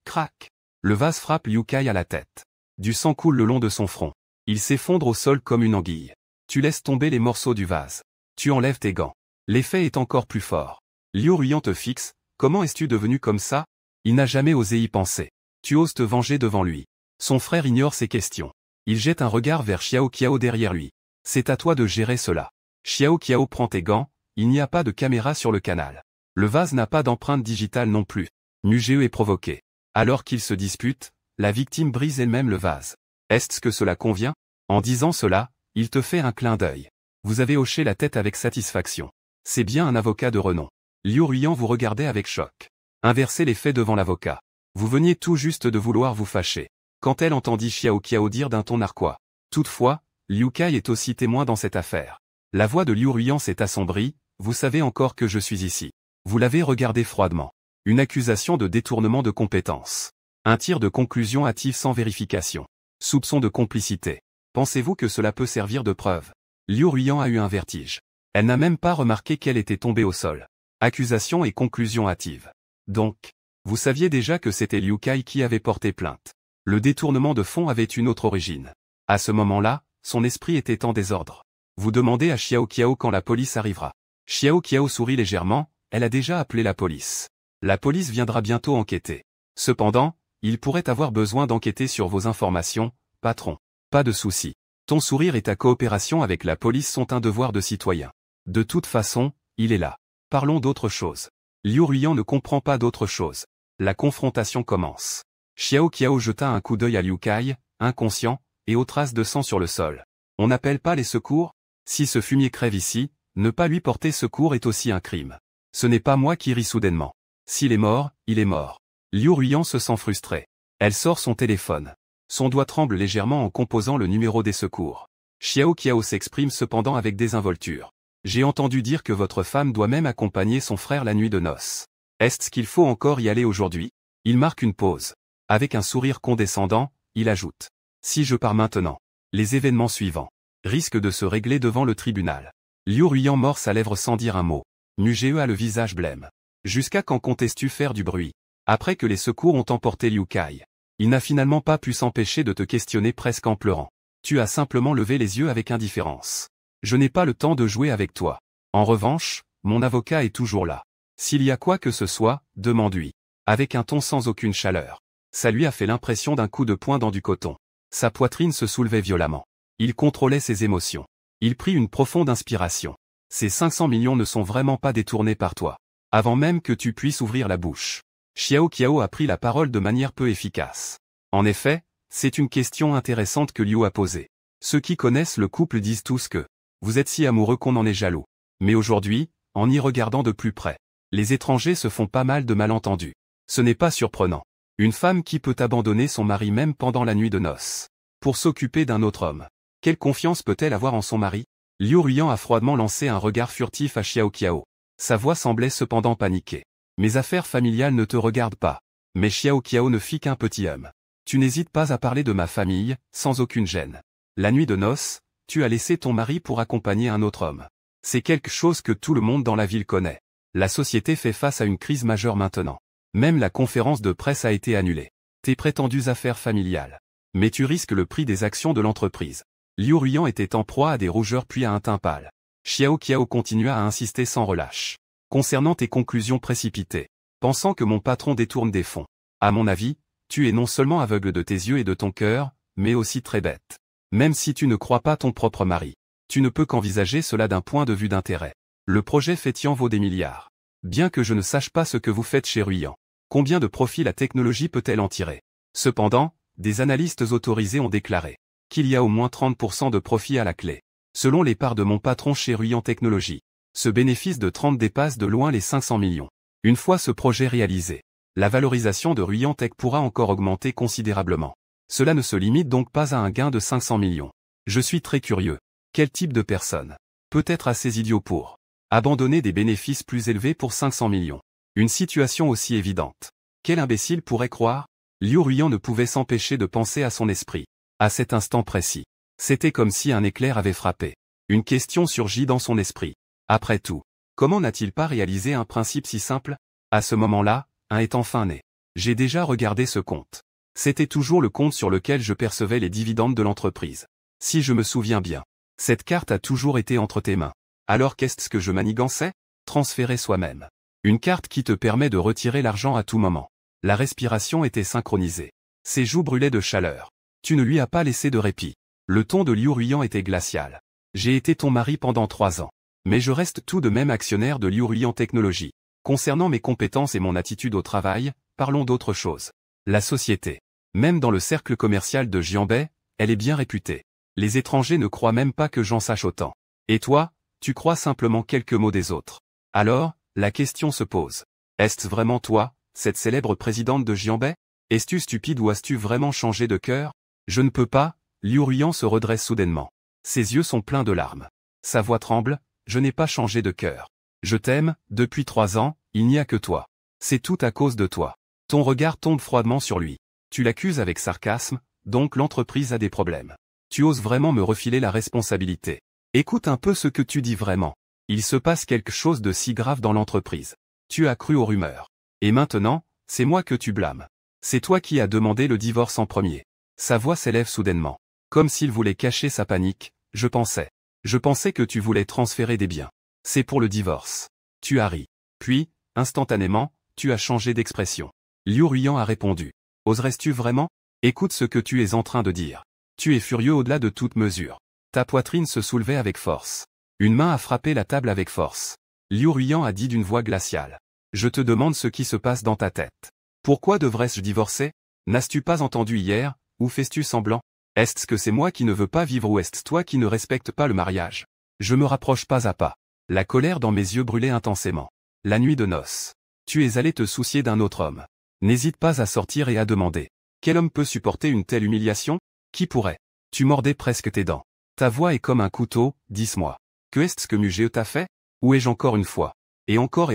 Crac. Le vase frappe Liu Kai à la tête. Du sang coule le long de son front. Il s'effondre au sol comme une anguille. Tu laisses tomber les morceaux du vase. Tu enlèves tes gants. L'effet est encore plus fort. Liu Ruyan te fixe. Comment es-tu devenu comme ça? Il n'a jamais osé y penser. Tu oses te venger devant lui. Son frère ignore ces questions. Il jette un regard vers Xiao Qiao derrière lui. C'est à toi de gérer cela. Xiao Qiao prend tes gants, il n'y a pas de caméra sur le canal. Le vase n'a pas d'empreinte digitale non plus. Muge est provoqué. Alors qu'ils se disputent, la victime brise elle-même le vase. Est-ce que cela convient? En disant cela, il te fait un clin d'œil. Vous avez hoché la tête avec satisfaction. C'est bien un avocat de renom. Liu Ruyan vous regardait avec choc. Inversez les faits devant l'avocat. Vous veniez tout juste de vouloir vous fâcher. Quand elle entendit Xiao Qiao dire d'un ton narquois. Toutefois, Liu Kai est aussi témoin dans cette affaire. La voix de Liu Ruyan s'est assombrie, vous savez encore que je suis ici. Vous l'avez regardé froidement. Une accusation de détournement de compétences. Un tir de conclusion hâtive sans vérification. Soupçon de complicité. Pensez-vous que cela peut servir de preuve? Liu Ruyan a eu un vertige. Elle n'a même pas remarqué qu'elle était tombée au sol. Accusation et conclusion hâtive. Donc, vous saviez déjà que c'était Liu Kai qui avait porté plainte. Le détournement de fonds avait une autre origine. À ce moment-là, son esprit était en désordre. Vous demandez à Xiao Qiao quand la police arrivera. Xiao Qiao sourit légèrement, elle a déjà appelé la police. La police viendra bientôt enquêter. Cependant, il pourrait avoir besoin d'enquêter sur vos informations, patron. Pas de souci. Ton sourire et ta coopération avec la police sont un devoir de citoyen. De toute façon, il est là. Parlons d'autre chose. Liu Ruiyan ne comprend pas d'autre chose. La confrontation commence. Xiao Qiao jeta un coup d'œil à Liu Kai, inconscient, et aux traces de sang sur le sol. On n'appelle pas les secours? Si ce fumier crève ici, ne pas lui porter secours est aussi un crime. Ce n'est pas moi qui ris soudainement. S'il est mort, il est mort. Liu Ruiyan se sent frustré. Elle sort son téléphone. Son doigt tremble légèrement en composant le numéro des secours. Xiao Qiao s'exprime cependant avec désinvolture. J'ai entendu dire que votre femme doit même accompagner son frère la nuit de noces. Est-ce qu'il faut encore y aller aujourd'hui? Il marque une pause. Avec un sourire condescendant, il ajoute. Si je pars maintenant, les événements suivants risquent de se régler devant le tribunal. Liu Ruiyan mord sa lèvre sans dire un mot. Mugeo a le visage blême. Jusqu'à quand comptes-tu faire du bruit? Après que les secours ont emporté Liu Kai, il n'a finalement pas pu s'empêcher de te questionner presque en pleurant. Tu as simplement levé les yeux avec indifférence. Je n'ai pas le temps de jouer avec toi. En revanche, mon avocat est toujours là. S'il y a quoi que ce soit, demande-lui. Avec un ton sans aucune chaleur. Ça lui a fait l'impression d'un coup de poing dans du coton. Sa poitrine se soulevait violemment. Il contrôlait ses émotions. Il prit une profonde inspiration. Ces 500 millions ne sont vraiment pas détournés par toi. Avant même que tu puisses ouvrir la bouche. Xiao Qiao a pris la parole de manière peu efficace. En effet, c'est une question intéressante que Liu a posée. Ceux qui connaissent le couple disent tous que vous êtes si amoureux qu'on en est jaloux. Mais aujourd'hui, en y regardant de plus près, les étrangers se font pas mal de malentendus. Ce n'est pas surprenant. Une femme qui peut abandonner son mari même pendant la nuit de noces pour s'occuper d'un autre homme. Quelle confiance peut-elle avoir en son mari? Liu Ruiyan a froidement lancé un regard furtif à Xiao Qiao. Sa voix semblait cependant paniquée. Mes affaires familiales ne te regardent pas. Mais Xiao Qiao ne fit qu'un petit hum. Tu n'hésites pas à parler de ma famille, sans aucune gêne. La nuit de noces, tu as laissé ton mari pour accompagner un autre homme. C'est quelque chose que tout le monde dans la ville connaît. La société fait face à une crise majeure maintenant. Même la conférence de presse a été annulée. Tes prétendues affaires familiales. Mais tu risques le prix des actions de l'entreprise. Liu Ruiyan était en proie à des rougeurs puis à un teint pâle. Xiao Qiao continua à insister sans relâche. Concernant tes conclusions précipitées, pensant que mon patron détourne des fonds. À mon avis, tu es non seulement aveugle de tes yeux et de ton cœur, mais aussi très bête. Même si tu ne crois pas ton propre mari, tu ne peux qu'envisager cela d'un point de vue d'intérêt. Le projet Fétian vaut des milliards. Bien que je ne sache pas ce que vous faites chez Ruiyan, combien de profit la technologie peut-elle en tirer? Cependant, des analystes autorisés ont déclaré qu'il y a au moins 30% de profit à la clé. Selon les parts de mon patron chez Ruiyan Technologies, ce bénéfice de 30 dépasse de loin les 500 millions. Une fois ce projet réalisé, la valorisation de Ruiyan Tech pourra encore augmenter considérablement. Cela ne se limite donc pas à un gain de 500 millions. Je suis très curieux. Quel type de personne peut être assez idiot pour abandonner des bénéfices plus élevés pour 500 millions? Une situation aussi évidente. Quel imbécile pourrait croire? Liu Ruiyan ne pouvait s'empêcher de penser à son esprit. À cet instant précis, c'était comme si un éclair avait frappé. Une question surgit dans son esprit. Après tout, comment n'a-t-il pas réalisé un principe si simple? À ce moment-là, un est enfin né. J'ai déjà regardé ce compte. C'était toujours le compte sur lequel je percevais les dividendes de l'entreprise. Si je me souviens bien, cette carte a toujours été entre tes mains. Alors qu'est-ce que je manigançais? Transférer soi-même. Une carte qui te permet de retirer l'argent à tout moment. La respiration était synchronisée. Ses joues brûlaient de chaleur. Tu ne lui as pas laissé de répit. Le ton de Liu Ruiyan était glacial. J'ai été ton mari pendant 3 ans. Mais je reste tout de même actionnaire de Liu Ruiyan Technologies. Concernant mes compétences et mon attitude au travail, parlons d'autre chose. La société. Même dans le cercle commercial de Jianbei, elle est bien réputée. Les étrangers ne croient même pas que j'en sache autant. Et toi, tu crois simplement quelques mots des autres. Alors, la question se pose. Est-ce vraiment toi, cette célèbre présidente de Jianbei? Es-tu stupide ou as-tu vraiment changé de cœur? Je ne peux pas. Liu Ruiyan se redresse soudainement. Ses yeux sont pleins de larmes. Sa voix tremble. Je n'ai pas changé de cœur. Je t'aime, depuis 3 ans, il n'y a que toi. C'est tout à cause de toi. Ton regard tombe froidement sur lui. Tu l'accuses avec sarcasme, donc l'entreprise a des problèmes. Tu oses vraiment me refiler la responsabilité. Écoute un peu ce que tu dis vraiment. Il se passe quelque chose de si grave dans l'entreprise. Tu as cru aux rumeurs. Et maintenant, c'est moi que tu blâmes. C'est toi qui as demandé le divorce en premier. Sa voix s'élève soudainement. Comme s'il voulait cacher sa panique, je pensais que tu voulais transférer des biens. C'est pour le divorce. Tu as ri. Puis, instantanément, tu as changé d'expression. Liu Ruiyan a répondu. Oserais-tu vraiment? Écoute ce que tu es en train de dire. Tu es furieux au-delà de toute mesure. Ta poitrine se soulevait avec force. Une main a frappé la table avec force. Liu Ruiyan a dit d'une voix glaciale. Je te demande ce qui se passe dans ta tête. Pourquoi devrais-je divorcer? N'as-tu pas entendu hier, ou fais-tu semblant? Est-ce que c'est moi qui ne veux pas vivre ou est-ce toi qui ne respectes pas le mariage? Je me rapproche pas à pas. La colère dans mes yeux brûlait intensément. La nuit de noces. Tu es allé te soucier d'un autre homme. N'hésite pas à sortir et à demander. Quel homme peut supporter une telle humiliation? Qui pourrait? Tu mordais presque tes dents. Ta voix est comme un couteau, dis-moi. Que est-ce que Muge t'a fait? Où ai-je encore une fois? Et encore,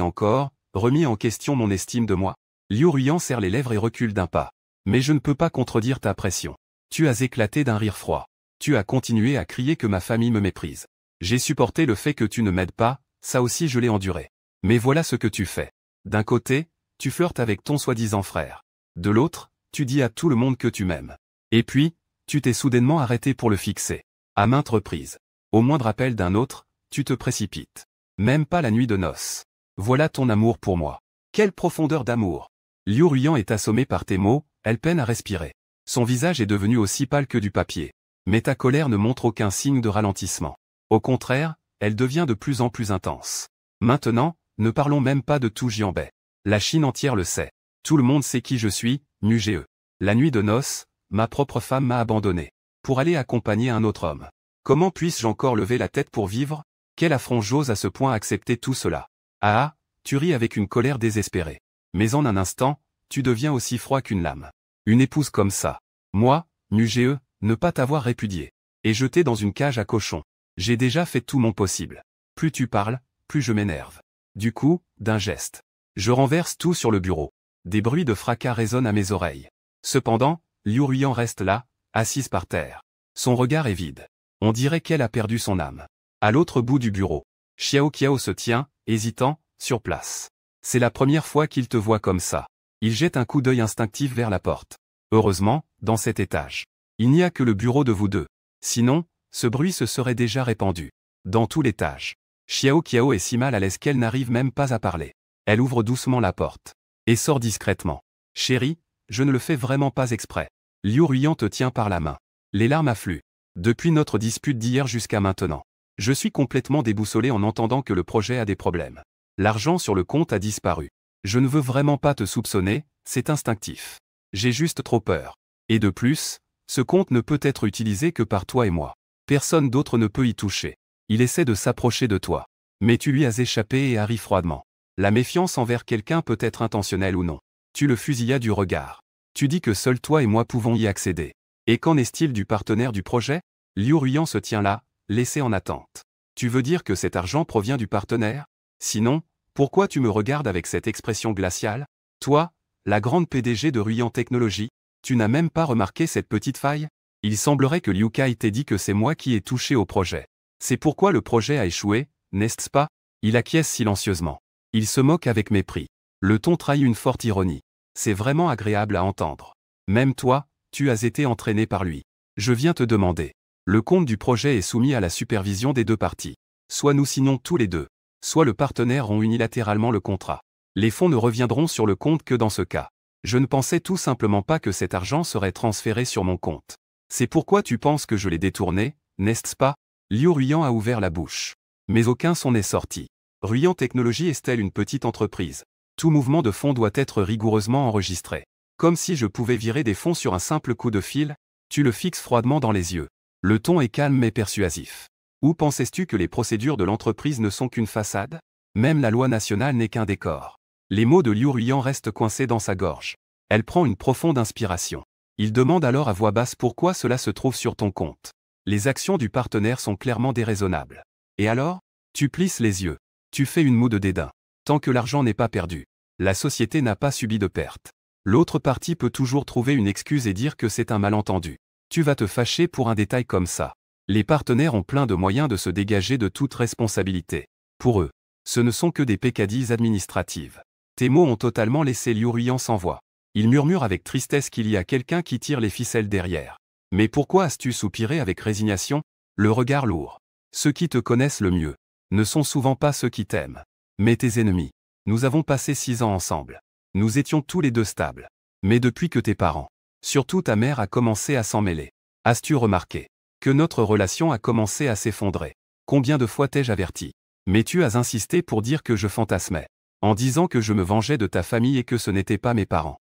remis en question mon estime de moi. Liu Ruyan serre les lèvres et recule d'un pas. Mais je ne peux pas contredire ta pression. Tu as éclaté d'un rire froid. Tu as continué à crier que ma famille me méprise. J'ai supporté le fait que tu ne m'aides pas, ça aussi je l'ai enduré. Mais voilà ce que tu fais. D'un côté, tu flirtes avec ton soi-disant frère. De l'autre, tu dis à tout le monde que tu m'aimes. Et puis, tu t'es soudainement arrêté pour le fixer. À maintes reprises. Au moindre appel d'un autre, tu te précipites. Même pas la nuit de noces. Voilà ton amour pour moi. Quelle profondeur d'amour. Liu Ruyan est assommé par tes mots, elle peine à respirer. Son visage est devenu aussi pâle que du papier. Mais ta colère ne montre aucun signe de ralentissement. Au contraire, elle devient de plus en plus intense. Maintenant, ne parlons même pas de tout Jianbei. La Chine entière le sait. Tout le monde sait qui je suis, Muge. La nuit de noces, ma propre femme m'a abandonné. Pour aller accompagner un autre homme. Comment puisse-je encore lever la tête pour vivre? Quel affront j'ose à ce point accepter tout cela? Ah, tu ris avec une colère désespérée. Mais en un instant, tu deviens aussi froid qu'une lame. Une épouse comme ça. Moi, Muge, ne pas t'avoir répudié. Et jeté dans une cage à cochons. J'ai déjà fait tout mon possible. Plus tu parles, plus je m'énerve. Du coup, d'un geste. Je renverse tout sur le bureau. Des bruits de fracas résonnent à mes oreilles. Cependant, Liu Ruyan reste là, assise par terre. Son regard est vide. On dirait qu'elle a perdu son âme. À l'autre bout du bureau, Xiao Qiao se tient, hésitant, sur place. C'est la première fois qu'il te voit comme ça. Il jette un coup d'œil instinctif vers la porte. Heureusement, dans cet étage, il n'y a que le bureau de vous deux. Sinon, ce bruit se serait déjà répandu. Dans tout l'étage. Xiao Qiao est si mal à l'aise qu'elle n'arrive même pas à parler. Elle ouvre doucement la porte. Et sort discrètement. Chérie, je ne le fais vraiment pas exprès. Liu Ruyan te tient par la main. Les larmes affluent. Depuis notre dispute d'hier jusqu'à maintenant. Je suis complètement déboussolé en entendant que le projet a des problèmes. L'argent sur le compte a disparu. Je ne veux vraiment pas te soupçonner, c'est instinctif. J'ai juste trop peur. Et de plus, ce compte ne peut être utilisé que par toi et moi. Personne d'autre ne peut y toucher. Il essaie de s'approcher de toi. Mais tu lui as échappé et arrives froidement. La méfiance envers quelqu'un peut être intentionnelle ou non. Tu le fusillas du regard. Tu dis que seul toi et moi pouvons y accéder. Et qu'en est-il du partenaire du projet? Liu Ruyan se tient là, laissé en attente. Tu veux dire que cet argent provient du partenaire? Sinon, pourquoi tu me regardes avec cette expression glaciale? Toi, la grande PDG de Ruyan Technologies, tu n'as même pas remarqué cette petite faille? Il semblerait que Liu Kai t'ait dit que c'est moi qui ai touché au projet. C'est pourquoi le projet a échoué, n'est-ce pas? Il acquiesce silencieusement. Il se moque avec mépris. Le ton trahit une forte ironie. C'est vraiment agréable à entendre. Même toi, tu as été entraîné par lui. Je viens te demander. Le compte du projet est soumis à la supervision des deux parties. Soit nous signons tous les deux, soit le partenaire rompt unilatéralement le contrat. Les fonds ne reviendront sur le compte que dans ce cas. Je ne pensais tout simplement pas que cet argent serait transféré sur mon compte. C'est pourquoi tu penses que je l'ai détourné, n'est-ce pas? Liu Ruyan a ouvert la bouche. Mais aucun son n'est sorti. Ruyan Technologies est-elle une petite entreprise? Tout mouvement de fonds doit être rigoureusement enregistré. Comme si je pouvais virer des fonds sur un simple coup de fil, tu le fixes froidement dans les yeux. Le ton est calme mais persuasif. Où pensais-tu que les procédures de l'entreprise ne sont qu'une façade? Même la loi nationale n'est qu'un décor. Les mots de Liu Ruyan restent coincés dans sa gorge. Elle prend une profonde inspiration. Il demande alors à voix basse pourquoi cela se trouve sur ton compte. Les actions du partenaire sont clairement déraisonnables. Et alors? Tu plisses les yeux. Tu fais une moue de dédain. Tant que l'argent n'est pas perdu, la société n'a pas subi de perte. L'autre partie peut toujours trouver une excuse et dire que c'est un malentendu. Tu vas te fâcher pour un détail comme ça. Les partenaires ont plein de moyens de se dégager de toute responsabilité. Pour eux, ce ne sont que des peccadilles administratives. Tes mots ont totalement laissé Liu Ruyan sans voix. Il murmure avec tristesse qu'il y a quelqu'un qui tire les ficelles derrière. Mais pourquoi as-tu soupiré avec résignation, le regard lourd? Ceux qui te connaissent le mieux ne sont souvent pas ceux qui t'aiment, mais tes ennemis. Nous avons passé 6 ans ensemble. Nous étions tous les deux stables. Mais depuis que tes parents, surtout ta mère, a commencé à s'en mêler, as-tu remarqué que notre relation a commencé à s'effondrer? Combien de fois t'ai-je averti? Mais tu as insisté pour dire que je fantasmais. en disant que je me vengeais de ta famille et que ce n'étaient pas mes parents.